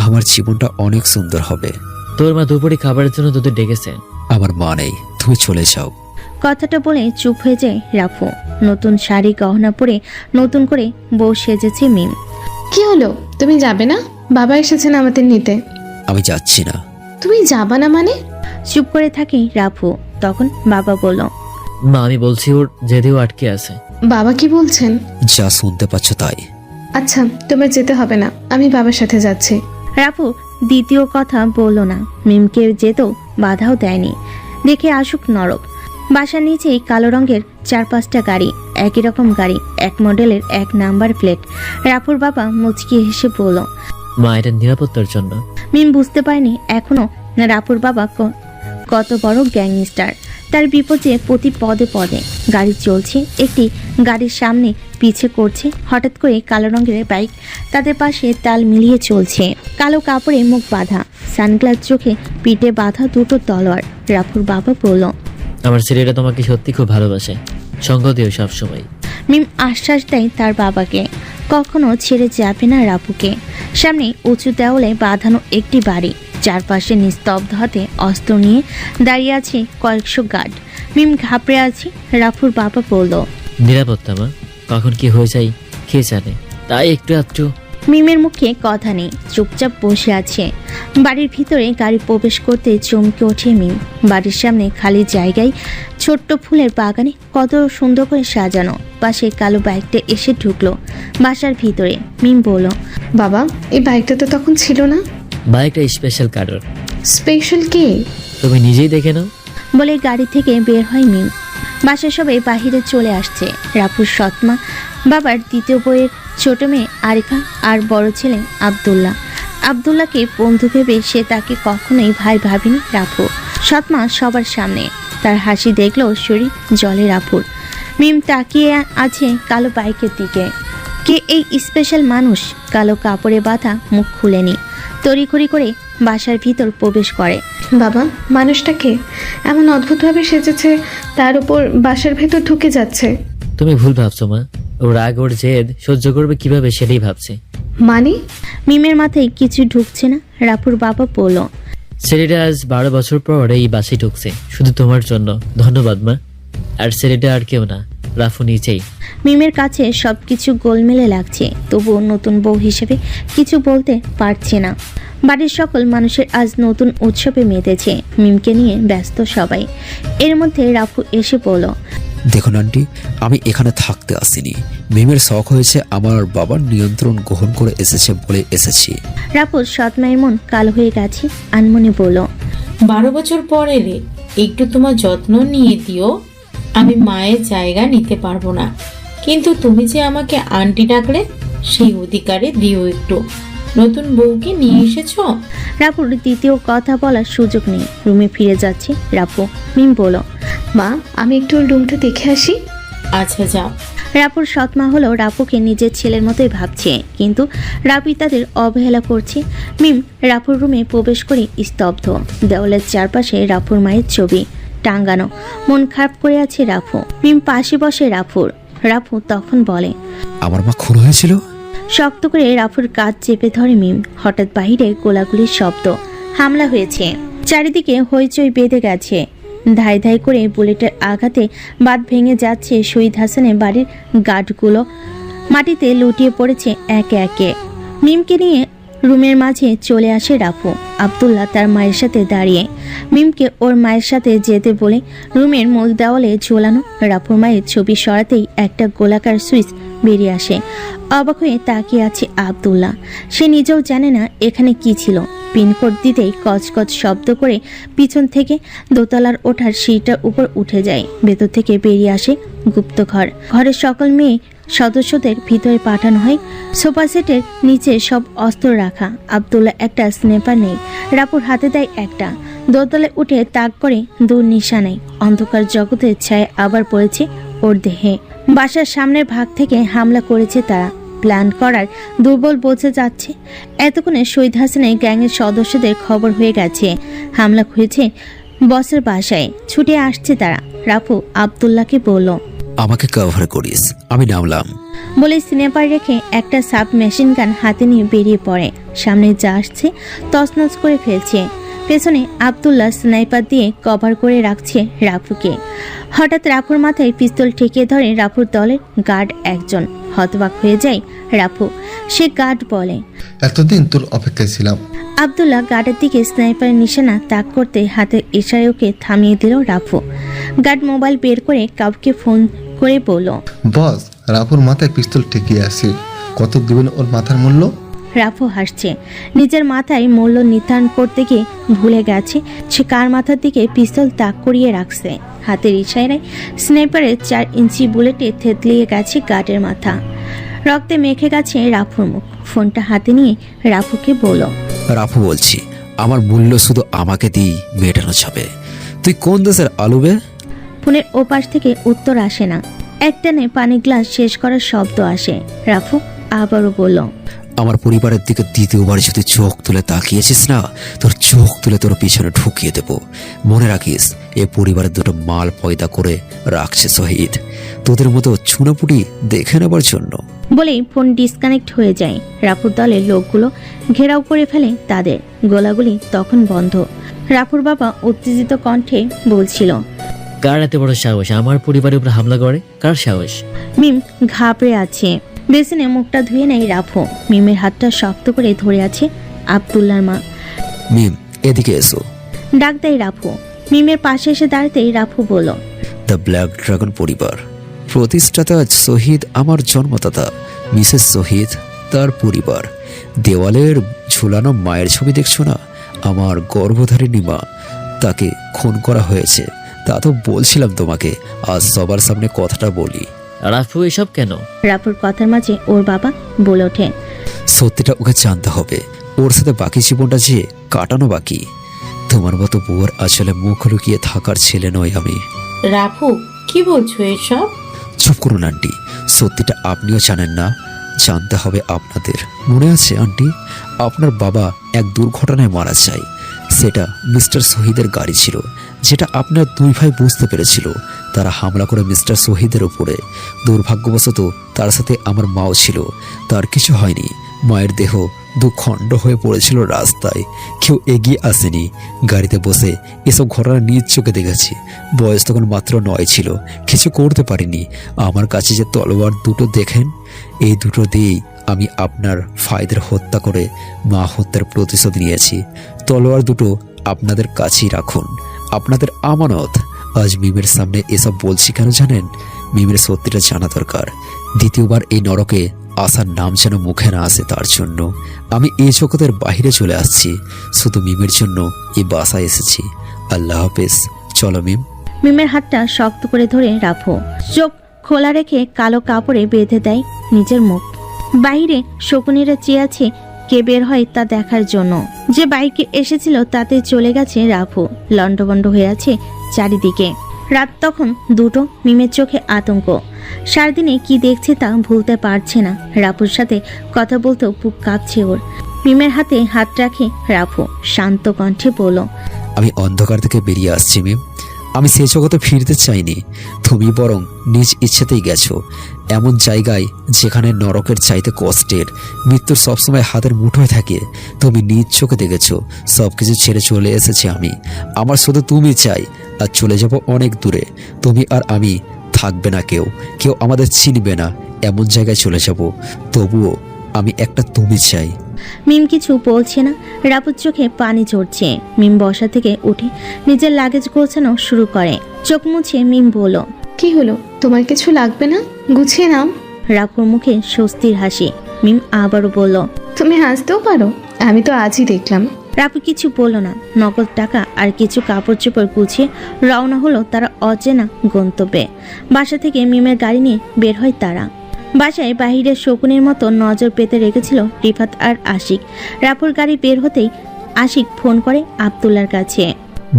আমার জীবনটা অনেক সুন্দর হবে। তোর মা দুপুরে খাবারের জন্য তোদের ডেকেছে। আমার মা নেই, তুমি চলে যাও। কথাটা বলে চুপ হয়ে যায় রাফু। নতুন শাড়ি গহনা পরে নতুন করে বউ সেজেছে মিম। কি হলো? তুমি যাবে না? বাবা এসেছেন আমাদের নিতে। আমি যাচ্ছি না। তুমি যাবা না মানে? চুপ করে থাকে রাফু। তখন বাবা বলল, মা আমি বলছি ওর যেতেও আটকে আছে। বাবা কি বলছেন? যা শুনতে পাচ্ছ তাই। আচ্ছা, তোমার যেতে হবে না, আমি বাবার সাথে যাচ্ছি। রাফু দ্বিতীয় কথা বলল না। মিমকে যেত বাধাও দেয়নি। দেখে আসুক নরক। বাসার নিচেই কালো রঙের 4-5টা গাড়ি, একই রকম গাড়ি, এক মডেলের, এক নাম্বার প্লেট। রাফুর বাবা মুচকি হেসে বলল, মা এটা নিরাপত্তার জন্য। মিম বুঝতে পারেনি এখনো রাফুর বাবা কত বড় গ্যাংস্টার। তার বিপদে প্রতি পদে পদে গাড়ি চলছে। একটি গাড়ির সামনে পিছে করছে। হঠাৎ করে কালো রঙের বাইক তাদের পাশে তাল মিলিয়ে চলছে। কালো কাপড়ে মুখ বাঁধা, সানগ্লাস চোখে, পিঠে বাঁধা দুটো তলোয়ার। রাফুর বাবা বলল, আমার ছেলেটা তোমাকে সত্যি খুব ভালোবাসে, সঙ্গ দিও সবসময়। মিম আশ্বাস দেয় তার বাবাকে কখনো ছেড়ে যাবে না রাফুকে। সামনে উঁচু দেওয়ালে বাঁধানো একটি বাড়ি, চারপাশে নিস্তব্ধ হাতে অস্ত্র নিয়ে দাঁড়িয়ে আছে কয়েকশো গার্ড। মিম ঘাবড়ে আছে। রাফুর বাবা বলল, নিরাপত্তা মা, কখন কি হয়ে যায় কে জানে, তাই একটু মিমের মুখে কথা নেই, চুপচাপ বসে আছে। বাড়ির ভিতরে গাড়ি প্রবেশ করতে চমকে ওঠে মিম। বাড়ির সামনে খালি জায়গায় ছোট্ট ফুলের বাগানে কত সুন্দর করে সাজানো। পাশে কালো বাইকটা এসে ঢুকলো বাসার ভিতরে। মিম বলল, বাবা এই বাইকটা তো তখন ছিল না। বাইকটা স্পেশাল কারোর। স্পেশাল কে? তুমি নিজেই দেখে নাও। বলে গাড়ি থেকে বের হয় মিম। বাসায় সবাই বাহিরে চলে আসছে। রাফুর সৎমা, বাবার দ্বিতীয় বইয়ের ছোট মেয়ে আরিফা আর বড় ছেলে আব্দুল্লাহ। আব্দুল্লাহকে বন্ধু ভেবে সে তাকে কখনোই ভাই ভাবেনি রাফু। সৎমা সবার সামনে। তার হাসি দেখলো শরীর জলে রাফুর। মিম তাকিয়ে আছে কালো বাইকের দিকে। কে এই স্পেশাল মানুষ? কালো কাপড়ে বাঁধা, মুখ খুলেনি, তড়িঘড়ি করে বাসার ভিতর প্রবেশ করে। বাবা মানুষটাকে এমন অদ্ভুতভাবে সেজেছে, তার উপর বাসার ভেতর ঢুকে যাচ্ছে। তুমি ভুল ভাবছো মা, ওর রাগ ওর জেদ সহ্য করবে কিভাবে সেটাই ভাবছে। মানে? মিমের মাথায় কিছু ঢুকছে না। রাফুর বাবা বলল, ছেলেটা আজ 12 বছর পর এই বাসে ঢুকছে শুধু তোমার জন্য। ধন্যবাদ মা। আর ছেলেটা আর কেউ না, রাফু নিচেই। মিমের কাছে সবকিছু গোলমেলে লাগছে, তবুও নতুন বউ হিসেবে কিছু বলতে পারছে না। বাড়ির সকল মানুষের আজ নতুন উৎসবে মেতেছে। মিমকে নিয়ে ব্যস্ত সবাই। এর মধ্যে রাফু এসে বলল, দেখুন আন্টি, আমি এখানে থাকতে আসিনি। মিমের শখ হয়েছে, আমার বাবার নিয়ন্ত্রণ গ্রহণ করে এসেছে বলে এসেছি। রাফুর সৎমায়ের মন কালো হয়ে গেছে। আনমনে বলল, 12 বছর পরে রে, একটু তোমার যত্ন নিয়ে দিও। আমি মায়ের জায়গা নিতে পারবো না, কিন্তু তুমি যে আমাকে আন্টি ডাকলে সেই অধিকারে দিও একটু। নতুন বউকে নিয়ে এসেছো। রাফুর দ্বিতীয় কথা বলার সুযোগ নেই। রুমে ফিরে যাচ্ছে রাফু। মিম বলল, মা আমি একটু রুমটা দেখে আসি। আচ্ছা যাও। রাফুর সৎমা হলো রাফুকে নিজের ছেলের মতোই ভাবছে, কিন্তু রাফি তাদের অবহেলা করছে। মিম রাফুর রুমে প্রবেশ করে স্তব্ধ। দেওয়ালের চারপাশে রাফুর মায়ের ছবি টাঙ্গানো। মন খারাপ করে আছে রাফু। মিম পাশে বসে রাফুর। রাফু তখন বলে, আমার মা খুন হয়েছিল। শক্ত করে রাফুর কাঁধ চেপে ধরে মিম। হঠাৎ বাহিরে গোলাগুলির শব্দ। হামলা হয়েছে। চারিদিকে হইচই বেঁধে গেছে। ধাই ধাই করে বুলেটের আঘাতে বাঁধ ভেঙে যাচ্ছে। শহীদ হাসানের বাড়ির গার্ডগুলো মাটিতে লুটিয়ে পড়েছে একে একে। মিমকে নিয়ে রুমের মাঝে চলে আসে রাফু। আব্দুল্লাহ তার মায়ের সাথে দাঁড়িয়ে। মিমকে ওর মায়ের সাথে যেতে বলে রুমের মূল দেওয়ালে ঝোলানো রাফুর মায়ের ছবি সরাতেই একটা গোলাকার সুইচ বেরিয়ে আসে। অবাক হয়ে তাকিয়ে আছে আব্দুল্লাহ। সে নিজেও জানে না এখানে কি ছিল। পিনকোড দিতেই কচকচ শব্দ করে পিছন থেকে দোতলার ওঠার সিঁড়িটার উপর উঠে যায়। ভেতর থেকে বেরিয়ে আসে গুপ্তঘর। ঘরের সকল মেয়ে সদস্যদের ভিতরে পাঠানো হয়। সোফা সেটের নিচে সব অস্ত্র রাখা। আব্দুল্লাহ একটা স্নেপার নেই, রাপুর হাতে দেয় একটা। দোতলায় উঠে তাক করে দূর নিশানায়। অন্ধকার জগতের ছায়া আবার পড়েছে ওর দেহে। বাসার সামনের ভাগ থেকে হামলা করেছে তারা। প্ল্যান করার দুর্বল বোঝা যাচ্ছে। এতক্ষণে শহীদ হাসানের গ্যাংয়ের সদস্যদের খবর হয়ে গেছে হামলা হয়েছে বসের বাসায়। ছুটে আসছে তারা। রাফু আব্দুল্লাহকে বলল, আমাকে কভার করিস, আমি নামলাম। বলে স্নেপার রেখে একটা সাব মেশিন গান হাতে নিয়ে বেরিয়ে পড়ে। সামনে যা আসছে তছনছ করে ফেলছে। পেছনে আব্দুল্লাহ স্নাইপার দিয়ে কভার করে রাখছে রাফুকে। হঠাৎ রাফুর মাথায় পিস্তল ঠেকিয়ে ধরে রাফুর দলের গার্ড একজন। হতবাক হয়ে যায় রাফু। সে গার্ড বলে, এতদিন তোর অপেক্ষায় ছিলাম। আব্দুল্লাহ গার্ডের দিকে স্নাইপারের নিশানা তাক করতে হাতের ইশারায় ওকে থামিয়ে দিল রাফু। গার্ড মোবাইল বের করে কাউকে ফোন করে বলল, বস, রাফুর মাথায় পিস্তল ঠেকিয়ে আছে, কত দিবেন ওর মাথার মূল্য? রাফু হাসছে। নিজের মাথায় মূল্য নির্ধারণ করতে গিয়ে ভুলে গেছে সে কার মাথার দিকে পিস্তল তাক করিয়ে রাখছে। হাতের ইশারায় স্নাইপারের 4 ইঞ্চি বুলেটে থেতলিয়ে গেছে গার্ডের মাথা। রক্তে মেখে গেছে রাফুর মুখ। ফোনটা হাতে নিয়ে রাফুকে বলল, রাফু বলছি, আমার মূল্য শুধু আমাকে দিই মেটানো যাবে। তুই কোন দেশের আলুবে? ফোনের ওপাশ থেকে উত্তর আসে না। একটানে পানি গ্লাস শেষ করার শব্দ আসে। রাফু আবারও বলল, আমার পরিবারের দিকে দ্বিতীয়বার যদি চোখ তুলে তাকিয়েছিস না, তোর চোখ তুলে তোর পিছনে ঢুকিয়ে দেব। মনে রাখিস, এ পরিবারের দুটো মাল পয়দা করে রাখছে শহীদ, তোদের মতো ছুনোপুটি দেখে নেবার জন্য। বলেই ফোন ডিসকানেক্ট হয়ে যায়। রাফুর দলের লোকগুলো ঘেরাও করে ফেলে তাদের। গোলাগুলি তখন বন্ধ। রাফুর বাবা উত্তেজিত কণ্ঠে বলছিল, কার এত বড় সাহস আমার পরিবারের উপর হামলা করে? কার সাহস? মিম ঘাবড়ে আছে। বেসিনে মুখটা ধুয়ে নেয় রাফু। মিমের হাতটা শক্ত করে ধরে আছে আব্দুল্লাহর মা। মিম, এদিকে এসো। ডাক দেয় রাফু। মিমের পাশে এসে দাঁড়াতেই রাফু বলল, দ্য ব্ল্যাক ড্রাগন পরিবার প্রতিষ্ঠাতা শহীদ আমার জন্মদাতা মিসেস শহীদ, তার পরিবার। দেওয়ালের ঝুলানো মায়ের ছবি দেখছো না? আমার গর্ভধারিণী মা, তাকে খুন করা হয়েছে। তা তো বলছিলাম তোমাকে, আজ সবার সামনে কথাটা বলি। রাফু এসব কেন? রাফুর কথার মাঝে ওর বাবা বলে ওঠে, সত্যিটা ওকে জানতে হবে। ওর সাথে বাকি জীবনটা যে কাটানো বাকি। তোমার মতো বউয়ের আসলে মুখ লুকিয়ে থাকার ছেলে নয় আমি। রাফু, কি বলছো এসব? চুপ করুন আন্টি, সত্যিটা আপনিও জানেন না, জানতে হবে আপনাদের। মনে আছে আন্টি, আপনার বাবা এক দুর্ঘটনায় মারা যায়। সেটা মিস্টার শহীদের গাড়ি ছিল, যেটা আপনার 2 ভাই বুঝতে পেরেছিল। তারা হামলা করে মিস্টার শহীদের উপরে। দুর্ভাগ্যবশত তার সাথে আমার মাও ছিল। তার কিছু হয়নি। মায়ের দেহ 2 খণ্ড হয়ে পড়েছিল রাস্তায়। কেউ এগিয়ে আসেনি। গাড়িতে বসে এসব ঘটনা নিজ চোখে দেখেছি। বয়স তখন মাত্র 9 ছিল। কিছু করতে পারিনি। আমার কাছে যে তলোয়ার দুটো দেখেন, এই দুটো দিয়েই আমি আপনার ফায়দের হত্যা করে মা হত্যার প্রতিশোধ নিয়েছি। তলোয়ার দুটো আপনাদের কাছেই রাখুন, আপনাদের আমানত। আজ মিমের সামনে এসব বলছি কেন জানেন? মিমের সত্যিটা জানা দরকার। দ্বিতীয়বার এই নরকে আসার নাম যেন মুখে না আসে, তার জন্য আমি এই জগতের বাইরে চলে আসছি। শুধু মিমের জন্য এই বাসায় এসেছি। আল্লাহ হাফেজ। চলো মিম। মিমের হাতটা শক্ত করে ধরে রাফু চোখ খোলা রেখে কালো কাপড়ে বেঁধে দেয় নিজের মুখ। বাইরে শকুনিরা চেয়ে আছে কে বের হয় তা দেখার জন্য। যে বাইকে এসেছিল তাতে চলে গেছে রাফু। লন্ডভন্ড হয়ে আছে চারিদিকে। রাত তখন 2টো। মিমের চোখে আতঙ্ক। সারাদিনে কি দেখছে তা ভুলতে পারছে না। রাফুর সাথে কথা বলতেও বুক কাঁপছে ওর। মিমের হাতে হাত রাখে রাফু। শান্ত কণ্ঠে বলল, আমি অন্ধকার থেকে বেরিয়ে আসছি মিম। আমি সে জগতে ফিরতে চাইনি। তুমি বরং নিজ ইচ্ছেতেই গেছো এমন জায়গায় যেখানে নরকের চাইতে কষ্টের। মৃত্যুর সবসময় হাতের মুঠোয় থাকে। তুমি নিজ চোখে দেখেছো। সবকিছু ছেড়ে চলে এসেছি আমি। আমার শুধু তুমি চাই। আর চলে যাব অনেক দূরে। তুমি আর আমি থাকবে না, কেউ কেউ আমাদের চিনবে না। এমন জায়গায় চলে যাব। তবুও আমি একটা তুমি চাই। মিম কিছু বলছে না। রাফুর চোখে পানি ঝরছে। মিম বসা থেকে উঠে নিজের লাগেজ গোছানো শুরু করে। চোখ মুছে মিম বলল, কি হলো? তোমার কিছু লাগবে না? গুছিয়ে নাও। রাফুর মুখে স্বস্তির হাসি। মিম আবারও বলল, তুমি হাসতেও পারো? আমি তো আজই দেখলাম। রাফু কিছু বলল না। নগদ টাকা আর কিছু কাপড় চোপড় গুছিয়ে রওনা হলো তারা অচেনা গন্তব্যে। বাসা থেকে মিমের গাড়ি নিয়ে বের হয় তারা। বাসায় বাহিরের শকুনের মতো নজর পেতে রেখেছিল রিফাত আর আশিক। রাফুর গাড়ি বের হতেই আশিক ফোন করে আব্দুল্লার কাছে।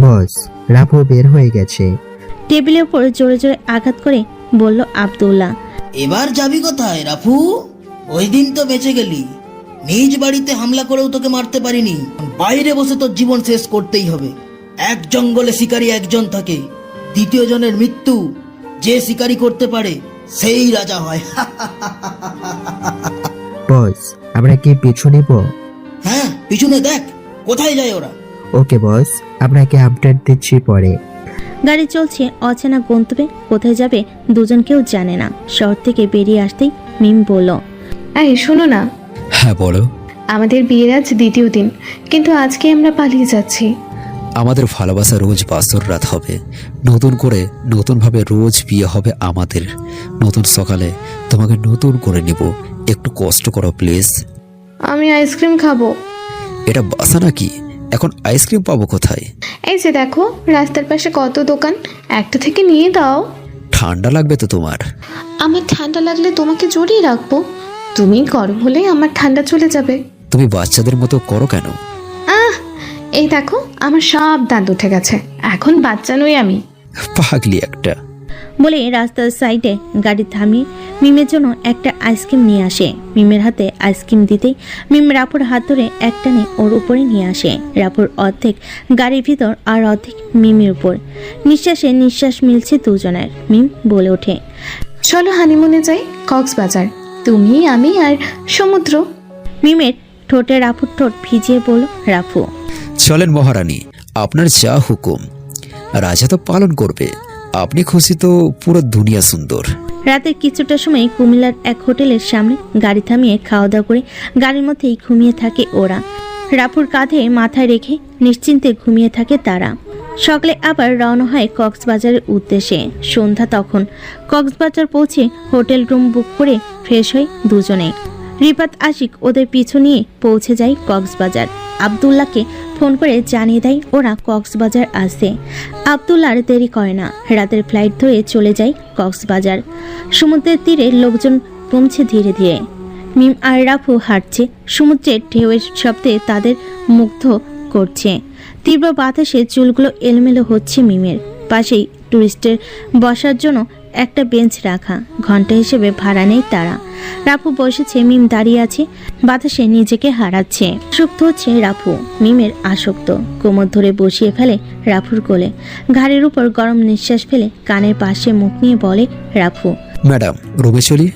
বস, রাফু বের হয়ে গেছে। টেবিলের উপর জোরে জোরে আঘাত করে বলল আব্দুল্লাহ। এবার যাবি কোথায় রাফু? ওই দিন তো বেঁচে গেলি। নিজ বাড়িতে হামলা করেও তোকে মারতে পারিনি। বাইরে বসে তোর জীবন শেষ করতেই হবে। এক জঙ্গলে শিকারী একজন থাকে। দ্বিতীয় জনের মৃত্যু যে শিকারী করতে পারে সেই রাজা হয়। বস, আমরা কি পিছু নেব? হ্যাঁ, পিছনে দেখ কোথায় যায় ওরা। ওকে বস, আপনাকে আপডেট দিচ্ছি পরে। গাড়ি চলছে অচেনা গন্তব্যে, কোথায় যাবে দুজন কেউ জানে না। শহর থেকে বেরিয়ে আসতেই মিম বলল, এই শোনো না, হ্যাঁ বলো। আমাদের বিয়ের আজ দ্বিতীয় দিন, কিন্তু আজকে আমরা পালিয়ে যাচ্ছি। আমাদের ভালোবাসা রোজ বাসর রাত হবে, নতুন করে নতুনভাবে রোজ বিয়ে হবে আমাদের। নতুন সকালে তোমাকে নতুন করে নিব, একটু কষ্ট করো প্লিজ। আমি আইসক্রিম খাবো। এটা বাসা নাকি? এখন আইসক্রিম পাবো কোথায়? এই যে দেখো, রাস্তার পাশে কত দোকান, একটা থেকে নিয়ে দাও। ঠান্ডা লাগবে তো তোমার? আমার ঠান্ডা লাগলে তোমাকে জড়িয়ে রাখবো, তুমি গরম হলে আমার ঠান্ডা চলে যাবে। তুমি বাচ্চাদের মতো করো কেন? এই দেখো, আমার সব দাঁত উঠে গেছে, এখন বাচ্চা নই আমি। পাগলি একটা। বলে রাস্তার সাইডে গাড়ি থামিয়ে মিমের জন্য একটা আইসক্রিম নিয়ে আসে। মিমের হাতে আইসক্রিম দিতেই মিম রাপুর হাত ধরে একটানে ওর উপরে নিয়ে আসে। রাপুর অর্ধেক গাড়ির ভিতর আর অর্ধেক মিমের উপর। নিঃশ্বাসে নিঃশ্বাস মিলছে দুজনের। মিম বলে ওঠে, চলো হানিমুনে যাই কক্সবাজার, তুমি আমি আর সমুদ্র। মিমের ঠোঁটে রাপুর ঠোঁট ভিজিয়ে বলল রাফু, চলেন মহারানী, আপনার যা হুকুম। রাজা তো পালন করবে, আপনি খুশি তো পুরো দুনিয়া সুন্দর। রাতের কিছুটা সময় কুমিল্লার এক হোটেলের সামনে গাড়ি থামিয়ে খাওয়া দাওয়া করে গাড়ির মধ্যেই ঘুমিয়ে থাকে ওরা। রাফুর কাঁধে মাথায় রেখে নিশ্চিন্তে ঘুমিয়ে থাকে তারা। সকালে আবার রওনা হয় কক্সবাজারের উদ্দেশ্যে। সন্ধ্যা তখন। কক্সবাজার পৌঁছে হোটেল রুম বুক করে ফ্রেশ হয় দুজনে। রিফাত আশিক ওদের পিছু নিয়ে পৌঁছে যায় কক্সবাজার। আব্দুল্লাহকে ফোন করে জানিয়ে দেয় ওরা কক্সবাজার আসছে। আব্দুল্লাহর দেরি করে না, রাতের ফ্লাইট ধরে চলে যায় কক্সবাজার। সমুদ্রের তীরে লোকজন কমছে ধীরে ধীরে। মিম আর রাফু হাঁটছে, সমুদ্রের ঢেউয়ের শব্দে তাদের মুগ্ধ করছে। তীব্র বাতাসে চুলগুলো এলোমেলো হচ্ছে মিমের। পাশেই টুরিস্টের বসার জন্য একটা বেঞ্চ রাখা, ঘন্টা হিসেবে ভাড়া নেই তারা। রাফু বসেছে, মিম দাঁড়িয়ে আছে, বাতাসে নিজেকে হারাচ্ছে। আসক্ত হচ্ছে রাফু, মিমের আসক্ত। কোমর ধরে বসিয়ে ফেলে রাফুর কোলে, ঘাড়ের উপর গরম নিঃশ্বাস ফেলে কানের পাশে মুখ নিয়ে বলে রাফু, ম্যাডাম রুমে চলি?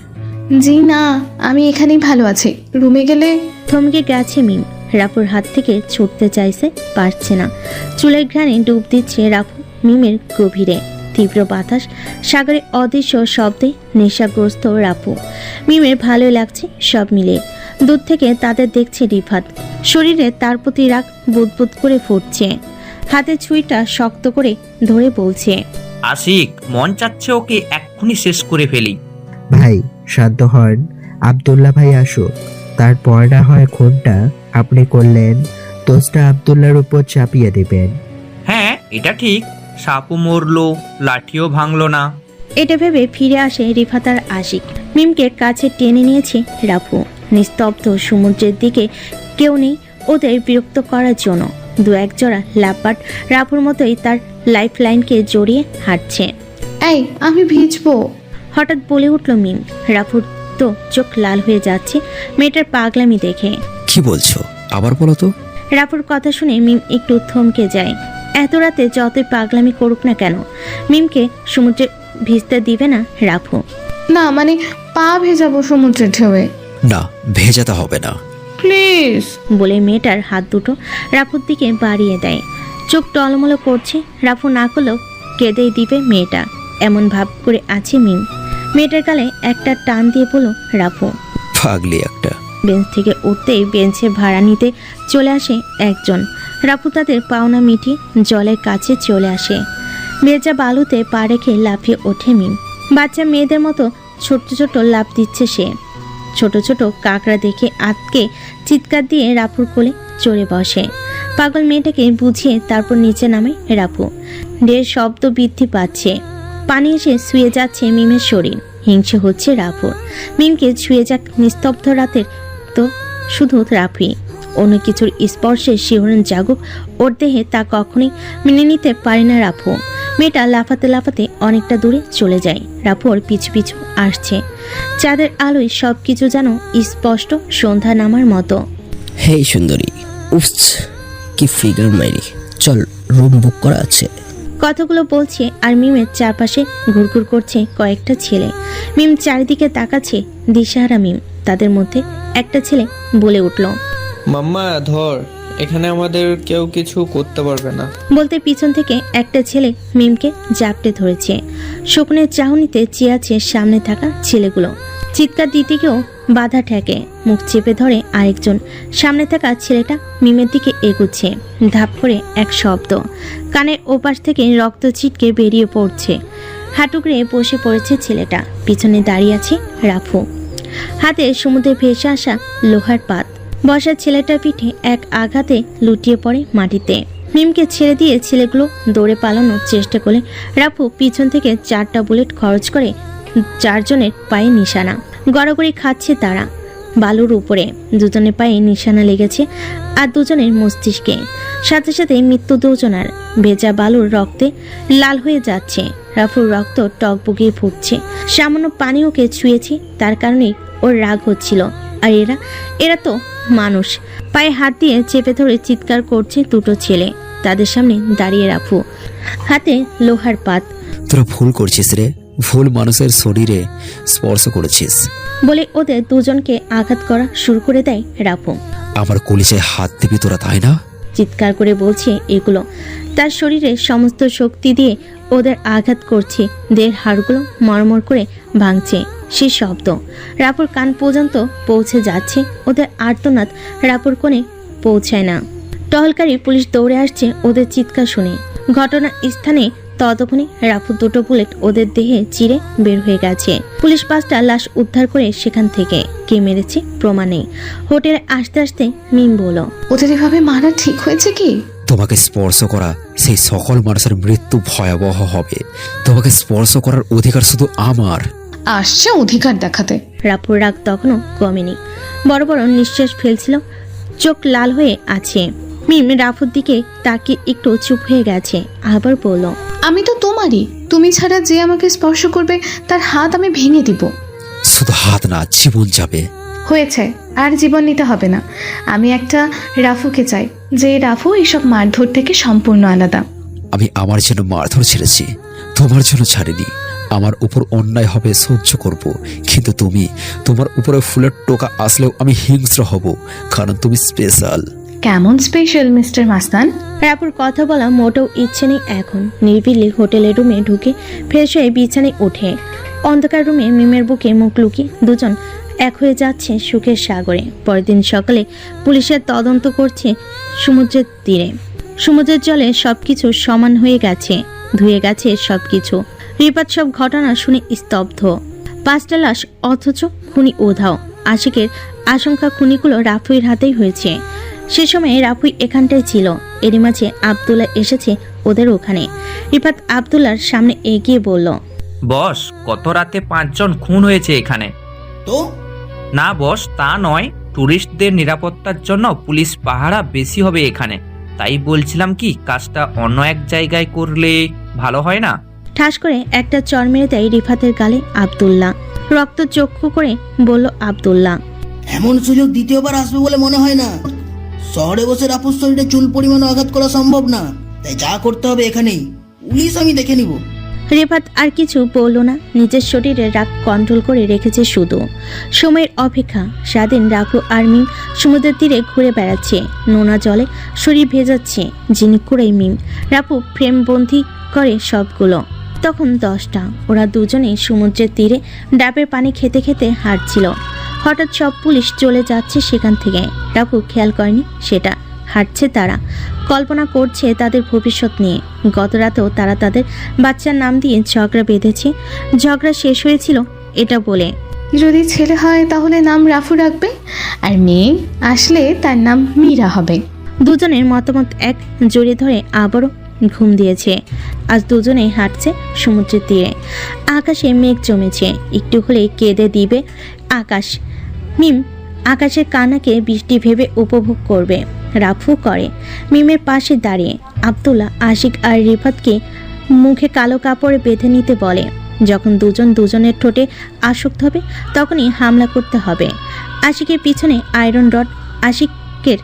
জি না, আমি এখানেই ভালো আছি, রুমে গেলে। থমকে গেছে মিম, রাফুর হাত থেকে ছুটতে চাইছে, পারছে না। চুলের ঘ্রাণে ডুব দিচ্ছে রাফু মিমের গভীরে। তীব্র বাতাস, সাগরে অদৃশ্য শব্দে নেশাগ্রস্ত রাফু। মিমের ভালোই লাগছে সব মিলে। দূর থেকে তাদের দেখছে রিফাত, শরীরে তার প্রতি রাগ বুদবুদ করে ফুটছে। হাতে ছুরিটা শক্ত করে ধরে বলছে, আশিক, মন চাচ্ছে ওকে এক্ষুনি শেষ করে ফেলি। ভাই শান্ত হন, আব্দুল্লাহ ভাই আসুক, তারপর না হয় খুনটা আপনি করলেন, দোষটা আব্দুল্লাহর উপর চাপিয়ে দেবেন। হ্যাঁ এটা ঠিক, সাপু মরলো, লাঠিও ভাঙলো না। এটা ভেবে ফিরে আসে রিফাত আর আশিক। মিমকে কাছে টেনে নিয়েছে রাফু। নিস্তব্ধ সমুদ্রের দিকে কেউ নেই ওদের বিরক্ত করার জন্য। দু এক জোড়া লাভবার্ড রাফুর মতোই তার লাইফ লাইনকে জড়িয়ে হাঁটছে। এই আমি ভিজবো, হঠাৎ বলে উঠল মিম। রাফুর তো চোখ লাল হয়ে যাচ্ছে মেয়েটার পাগলামি দেখে। কি বলছো, আবার বলো তো। রাফুর কথা শুনে মিম একটু থমকে যায়। এত রাতে যতই পাগলামি করুক না কেন, মিমকে সমুদ্রে ভিজতে দিবে না রাফু। না মানে পা ভেজাবো সমুদ্রের ঢেউয়ে। না, ভেজাতে হবে না, প্লিজ, বলে মেয়েটার হাত দুটো রাফুর দিকে বাড়িয়ে দেয়। চোখ টলমলো করছে, রাফু না করলেও কেঁদেই দিবে মেয়েটা, এমন ভাব করে আছে মিম। মেয়েটার গালে একটা টান দিয়ে বলল রাফু। পাগলি একটা। বেঞ্চ থেকে উঠতেই বেঞ্চে ভাড়া নিতে চলে আসে একজন। রাফু তাদের পাওনা মিটিয়ে জলের কাছে চলে আসে। ভেজা বালুতে পা রেখে লাফিয়ে ওঠে মিম। বাচ্চা মেয়েদের মতো ছোট ছোট লাফ দিচ্ছে সে। ছোট ছোট কাকড়া দেখে আতকে চিৎকার দিয়ে রাফুর কোলে চড়ে বসে। পাগল মেয়েটাকে বুঝিয়ে তারপর নিচে নামে রাফু। ঢের শব্দ বৃদ্ধি পাচ্ছে, পানি এসে শুয়ে যাচ্ছে মিমের শরীর। হিংসে হচ্ছে রাফুর। মিমকে ছুঁয়ে যাক নিস্তব্ধ রাতের তো শুধু রাফি। অন্য কিছুর স্পর্শে শিহরণ জাগুক ওর দেহে, তা কখনোই মেনে নিতে পারে না রাফু। মেয়েটা লাফাতে লাফাতে অনেকটা দূরে চলে যায়। রাফু ওর পিছু পিছু আসছে। চাঁদের আলোয় সবকিছু যেন স্পষ্ট সন্ধ্যা নামার মতো। হেই সুন্দরী, উফস কি ফিগার মাইরি, চল রুম বুক করা আছে। কথাগুলো বলছে আর মিমের চারপাশে ঘুরঘুর করছে কয়েকটা ছেলে। মিম চারিদিকে তাকাচ্ছে, দিশাহারা মিম। তাদের মধ্যে একটা ছেলে বলে উঠল, মাম্মা ধর, এখানে আমাদের কেউ কিছু করতে পারবে না। বলতে পিছন থেকে একটা ছেলে মিমকে জাপটে ধরেছে। স্বপ্নের চাহনিতে চেয়ে আছে সামনে থাকা ছেলেগুলো। চিৎকার দিতে গিয়েও বাধা ঠেকে, মুখ চেপে ধরে আরেকজন। সামনে থাকা ছেলেটা মিমের দিকে এগুচ্ছে। ধাপ করে এক শব্দ, কানের ওপাশ থেকে রক্ত ছিটকে বেরিয়ে পড়ছে। হাঁটুকড়ে বসে পড়েছে ছেলেটা। পিছনে দাঁড়িয়ে আছে রাফু, হাতে সমুদ্রে ভেসে আসা লোহার পাত। বসা ছেলেটার পিঠে এক আঘাতে লুটিয়ে পড়ে মাটিতে। মিমকে ছেড়ে দিয়ে ছেলেগুলো দৌড়ে পালানোর চেষ্টা করলে রাফু পিছন থেকে 4টা বুলেট খরচ করে 4 জনের পায়ে নিশানা। গড়াগড়ি খাচ্ছে তারা বালুর উপরে। দুজনের পায়ে নিশানা লেগেছে আর দুজনের মস্তিষ্কে। সাথে সাথে মৃত্যু দুজনার। ভেজা বালুর রক্তে লাল হয়ে যাচ্ছে। রাফুর রক্ত টকবগিয়ে ফুটছে। সামান্য পানি ওকে ছুঁয়েছে, তার কারণে ওর রাগ হচ্ছিল। আর এরা তো মানুষ। পায়ে হাত দিয়ে চেপে ধরে চিৎকার করছে দুটো ছেলে। তাদের সামনে দাঁড়িয়ে রাফু, হাতে লোহার পাত। তোরা ভুল করছিস রে, ভুল মানুষের শরীরে স্পর্শ করেছিস বলে ওদের দুজনকে আঘাত করা শুরু করে দেয় রাফু। আমার কলিজায় হাত দিবি তোরা, তাই না? চিৎকার করে বলছে এগুলো। তার শরীরে সমস্ত শক্তি দিয়ে ওদের আঘাত করছে। দেহের হাড়গুলো মরমর করে ভাঙছে। সে শব্দ রাপুর কান পর্যন্ত পৌঁছে যাচ্ছে। ওদের আর্তনাদ রাপুর কোণে পৌঁছায় না। টহলকারী পুলিশ দৌড়ে আসছে ওদের চিৎকার শুনে। ঘটনা স্থানে ততক্ষণে রাফু 2টো বুলেট ওদের দেহে চিরে বের হয়ে গেছে। পুলিশ 5টা লাশ উদ্ধার করে সেখান থেকে। কে মেরেছে প্রমাণ নেই। হোটেলে আসতে আসতে মিম বলল, ওদের এভাবে মারা ঠিক হয়েছে কি? তোমাকে স্পর্শ করা সেই সকল মানুষের মৃত্যু ভয়াবহ হবে। তোমাকে স্পর্শ করার অধিকার শুধু আমার। আসছে অধিকার দেখাতে। রাপুর রাগ তখনও কমেনি। বড় বড় নিঃশ্বাস ফেলছিল, চোখ লাল হয়ে আছে। মিম রাফুর দিকে তাকিয়ে একটু চুপ হয়ে গেছে। আবার বলল, আমি তো তোমারই। তুমি ছাড়া যে আমাকে স্পর্শ করবে তার হাত আমি ভেঙে দিব। শুধু হাত না, জীবন যাবে। হয়েছে, আর জীবন নিতে হবে না। আমি একটা রাফুকে চাই, যে রাফু এইসব মারধর থেকে সম্পূর্ণ আলাদা। আমি আমার জন্য মারধর ছেড়েছি, তোমার জন্য ছাড়িনি। আমার উপর অন্যায় হবে সহ্য করব, কিন্তু তুমি, তোমার উপরে ফুলের টোকা আসলেও আমি হিংস্র হব, কারণ তুমি স্পেশাল। কেমন স্পেশাল মিস্টার মাস্তান? রাপুর কথা বলা মোটেও ইচ্ছে নেই এখন। নির্বিলি হোটেলের রুমে ঢুকে ফ্রেশ হয়ে বিছানায় ওঠে। অন্ধকার রুমে মিমের বুকে মুখ লুকিয়ে দুজন এক হয়ে যাচ্ছে সুখের সাগরে। পরের দিন সকালে পুলিশের তদন্ত করছে সমুদ্রের তীরে। সমুদ্রের জলে সবকিছু সমান হয়ে গেছে, ধুয়ে গেছে সবকিছু। রিপাত সব ঘটনা শুনে স্তব্ধ। 5টা লাশ অথচ খুনি উধাও। আশিকের আশঙ্কা খুনিগুলো রাফুইর হাতেই হয়েছে। সে সময় রাফুই এখানটায় ছিল। এরই মাঝে আব্দুল্লাহ এসেছে ওদের ওখানে। রিফাত আব্দুল্লাহর সামনে এগিয়ে বলল, বস, গত রাতে 5 জন খুন হয়েছে এখানে। তো না বস, তা নয়, টুরিস্টদের নিরাপত্তার জন্য পুলিশ পাহারা বেশি হবে এখানে। তাই বলছিলাম কি, কাজটা অন্য এক জায়গায় করলে ভালো হয় না? ঠাস করে একটা চড় মেরে দেয় রিফাতের গালে আব্দুল্লাহ। রক্ত চক্ষু করে বলল আব্দুল্লাহ, এমন সুযোগ দ্বিতীয়বার আসবে বলে মনে হয় না। শহরে বসে রাফুর শরীরে চুল পরিমাণ আঘাত করা সম্ভব না, তাই যা করতে হবে এখানেই। পুলিশ আমি দেখে নিব। রিফাত আর কিছু বলল না। নিজের শরীরে রাগ কন্ট্রোল করে রেখেছে শুধু। সময়ের অপেক্ষা। সারাদিন রাফু আর মিম সমুদ্রের তীরে ঘুরে বেড়াচ্ছে। নোনা জলে শরীর ভেজাচ্ছে। যিনি কুড়াই মিম। রাফু ফ্রেমবন্দি করে সবগুলো। তখন 10টা। ওরা দুজনেই সমুদ্রের তীরে ডাবের পানি খেতে খেতে হাঁটছিল। হঠাৎ সব পুলিশ চলে যাচ্ছে সেখান থেকে। রাফু খেয়াল করেনি সেটা। হাঁটছে তারা, কল্পনা করছে তাদের ভবিষ্যৎ নিয়ে। গত রাতেও তারা তাদের বাচ্চার নাম দিয়ে ঝগড়া বেঁধেছে। ঝগড়া শেষ হয়েছিল এটা বলে, যদি ছেলে হয় তাহলে নাম রাফু রাখবে, আর মেয়ে আসলে তার নাম মীরা হবে। দুজনের মতামত এক। জড়িয়ে ধরে আবারও ঘুম দিয়েছে। আজ দুজনেই হাঁটছে সমুদ্রের তীরে। আকাশে মেঘ জমেছে, একটু হলে কেঁদে দিবে আকাশ। মিম আকাশের কান্নাকে বৃষ্টি ভেবে উপভোগ করবে। রাফু করে মিমের পাশে দাঁড়িয়ে। আব্দুল্লাহ আশিক আর রিফাতকে মুখে কালো কাপড়ে বেঁধে নিতে বলে। যখন দুজন দুজনের ঠোঁটে আসক্ত হবে তখনই হামলা করতে হবে। আশিকের পিছনে আয়রন রড। আশিকের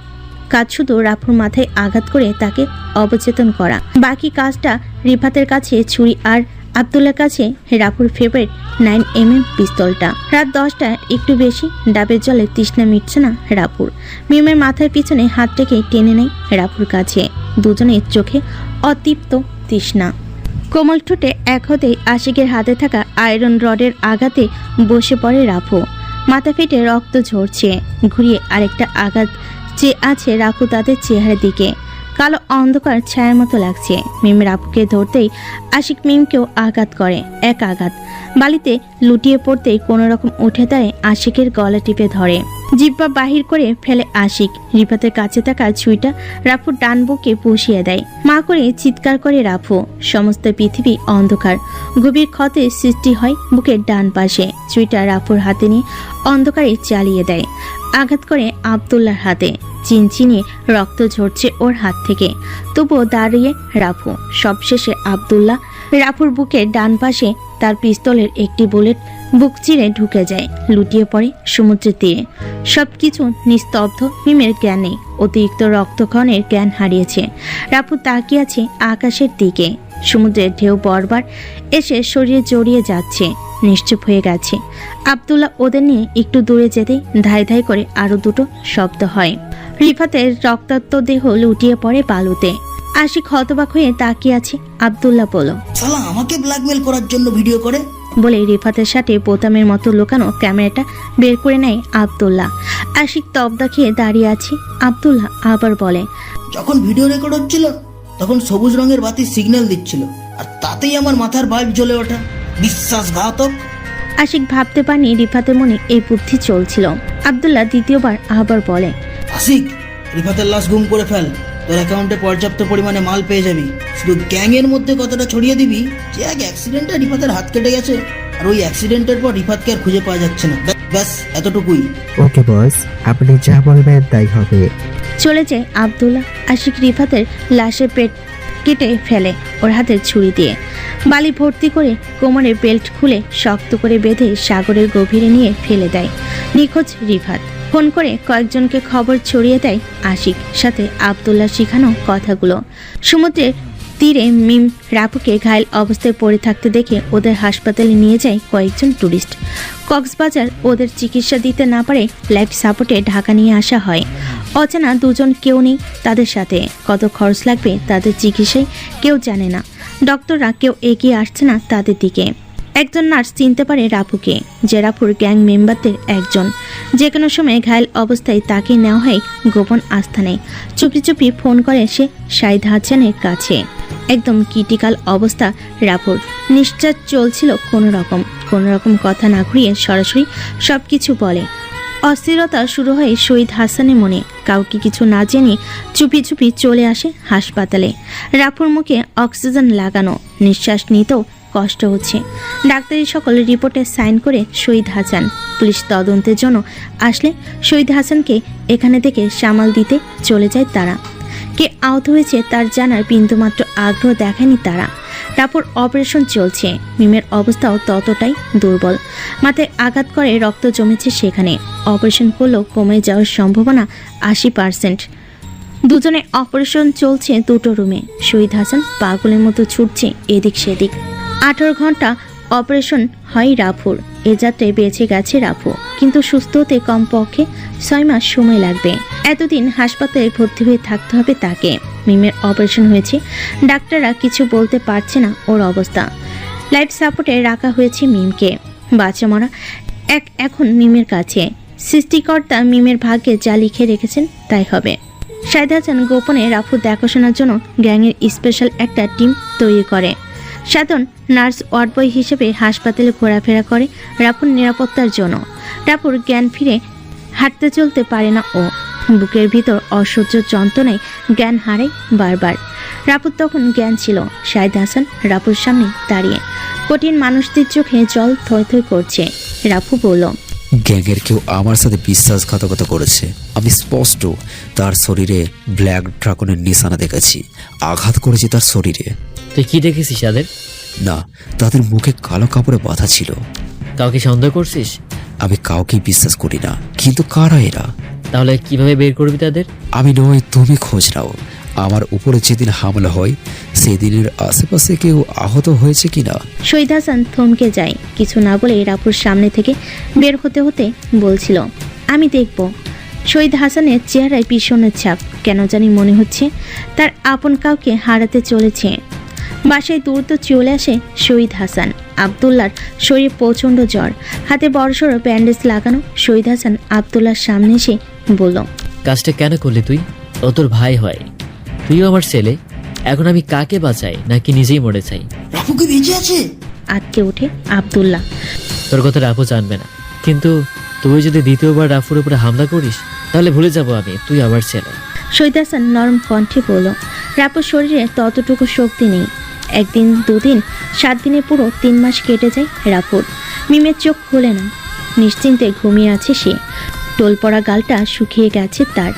কাজ শুধু রাফুর মাথায় আঘাত করে তাকে অবচেতন করা। বাকি কাজটা রিফাতের কাছে ছুরি আর আব্দুল্লার কাছে রাফুর ফেভারিট 9mm পিস্তলটা। রাত 10টা একটু বেশি, ডাবের জলে তৃষ্ণা মিটছে না রাফুর। মিমের মাথার পিছনে হাত রেখে টেনে নেয় রাফুর কাছে। দুজনের চোখে অতৃপ্ত তৃষ্ণা। কোমল ঠোঁটে এক হতেই আশিকের হাতে থাকা আয়রন রডের আঘাতে বসে পড়ে রাফু। মাথা ফেটে রক্ত ঝরছে। ঘুরিয়ে আরেকটা আঘাত চেয়ে আছে রাফু তাদের চেহারার দিকে। কালো অন্ধকার ছায়ার মতো লাগছে। মিম রাফুকে ধরতেই আশিক মিমকেও আঘাত করে, এক আঘাত। বালিতে লুটিয়ে পড়তেই কোনো রকম উঠে দাঁড়ে আশিকের গলা টিপে ধরে। জিহ্বা বাহির করে ফেলে আশিক। রিফাতের কাছে থাকা ছুরিটা রাফুর ডান বুকে পুষিয়ে দেয়। মা করে চিৎকার করে রাফু। সমস্ত পৃথিবী অন্ধকার। গভীর ক্ষতের সৃষ্টি হয় বুকের ডান পাশে। ছুরিটা রাফুর হাতে নিয়ে অন্ধকারে চালিয়ে দেয়। আঘাত করে আব্দুল্লার হাতে। চিনচিনিয়ে রক্ত ঝরছে ওর হাত থেকে। তবুও দাঁড়িয়ে রাফু। সবশেষে আব্দুল্লাহ রাফুর বুকের ডান পাশে তার পিস্তলের একটি বুলেট বুক চিরে ঢুকে যায়। লুটিয়ে পড়ে সমুদ্রের তীরে। সবকিছু নিস্তব্ধ। মিমের জ্ঞান নেই। অতিরিক্ত রক্তক্ষরণের জ্ঞান হারিয়েছে। রাফু তাকিয়ে আছে আকাশের দিকে। সমুদ্রের ঢেউ বারবার এসে শরীরে জড়িয়ে যাচ্ছে। নিশ্চুপ হয়ে গেছে। আব্দুল্লাহ ওদের নিয়ে একটু দূরে যেতেই ধাই ধাই করে আরো দুটো শব্দ হয়। রিফাতের রক্তাক্ত দেহ লুটিয়ে পড়ে বালুতে। আশিক হতবাক হয়ে তাকিয়ে আছে। আব্দুল্লাহ বলল, শালা আমাকে ব্ল্যাকমেল করার জন্য ভিডিও করে। বলে রিফাতের সাথে বোতামের মতো লুকানো ক্যামেরাটা বের করে নেয় আব্দুল্লাহ। আশিক তবদা খেয়ে দাঁড়িয়ে আছে। আব্দুল্লাহ আবার বলে, যখন ভিডিও রেকর্ড হচ্ছিল তখন সবুজ রঙের বাতি সিগন্যাল দিচ্ছিল, আর তাতেই আমার মাথার বাল্ব জ্বলে ওঠা। বিশ্বাসঘাতক। আশিক ভাবতে পারেনি রিফাতের মনে এই বুদ্ধি চলছিল। আব্দুল্লাহ দ্বিতীয়বার আবার বলে, আশিক, রিফাতের লাশ গুম করে ফেল। তোর অ্যাকাউন্টে পর্যাপ্ত পরিমাণে মাল পেয়ে যাবি। শুধু গ্যাং এর মধ্যে কথাটা ছড়িয়ে দিবি যে এক অ্যাক্সিডেন্টে রিফাতের হাত কেটে গেছে, আর ওই অ্যাক্সিডেন্টের পর রিফাতকে আর খুঁজে পাওয়া যাচ্ছে না। ব্যাস এতটুকুই। ওকে বস, আপনি যা বলবেন তাই হবে। চলে যায় আব্দুল্লাহ। আশিক রিফাতের লাশের পেট কেটে ফেলে ওর হাতের ছুরি দিয়ে। বালি ভর্তি করে কোমরের বেল্ট খুলে শক্ত করে বেঁধে সাগরের গভীরে নিয়ে ফেলে দেয়। নিখোঁজ রিফাত। ফোন করে কয়েকজনকে খবর ছড়িয়ে দেয় আশিক। সাথে আব্দুল্লাহ শিখানো কথাগুলো। সমুদ্রের তীরে মিম রাফুকে ঘায়েল অবস্থায় পড়ে থাকতে দেখে ওদের হাসপাতালে নিয়ে যায় কয়েকজন টুরিস্ট। কক্সবাজার ওদের চিকিৎসা দিতে না পারে লাইফ সাপোর্টে ঢাকা নিয়ে আসা হয়। অজানা দুজন কেউ নেই তাদের সাথে। কত খরচ লাগবে তাদের চিকিৎসায় কেউ জানে না। ডক্টররা কেউ এগিয়ে আসছে না তাদের দিকে। একজন নার্স চিনতে পারে রাফুকে, যে রাফুর গ্যাং মেম্বারদের একজন। যে কোনো সময় ঘায়েল অবস্থায় তাকে নেওয়া হয় গোপন আস্থানে। চুপি চুপি ফোন করে সে শাহিদ হাসানের কাছে। একদম ক্রিটিক্যাল অবস্থা রাফুর। নিশ্বাস চলছিল কোনো রকম কথা না ঘুরিয়ে সরাসরি সবকিছু বলে। অস্থিরতা শুরু হয় শহীদ হাসানের মনে। কাউকে কিছু না জেনে চুপি চুপি চলে আসে হাসপাতালে। রাফুর মুখে অক্সিজেন লাগানো। নিঃশ্বাস নিতেও কষ্ট হচ্ছে। ডাক্তারি সকল রিপোর্টে সাইন করে শহীদ হাসান। পুলিশ তদন্তের জন্য আসলে শহীদ হাসানকে এখানে থেকে সামাল দিতে চলে যায় তারা। কে আহত হয়েছে তার জানার বিন্দুমাত্র আগ্রহ দেখায়নি তারা। রাফুর অপারেশন চলছে। মিমের অবস্থাও ততটাই দুর্বল। মাথায় আঘাত করে রক্ত জমেছে সেখানে। অপারেশন করলেও কমে যাওয়ার সম্ভাবনা 80%। দুজনে অপারেশন চলছে দুটো রুমে। শহীদ হাসান পাগলের মতো ছুটছে এদিক সেদিক। 18 ঘন্টা অপারেশন হয় রাফুর। এ যাত্রায় বেঁচে গেছে রাফু, কিন্তু সুস্থ হতে কমপক্ষে 6 মাস সময় লাগবে। এতদিন হাসপাতালে ভর্তি হয়ে থাকতে হবে তাকে। মিমের অপারেশন হয়েছে, ডাক্তাররা কিছু বলতে পারছে না ওর অবস্থা। লাইফ সাপোর্টে রাখা হয়েছে মিমকে। বাচ্চা মরা এখন মিমের কাছে। সৃষ্টিকর্তা মিমের ভাগ্যে যা লিখে রেখেছেন তাই হবে। শাহিদ হাসান গোপনে রাফু দেখাশোনার জন্য গ্যাংয়ের স্পেশাল একটা টিম তৈরি করে। সাধন নার্স ওয়ার্ড বয় হিসেবে হাসপাতালে ঘোরাফেরা করে রাফুর নিরাপত্তার জন্য। রাফুর জ্ঞান ফিরে হাঁটতে চলতে পারে না ও। বুকের ভিতর অসহ্য যন্ত্রণায় জ্ঞান হারায় বারবার। রাফুর তখন জ্ঞান ছিল। শাহিদ হাসান রাফুর সামনে দাঁড়িয়ে। কঠিন মানুষদের চোখে জল থই থই করছে। রাফু বলল, গ্যাংয়ের কেউ আমার সাথে বিশ্বাসঘাতকতা করেছে। আমি স্পষ্ট তার শরীরে ব্ল্যাক ড্রাগনের নিশানা দেখেছি। আঘাত করেছি তার শরীরে। তুই কি দেখেছিস তাদের? না, তাদের মুখে কালো কাপড়ে বাঁধা ছিল। কাউকে সন্দেহ করছিস? আমি কাউকে বিশ্বাস করি না, কিন্তু কারা এরা? তাহলে কিভাবে বের করবি তাদের? আমি নয়, তুমি খোঁজ নাও। আমার উপরে যেদিন হামলা হয় সেদিনের আশেপাশে কেউ আহত হয়েছে কিনা? শহীদ হাসান থমকে যায়, কিছু না বলে রাফুর সামনে থেকে বের হতে হতে বলছিল, আমি দেখব। শহীদ হাসানের চেহারায় পিছনের ছাপ, কেন জানি মনে হচ্ছে তার আপন কাউকে হারাতে চলেছে। বাসায় দ্রুত চলে আসে শহীদ হাসান। আব্দুল্লাহর শরীরে প্রচণ্ড জ্বর, হাতে বড়সড় ব্যান্ডেজ লাগানো। শহীদ হাসান আব্দুল্লাহর সামনে এসে বলল, কাজটা কেন করলি তুই? ও তোর ভাই হয়, তুইও আমার ছেলে। এখন আমি কাকে বাঁচাই নাকি নিজেই মরে চাই? রাফু কি বেঁচে আছে? আটকে ওঠে আব্দুল্লাহ। তোর কথা রাফু জানবে না, কিন্তু তুই যদি দ্বিতীয়বার রাফুর উপরে হামলা করিস তাহলে ভুলে যাব আমি তুই আমার ছেলে। শহীদ হাসান নরম কণ্ঠে বলল, রাপুর শরীরে ততটুকু শক্তি নেই। একদিন, দুদিন, 7 দিনে পুরো 3 মাস কেটে যায় রাপুর। মিমের চোখ খোলে না, নিশ্চিন্তে ঘুমিয়ে আছে সে। টোল পড়া গালটা শুকিয়ে গেছে তার।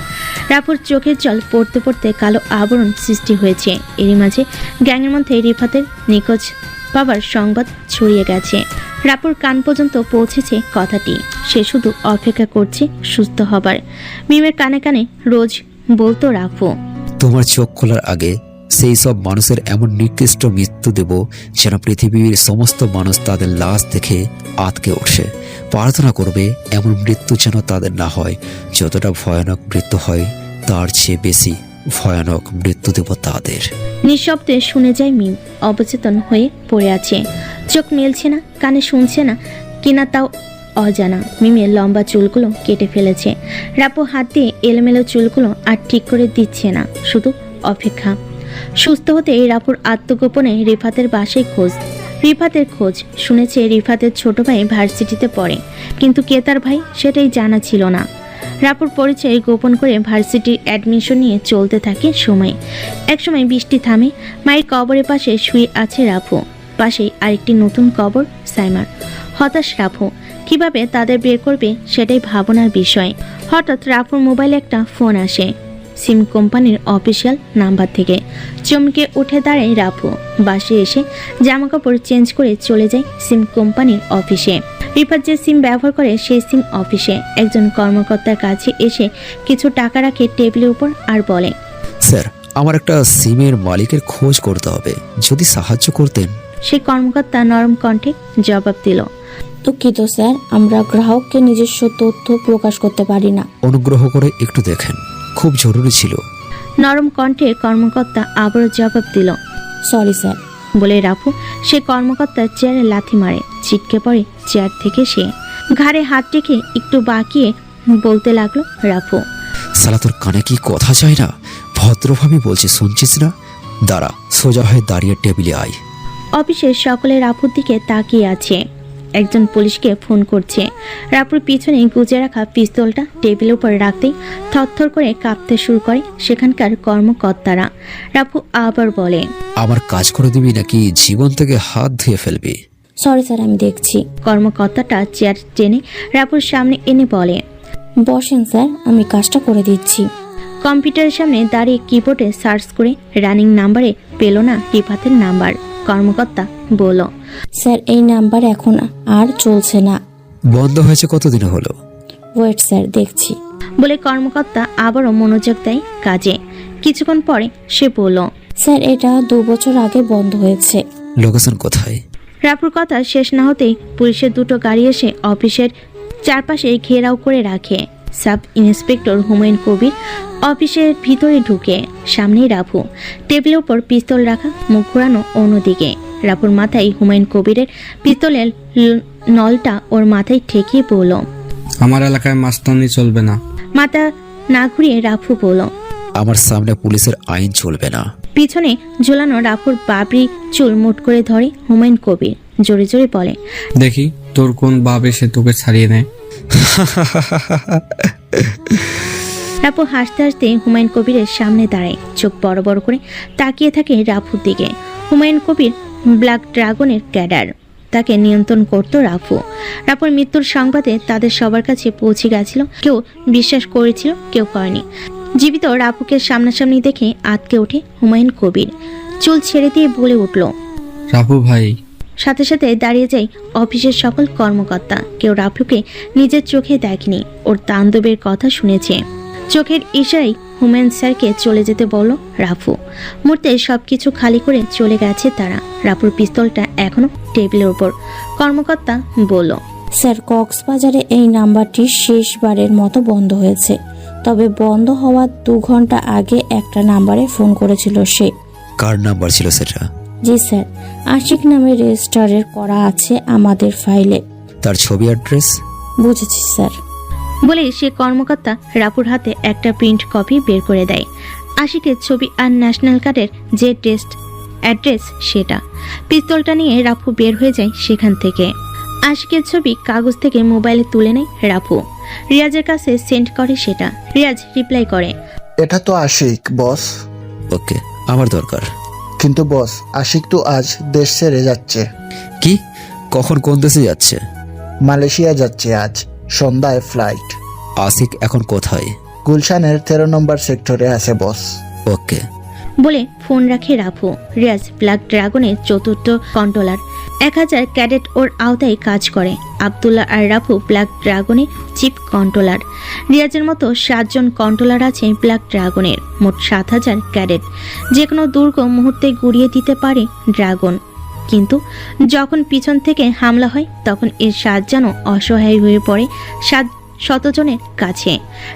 রাপুর চোখের জল পড়তে পড়তে কালো আবরণ সৃষ্টি হয়েছে। এরই মাঝে গ্যাংয়ের মধ্যে রিফাতের নিখোঁজ বাবার সংবাদ ছড়িয়ে গেছে। রাপুর কান পর্যন্ত পৌঁছেছে কথাটি। সে শুধু অপেক্ষা করছে সুস্থ হবার। মিমের কানে কানে রোজ বলতো রাফু, তোমার চোখ খোলার আগে সেই সব মানুষের এমন নিকৃষ্ট মৃত্যু দেব যেন পৃথিবীর সমস্ত মানুষ তাদের লাশ দেখে আতকে উঠে। প্রার্থনা করবে এমন মৃত্যু যেন তাদের না হয়। যতটা ভয়ানক মৃত্যু হয় তার চেয়ে বেশি ভয়ানক মৃত্যু দেব তাদের। নিঃশব্দে শুনে যায় মিম। অবচেতন হয়ে পড়ে আছে, চোখ মেলছে না, কানে শুনছে না কিনা তাও অজানা। মিমের লম্বা চুলগুলো কেটে ফেলেছে। রাপু হাত দিয়ে এলোমেলো চুলগুলো আর ঠিক করে দিচ্ছে না, শুধু অপেক্ষা। সুস্থ হতে রাপুর আত্মগোপনে রিফাতের বাসায় খোঁজ। রিফাতের খোঁজ শুনেছে রিফাতের ছোট ভাই ভার্সিটিতে পড়ে, কিন্তু কে তার ভাই সেটাই জানা ছিল না। রাপুর পরিচয় গোপন করে ভার্সিটির অ্যাডমিশন নিয়ে চলতে থাকে সময়। একসময় বৃষ্টি থামে, মায়ের কবরের পাশে শুয়ে আছে রাফু। পাশেই আরেকটি নতুন কবর সাইমার। হতাশ রাফু, কিভাবে তাদের বের করবে সেটাই ভাবনার বিষয়। হঠাৎ রাফুর মোবাইলে একটা ফোন আসে, সিম কোম্পানির অফিসিয়াল নাম্বার থেকে। চমকে উঠে দাঁড়ায় রাফু। বাসে এসে জামাকাপড় চেঞ্জ করে চলে যায় সিম কোম্পানির অফিসে। রিফাত যে সিম ব্যবহার করে সেই সিম অফিসে একজন কর্মকর্তার কাছে এসে কিছু টাকা রাখে টেবিলের উপর আর বলে, স্যার, আমার একটা সিমের মালিকের খোঁজ করতে হবে, যদি সাহায্য করতেন। সেই কর্মকর্তা নরম কণ্ঠে জবাব দিল, দুঃখিত স্যার, আমরা গ্রাহককে নিজস্ব তথ্য প্রকাশ করতে পারি না। অনুগ্রহ করে একটু দেখেন, খুব জরুরি ছিল। নরম কণ্ঠে কর্মকর্তা আবারও জবাব দিল, সরি স্যার বলে রাফু সে কর্মকর্তার চেয়ারে লাথি মারে। ছিটকে পড়ে চেয়ার থেকে সে। ঘাড়ে হাত রেখে একটু বাঁকিয়ে বলতে লাগলো রাফু, সালা তোর কানে কি কথা যায় না? ভদ্রভাবে বলছি, শুনছিস না? দাঁড়া, সোজা হয়ে দাঁড়িয়ে টেবিলে আয়। অফিসের সকলে রাফুর দিকে তাকিয়ে আছে। একজন পুলিশকে ফোন করছে। রাফুর পিছনে গুজে রাখা পিস্তলটা টেবিলের উপর রাখতেই থরথর করে কাঁপতে শুরু করে সেখানকার কর্মকর্তারা। রাফু আবার বলে, আমার কাজ করে দিবি নাকি জীবন থেকে হাত ধুয়ে ফেলবি? সরি স্যার, আমি দেখছি। কর্মকর্তাটা চেয়ার টেনে রাফুর সামনে এনে বলে, বসেন স্যার, আমি কাজটা করে দিচ্ছি। কম্পিউটারের সামনে দাঁড়িয়ে কিবোর্ডে সার্চ করে রানিং নাম্বারে পেল না রিফাতের নাম্বার। কর্মকর্তা বলল, স্যার, এই নাম্বার এখন আর চলছে না। বন্ধ হয়েছে কতদিন হলো? ওয়েট স্যার, দেখছি। বলে কর্মকর্তা আবারও মনোযোগ দেয় কাজে। কিছুক্ষণ পরে সে বলল, স্যার, এটা 2 বছর আগে বন্ধ হয়েছে। লোকেশন কোথায়? রাফুর কথা শেষ না হতেই পুলিশের 2টো গাড়ি এসে অফিসের চারপাশে ঘেরাও করে রাখে। সাব ইন্সপেক্টর হুমায়ুন কবির অফিসের ভিতরে ঢুকে। সামনেই রাফু, টেবিলের উপর পিস্তল রাখা, মুখ ঘোরানো অন্যদিকে। রাফুর মাথায় হুমায়ুন কবিরের পিস্তলের নলটা ওর মাথায় ঠেকিয়ে বলল, আমার এলাকায় মাস্তানি চলবে না। মাথা না ঘুরিয়ে রাফু বলল, আমার সামনে পুলিশের আইন চলবে না। পিছনে ঝোলানো রাফুর বাবরি চুল মুট করে ধরে হুমায়ুন কবির জোরে জোরে বলে, দেখি তোর কোন বাপ এসে তোকে ছাড়িয়ে নেয়। রাফু হাসতে হাসতে হুমায়ুন কবিরের সামনে দাঁড়ায়। চোখ বড় বড় করে তাকিয়ে থাকে রাফুর দিকে। হুমায়ুন কবির ব্ল্যাক ড্রাগনের ক্যাডার, তাকে নিয়ন্ত্রণ করতো রাফু। রাফুর মৃত্যুর সংবাদে তাদের সবার কাছে পৌঁছে গেছিল। কেউ বিশ্বাস করেছিল, কেউ করেনি। জীবিত রাফুকে সামনাসামনি দেখে আটকে ওঠে হুমায়ুন কবির। চুল ছেড়ে দিয়ে বলে উঠল, রাফু ভাই। সাথে সাথে দাঁড়িয়ে যায় অফিসের সকল কর্মকর্তা। কেউ রাফুকে নিজের চোখে দেখেনি, ওর তাণ্ডবের কথা শুনেছে। চোখের ইশারায় হুমায়ুন স্যারকে চলে যেতে বলল রাফু। মুহূর্তে সবকিছু খালি করে চলে গেছে তারা। রাফুর পিস্তলটা এখনো টেবিলের উপর। কর্মকর্তা বলল, স্যার, কক্সবাজারে এই নাম্বারটি শেষবারের মতো বন্ধ হয়েছে। তবে বন্ধ হওয়ার 2 ঘন্টা আগে একটা নাম্বারে ফোন করেছিল সে। কার নাম্বার ছিল সেটা? জি স্যার, আশিক নামে রেজিস্টারের করা আছে আমাদের ফাইলে। তার ছবি অ্যাড্রেস? বুঝেছি স্যার। বলে সে কর্মকর্তা রাফুর হাতে একটা প্রিন্ট কপি বের করে দেয়। আশিকের ছবি আর ন্যাশনাল কার্ডের যে টেস্ট অ্যাড্রেস সেটা। পিস্তলটা নিয়ে রাফু বের হয়ে যায় সেখান থেকে। আশিকের ছবি কাগজ থেকে মোবাইলে তুলে নেয় রাফু। রিয়াজের কাছে সেন্ড করে সেটা। রিয়াজ রিপ্লাই করে, এটা তো আশিক বস। ওকে, আমার দরকার। কিন্তু বস, আশিক তো আজ দেশ ছেড়ে যাচ্ছে। কি? কখন, কোন দেশে যাচ্ছে? মালয়েশিয়া যাচ্ছে আজ সন্ধ্যায় ফ্লাইট। আশিক এখন কোথায়? গুলশানের 13 নম্বর সেক্টরে আছে বস। ওকে। বলে ফোন রাখে রাফু। রিয়াজ ব্ল্যাক ড্রাগনের 4র্থ কন্ট্রোলার। 1000 ক্যাডেট ওর আওতায় কাজ করে। আব্দুল্লাহ আর রাফু ব্ল্যাক ড্রাগনের চিফ কন্ট্রোলার। রিয়াজের মতো 7 জন কন্ট্রোলার আছে ব্ল্যাক ড্রাগনের। মোট 7000 ক্যাডেট। যে কোনো দুর্গ মুহূর্তে গুড়িয়ে দিতে পারে ড্রাগন। কিন্তু যখন পিছন থেকে হামলা হয় তখন এর 7 যেন অসহায় হয়ে পড়ে 700 জনের কাছে।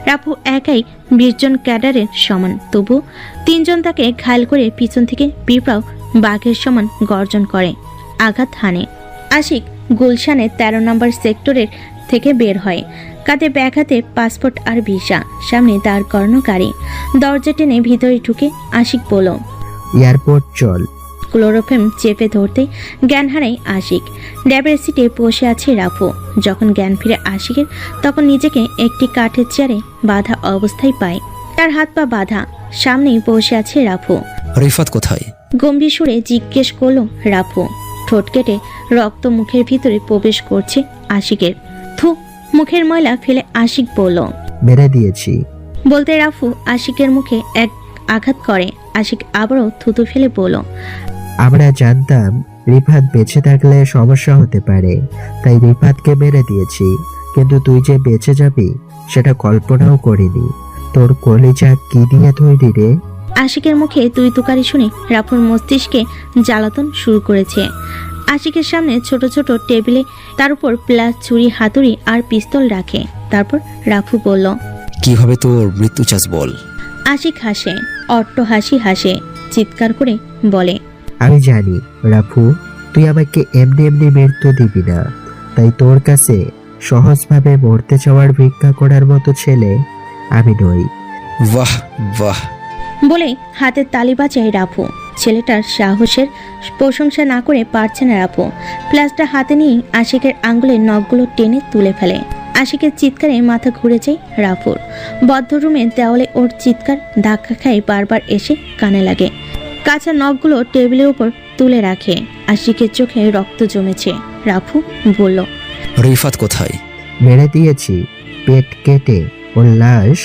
রাফু একাই 20 জন ক্যাডারের সমান। তবু 3 জন তাকে ঘায়ল করে পিছন থেকে পিঁপড়াও বাঘের সমান গর্জন করে, আঘাত হানে। আশিক গুলশানে 13 নম্বর সেক্টরের থেকে বের হয়। কাঁধে ব্যাগ হাতে পাসপোর্ট আর ভিসা। সামনে দাঁড় করানো গাড়ি। দরজা টেনে ভিতরে ঢুকে আশিক বলল, এয়ারপোর্ট চল। ক্লোরোফিল্ম চেপে ধরতে জ্ঞান হারায় আশিক। ড্যাবের সিটে বসে আছে রাফু। যখন জ্ঞান ফিরে আশিকের তখন নিজেকে একটি কাঠের চেয়ারে বাঁধা অবস্থায় পায়। তার হাত পা বাঁধা। সামনেই বসে আছে রাফু। রিফাত কোথায়? গম্ভীর সুরে জিজ্ঞেস করলো রাফু। ঠোঁট কেটে রক্ত মুখের ভিতরে প্রবেশ করছে আশিকের। থু, মুখের ময়লা ফেলে আশিক বলল, মেরে দিয়েছি। বলতে রাফু আশিকের মুখে এক আঘাত করে। আশিক আবারও থুতু ফেলে বলল, আমরা জানতাম রিফাত বেঁচে থাকলে সমস্যা হতে পারে, তাই রিফাতকে মেরে দিয়েছি। কিন্তু তুই যে বেঁচে যাবি সেটা কল্পনাও করিনি। তোর কলিজা কি দিয়ে তৈরি রে? আশিকের মুখে তুই তুকারি শুনে রাফুর মস্তিষ্কে জ্বালাতন শুরু করেছে। আশিকের সামনে ছোট ছোট টেবিলে তার উপর প্লাস ছুরি, হাতুড়ি আর পিস্তল রাখে। তারপর রাফু বলল, কিভাবে তোর মৃত্যু চাস বল। আশিক হাসে, অট্ট হাসি হাসে, চিৎকার করে বলে, আমি জানি রাফু, তুই আমাকে এমনি এমনি মৃত্যু দিবি না। তাই তোর কাছে সহজভাবে মরতে চাওয়ার ভিক্ষা করার মতো ছেলে আমি নই। বাহ বাহ বলে হাতে তালি বাজায় রাফু। ছেলেটার সাহসের প্রশংসা না করে পারছে না রাফু। প্লাসটা হাতে নিয়ে আশিকের আঙ্গুলের নখগুলো টেনে তুলে ফেলে। আশিকের চিৎকারে মাথা ঘুরে যায় রাফুর। বদ্ধ রুমে দেওয়ালে ওর চিৎকার ধাক্কা খায় বারবার এসে কানে লাগে। কাঁচা নখগুলো টেবিলের উপর তুলে রাখে। আশিকের চোখে রক্ত জমেছে। রাফু বলল, রিফাত কোথায়? মেরে দিয়েছি, পেট কেটে ওর লাশ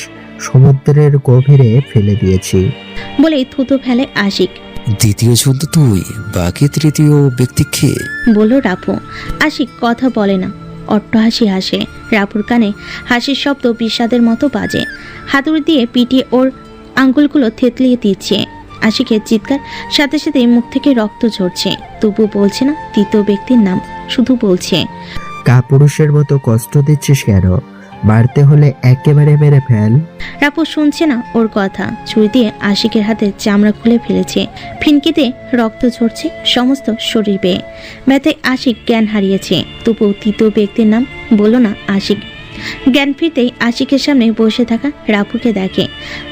সমুদ্রের গভীরে ফেলে দিয়েছি। বলেই থুতু ফেলে আশিক। দ্বিতীয় জন তো তুই, বাকি তৃতীয় ব্যক্তি কে? বলল রাফু। আশিক কথা বলে না, অট্ট হাসি হাসে। রাফুর কানে হাসির শব্দ বিষাদের মতো বাজে। হাতুড়ি দিয়ে পিটিয়ে ওর আঙ্গুলগুলো থেতলিয়ে দিচ্ছে। আশিকের চিৎকার সাথে সাথে মুখ থেকে রক্ত ঝরছে। তবু বলছে না তৃতীয় ব্যক্তির নাম, শুধু বলছে, কাপুরুষের মতো কষ্ট দিচ্ছিস কেন? মারতে হলে একেবারে মেরে ফেল। রাফু শুনছে না ওর কথা। ছুরি দিয়ে আশিকের হাতের চামড়া খুলে ফেলেছে। ফিনকিতে রক্ত ঝরছে সমস্ত শরীর বেয়ে। ব্যথায় আশিক জ্ঞান হারিয়েছে। তবু তৃতীয় ব্যক্তির নাম বলল না আশিক। জ্ঞান ফিরতেই আশিকের সামনে বসে থাকা রাফুকে দেখে।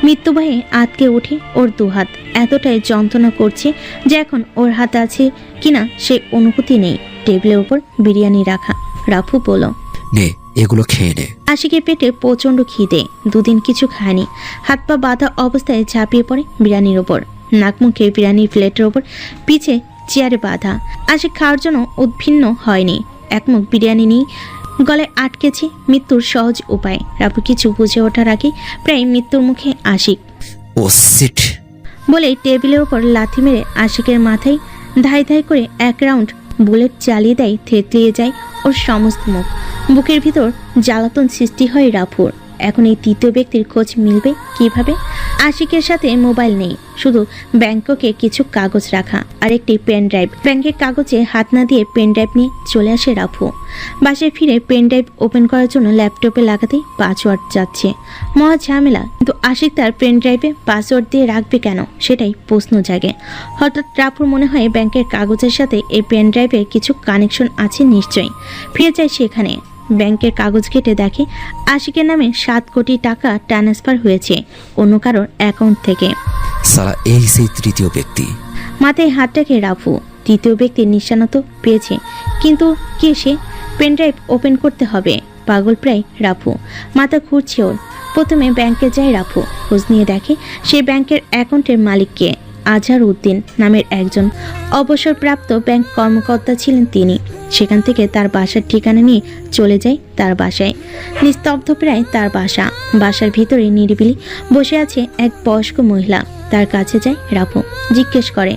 মৃত্যুভয়ে আটকে ওঠে ওর দুহাত। এতটাই যন্ত্রণা করছে যে এখন ওর হাতে আছে কিনা সে অনুভূতি নেই। টেবিলের উপর বিরিয়ানি রাখা। রাফু বলল, নে এগুলো খেয়ে নে। আশিকের পেটে প্রচন্ড খিদে। 2 দিন কিছু খায়নি। হাত পা বাঁধা অবস্থায় ঝাঁপিয়ে পড়ে বিরিয়ানির ওপর। নাক মুখে বিরিয়ানির প্লেটের ওপর পিছে চেয়ারে বাঁধা। আশিক খাওয়ার জন্য উদ্ভিন্ন হয়নি। এক মুখ বিরিয়ানি নিয়ে গলায় আটকেছে মৃত্যুর সহজ উপায়। রাফু কিছু বুঝে ওঠার আগে প্রায় মৃত্যুর মুখে আশিক। ও সিট বলে টেবিলের ওপর লাথি মেরে আশিকের মাথায় ধাই ধাই করে 1 রাউন্ড বুলেট চালিয়ে দেয়। থেতলিয়ে যায় ওর সমস্ত মুখ। বুকের ভিতর জ্বালাতন সৃষ্টি হয় রাফুর। এখন এই তৃতীয় ব্যক্তির খোঁজ মিলবে কিভাবে? আশিকের সাথে মোবাইল নেই, শুধু ব্যাংককে কিছু কাগজ রাখা আর একটি পেন ড্রাইভ। ব্যাংকের কাগজে হাত না দিয়ে পেন ড্রাইভ নিয়ে চলে আসে রাফু। বাসায় ফিরে পেন ড্রাইভ ওপেন করার জন্য ল্যাপটপে লাগাতে পাসওয়ার্ড যাচ্ছে, মহা ঝামেলা। কিন্তু আশিক তার পেন ড্রাইভে পাসওয়ার্ড দিয়ে রাখবে কেন, সেটাই প্রশ্ন জাগে। হঠাৎ রাফুর মনে হয় ব্যাংকের কাগজের সাথে এই পেন ড্রাইভের কিছু কানেকশন আছে নিশ্চয়ই। ফিরে যায় সেখানে, ব্যাংকের কাগজ কেটে দেখে আশিকের নামে 7 কোটি টাকা ট্রান্সফার হয়েছে অন্য কারোর অ্যাকাউন্ট থেকে। সালা এই সেই তৃতীয় ব্যক্তি। মাথায় হাত রেখে রাফু তৃতীয় ব্যক্তির নিশানা তো পেয়েছে, কিন্তু কে সে? পেনড্রাইভ ওপেন করতে হবে, পাগল প্রায় রাফু। মাথা ঘুরছে ওর। প্রথমে ব্যাংকে যায় রাফু, খোঁজ নিয়ে দেখে সেই ব্যাংকের অ্যাকাউন্টের মালিককে আজহার উদ্দিন নামের একজন অবসরপ্রাপ্ত ব্যাংক কর্মকর্তা ছিলেন তিনি। সেখান থেকে তার বাসার ঠিকানা নিয়ে চলে যায় তার বাসায়। নিস্তব্ধ প্রায় তার বাসা। বাসার ভিতরে নিরিবিলি বসে আছে এক বয়স্ক মহিলা। তার কাছে যায় রাফু, জিজ্ঞেস করে,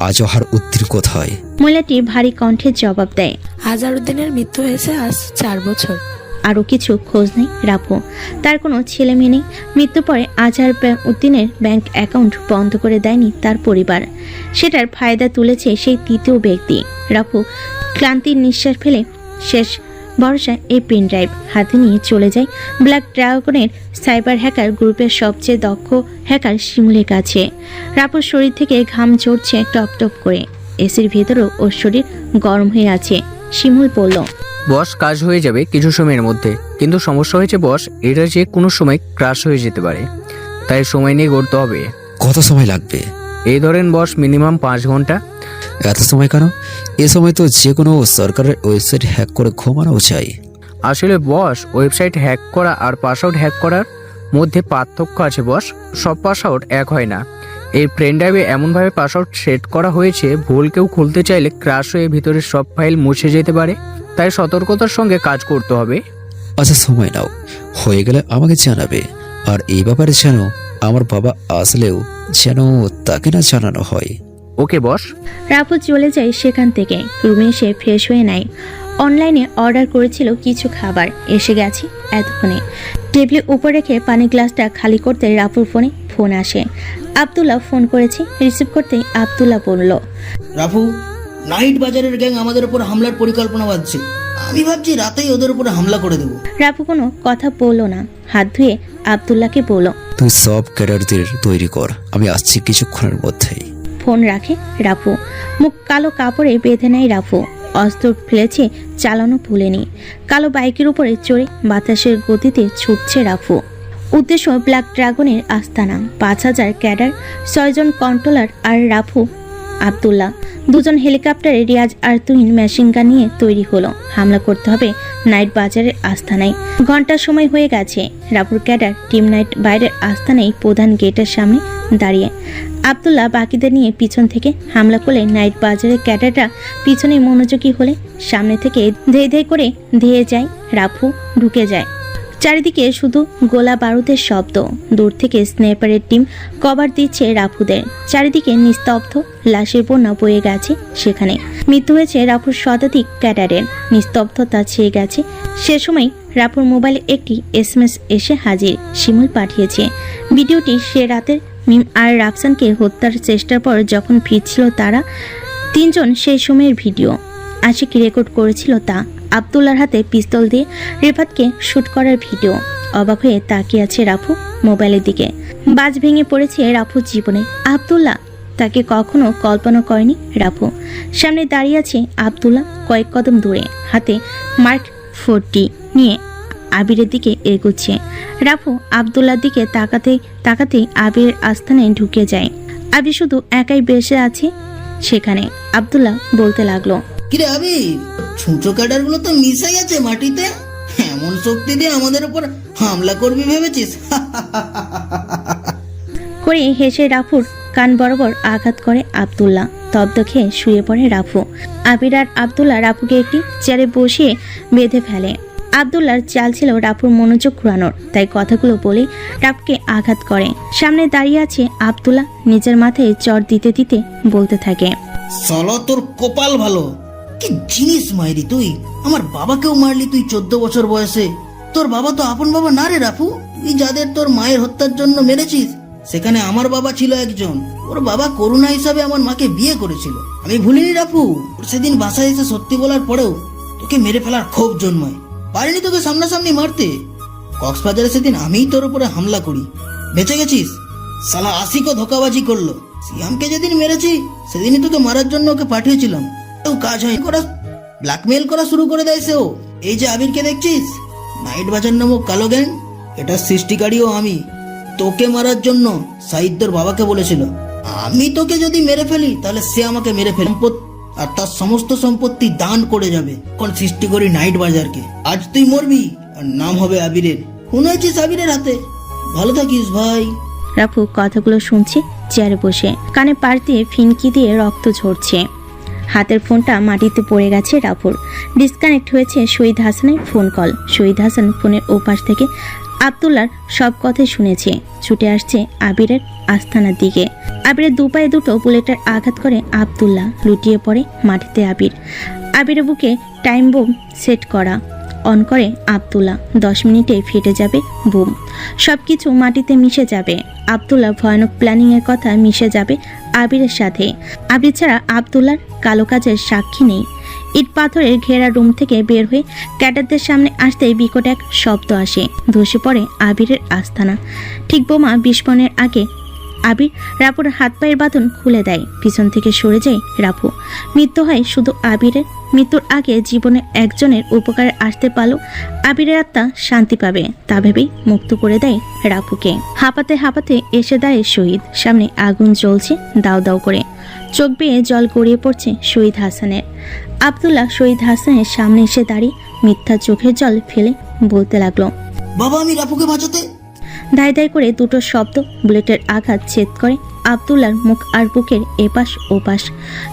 আজহার উদ্দিন কোথায়? মহিলাটি ভারী কণ্ঠে জবাব দেয়, আজহারউদ্দিনের মৃত্যু হয়েছে আজ 4 বছর। আরও কিছু খোঁজ নেই রাফু। তার কোনো ছেলে মেয়ে নেই। মৃত্যু পরে আজহার উদ্দিনের ব্যাংক অ্যাকাউন্ট বন্ধ করে দেয়নি তার পরিবার। সেটার ফায়দা তুলেছে সেই তৃতীয় ব্যক্তি। রাফু ক্লান্তির নিঃশ্বাস ফেলে শেষ ভরসা এই পেন ড্রাইভ হাতে নিয়ে চলে যায় ব্ল্যাক ড্রাগনের সাইবার হ্যাকার গ্রুপের সবচেয়ে দক্ষ হ্যাকার শিমুলের কাছে। রাফুর শরীর থেকে ঘাম ঝরছে টপ টপ করে। এসির ভেতরেও ওর শরীর গরম হয়ে আছে। শিমুল বলল, বস, কাজ হয়ে যাবে কিছু সময়ের মধ্যে, কিন্তু সমস্যা হয়েছে বস, এটা যে কোনো সময় ক্রাশ হয়ে যেতে পারে, তাই সময় নিয়ে করতে হবে। কত সময় লাগবে? এই ধরেন বস, মিনিমাম 5 ঘন্টা। এত সময় কেন? এ সময় তো যে কোনো সরকারের ওয়েবসাইট হ্যাক করে ঘুমানো চাই। আসলে বস, ওয়েবসাইট হ্যাক করা আর পাসওয়ার্ড হ্যাক করার মধ্যে পার্থক্য আছে বস। সব পাসওয়ার্ড এক হয় না। এই পেন ড্রাইভে এমনভাবে পাসওয়ার্ড সেট করা হয়েছে, ভুল কেউ খুলতে চাইলে ক্রাশ হয়ে ভিতরের সব ফাইল মুছে যেতে পারে, তাই সতর্কতার সঙ্গে কাজ করতে হবে। আচ্ছা সময় নাও, হয়ে গেলে আমাকে জানাবে। আর এই ব্যাপারে যেন আমার বাবা আসলেও যেন তাকে না জানানো হয়। ওকে বস। রাফু চলে যায় সেখান থেকে। রুমে এসে ফ্রেশ হয়ে নেয়। অনলাইনে অর্ডার করেছিল কিছু খাবার, এসে গেছে এতক্ষণে। টেবিলের উপর রেখে পানি গ্লাসটা খালি করতে রাফুর ফোন আসে। আব্দুল্লাহ ফোন করেছে। রিসিভ করতেই আব্দুল্লাহ বলল, রাফু, নাইট বাজারের গ্যাং আমাদের উপর হামলার পরিকল্পনা বাঁধছে। আমি ভাবছি রাতেই ওদের উপরে হামলা করে দেবো। রাফু কোনো কথা বলল না। হাত ধুয়ে আব্দুল্লাহকে বলল, তুই সব ক্যাডারদের তৈরি কর, আমি আসছি কিছুক্ষণের মধ্যেই। ফোন রাখে রাফু। মুখ কালো কাপড়ে বেঁধে নেয় রাফু। অস্ত্র ফেলেছে, চালানো ভুলেনি। কালো বাইকের উপরে চড়ে বাতাসের গতিতে ছুটছে রাফু। উদ্দেশ্য ব্ল্যাক ড্রাগনের আস্তানা। 5000 ক্যাডার, 6 জন কন্ট্রোলার আর রাফু আব্দুল্লাহ। 2 জন হেলিকপ্টারে রিয়াজ আর তুহিন মেশিন গান নিয়ে তৈরি হলো। হামলা করতে হবে নাইট বাজারের আস্তানায়। ঘন্টার সময় হয়ে গেছে। রাফুর ক্যাডার টিম নাইট বাইরের আস্তানায় প্রধান গেটের সামনে দাঁড়িয়ে। আব্দুল্লাহ বাকিদের নিয়ে পিছন থেকে হামলা করলে নাইট বাজারের ক্যাডাররা পিছনে মনোযোগী হলে সামনে থেকে ধেই ধেই করে ধেয়ে যায়। রাফু ঢুকে যায়। চারিদিকে শুধু গোলা বারুদের শব্দ। দূর থেকে স্নাইপারের টিম কভার দিচ্ছে রাফুদের। চারিদিকে নিস্তব্ধ, লাশের বন্যা বয়ে গেছে সেখানে। মৃত্যু হয়েছে রাফুর শতাধিক ক্যাডারের। নিস্তব্ধতা ছেয়ে গেছে। সে সময় রাফুর মোবাইলে একটি SMS এসে হাজির। শিমুল পাঠিয়েছে ভিডিওটি। সে রাতের মিম আর রাফসানকে হত্যার চেষ্টার পর যখন ফিরছিল তারা 3 জন সেই সময়ের ভিডিও। আশিক রেকর্ড করেছিল তা। আব্দুল্লাহর হাতে পিস্তল দিয়ে রিফাতকে শুট করার ভিডিও। অবাক হয়ে তাকিয়ে আছে রাফু মোবাইলের দিকে। বাজ ভেঙে পড়েছে রাফুর জীবনে। আব্দুল্লাহ তাকে কখনো কল্পনা করেনি রাফু। সামনে দাঁড়িয়ে আছে আব্দুল্লাহ কয়েক কদম দূরে, হাতে মার্ক 40 নিয়ে আবিরের দিকে এগোচ্ছে। রাফু আব্দুল্লাহর দিকে তাকাতেই আবিরের আস্তানায় ঢুকে যায়। আবির শুধু একাই বেঁচে আছে সেখানে। আব্দুল্লাহ বলতে লাগলো, কিরে আবির, ছোট ক্যাডার গুলো তো মিশে গেছে মাটিতে। এমন শক্তি দিয়ে আমাদের উপর হামলা করবি ভেবেছিস? করে হেসে রাফুর কান বরাবর আঘাত করে আব্দুল্লাহ। তব্দ খেয়ে শুয়ে পড়ে রাফু। আবির আর আব্দুল্লাহ রাফুকে একটি চেয়ারে বসিয়ে বেঁধে ফেলে। আব্দুল্লাহর চাল ছিল রাফুর মনোযোগ ঘুরানোর, তাই কথাগুলো বলে রাফুকে আঘাত করে। সামনে দাঁড়িয়ে আছে আব্দুল্লাহ। নিজের মাথায় চড় দিতে দিতে বলতে থাকে, চলো তোর কপাল ভালো। কি জিনিস মাইরি তুই! আমার বাবাকেও মারলি তুই 14 বছর বয়সে। তোর বাবা তো আপন বাবা না রে রাফু। তুই যাদের তোর মায়ের হত্যার জন্য মেরেছিস সেখানে আমার বাবা ছিল একজন। ওর বাবা করুণা হিসাবে আমার মাকে বিয়ে করেছিল। আমি ভুলিনি রাফু, ওর সেদিন বাসায় এসে সত্যি বলার পরেও তোকে মেরে ফেলার ক্ষোভ জন্মায়। পারিনি তোকে সামনাসামনি মারতে। কক্সবাজারে সেদিন আমিই তোর উপরে হামলা করি, বেঁচে গেছিস। সালা আশিকও ধোকাবাজি করলো। সিয়ামকে যেদিন মেরেছি সেদিনই তোকে মারার জন্য ওকে পাঠিয়েছিলাম, তো কাজ হয় করা, ব্ল্যাকমেল করা শুরু করে দেয় সেও। এই যে আবিরকে দেখছিস, নাইট বাজার নামক কালো গ্যাং, এটার সৃষ্টিকারীও আমি। তোকে মারার জন্য সাহিত্যর বাবাকে বলেছিল, আমি তোকে যদি মেরে ফেলি তাহলে সে আমাকে মেরে ফেলে আর তার সমস্ত সম্পত্তি দান করে যাবে। কোন সৃষ্টি করি নাইট বাজারকে। আজ তুই মরবি আর নাম হবে আবিরের। শুনেছিস আবিরের হাতে। ভালো থাকিস ভাই। রাফু কথাগুলো শুনছে চেয়ারে বসে, কানে পাশ দিয়ে ফিনকি দিয়ে রক্ত ঝরছে। হাতের ফোনটা মাটিতে পড়ে গেছে রাফুর। ডিসকানেক্ট হয়েছে শহীদ হাসানের ফোন কল। শহীদ হাসান ফোনের ওপাশ থেকে আব্দুল্লার সব কথাই শুনেছে। ছুটে আসছে আবিরের আস্তানার দিকে। আবিরের দুপায়ে দুটো বুলেটের আঘাত করে আব্দুল্লাহ। লুটিয়ে পড়ে মাটিতে আবির। আবিরের বুকে টাইম বোম সেট করা অন করে আব্দুল্লাহ। 10 মিনিটে ফেটে যাবে বুম, সবকিছু মাটিতে মিশে যাবে। আব্দুল্লাহ ভয়ানক প্ল্যানিং এর কথা মিশে যাবে আবিরের সাথে। আবির ছাড়া আব্দুল্লাহর কালো কাজের সাক্ষী নেই। ইট পাথরের ঘেরা রুম থেকে বের হয়ে ক্যাডারদের সামনে আসতেই বিকট এক শব্দ আসে। ধসে পড়ে আবিরের আস্তানা। ঠিক বোমা বিস্ফোরণের আগে আবির রাফুর হাত পায়ের বাঁধন খুলে দেয়। পিছন থেকে সরে যায় রাফু। মৃত্যু হয় শুধু আবিরের। মৃত্যুর আগে জীবনে একজনের উপকারে আসতে পারলো আবিরের আত্মা শান্তি পাবে, তা ভেবেই মুক্ত করে দেয় রাফুকে। হাঁপাতে হাঁপাতে এসে দাঁড়িয়ে শহীদ। সামনে আগুন জ্বলছে দাউ দাউ করে। চোখ বেয়ে জল গড়িয়ে পড়ছে শহীদ হাসানের। আব্দুল্লাহ শহীদ হাসানের সামনে এসে দাঁড়িয়ে মিথ্যা চোখের জল ফেলে বলতে লাগলো, বাবা আমি রাফুকে বাঁচাতে। দায় দায় করে দুটো শব্দ বুলেটের আঘাত ছেদ করে আব্দুল্লাহর মুখ আর বুকের এপাশ ওপাশ।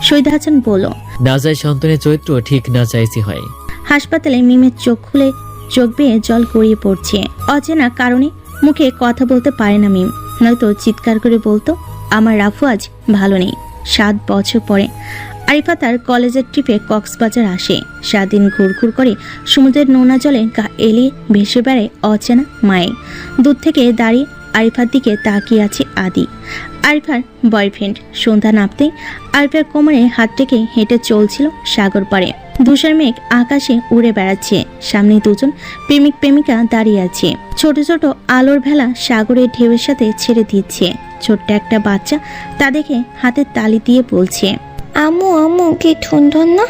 শহীদ হাসান বলল, না যায় সন্তানের চরিত্র ঠিক না চাইছি হয়। হাসপাতালে মিমের চোখ খুলে চোখ বেয়ে জল গড়িয়ে পড়ছে। অচেনা কারণে মুখে কথা বলতে পারে না মিম, নয়তো চিৎকার করে বলতো, আমার রাফু আজ ভালো নেই। 7 বছর পরে আরিফা তার কলেজের ট্রিপে কক্সবাজার আসে। 7 দিন ঘুরঘুর করে সমুদ্রের নোনা জলে গা এলিয়ে ভেসে বেড়ায় অচেনা মায়ে। দূর থেকে দাঁড়িয়ে আরিফার দিকে তাকিয়ে আছে আদি, আরিফার বয়ফ্রেন্ড। সন্ধ্যা নামতেই আরিফার কোমরে হাত রেখে হেঁটে চলছিল সাগর পাড়ে। ধূসর মেঘ আকাশে উড়ে বেড়াচ্ছে। সামনে দুজন প্রেমিক প্রেমিকা দাঁড়িয়ে আছে। ছোট ছোট আলোর ভেলা সাগরের ঢেউয়ের সাথে ছেড়ে দিচ্ছে। ছোট্ট একটা বাচ্চা তা দেখে হাতে তালি দিয়ে বলছে, আম্মু আম্মু কি সুন্দর না।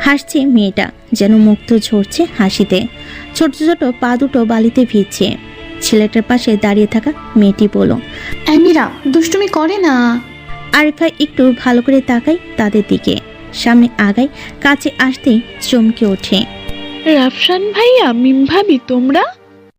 হাসছে মেয়েটা, যেন মুক্ত ঝরছে হাসিতে। ছোট ছোট পা দুটো বালিতে ভিজছে। ছেলেটার পাশে দাঁড়িয়ে থাকা মেয়েটি বলল, আমিরা দুষ্টুমি করে না। আরিফা একটু ভালো করে তাকায় তাদের দিকে। সামনে আগায়, কাছে আসতেই চমকে ওঠে, রাফসান ভাইয়া, মিম ভাবি তোমরা?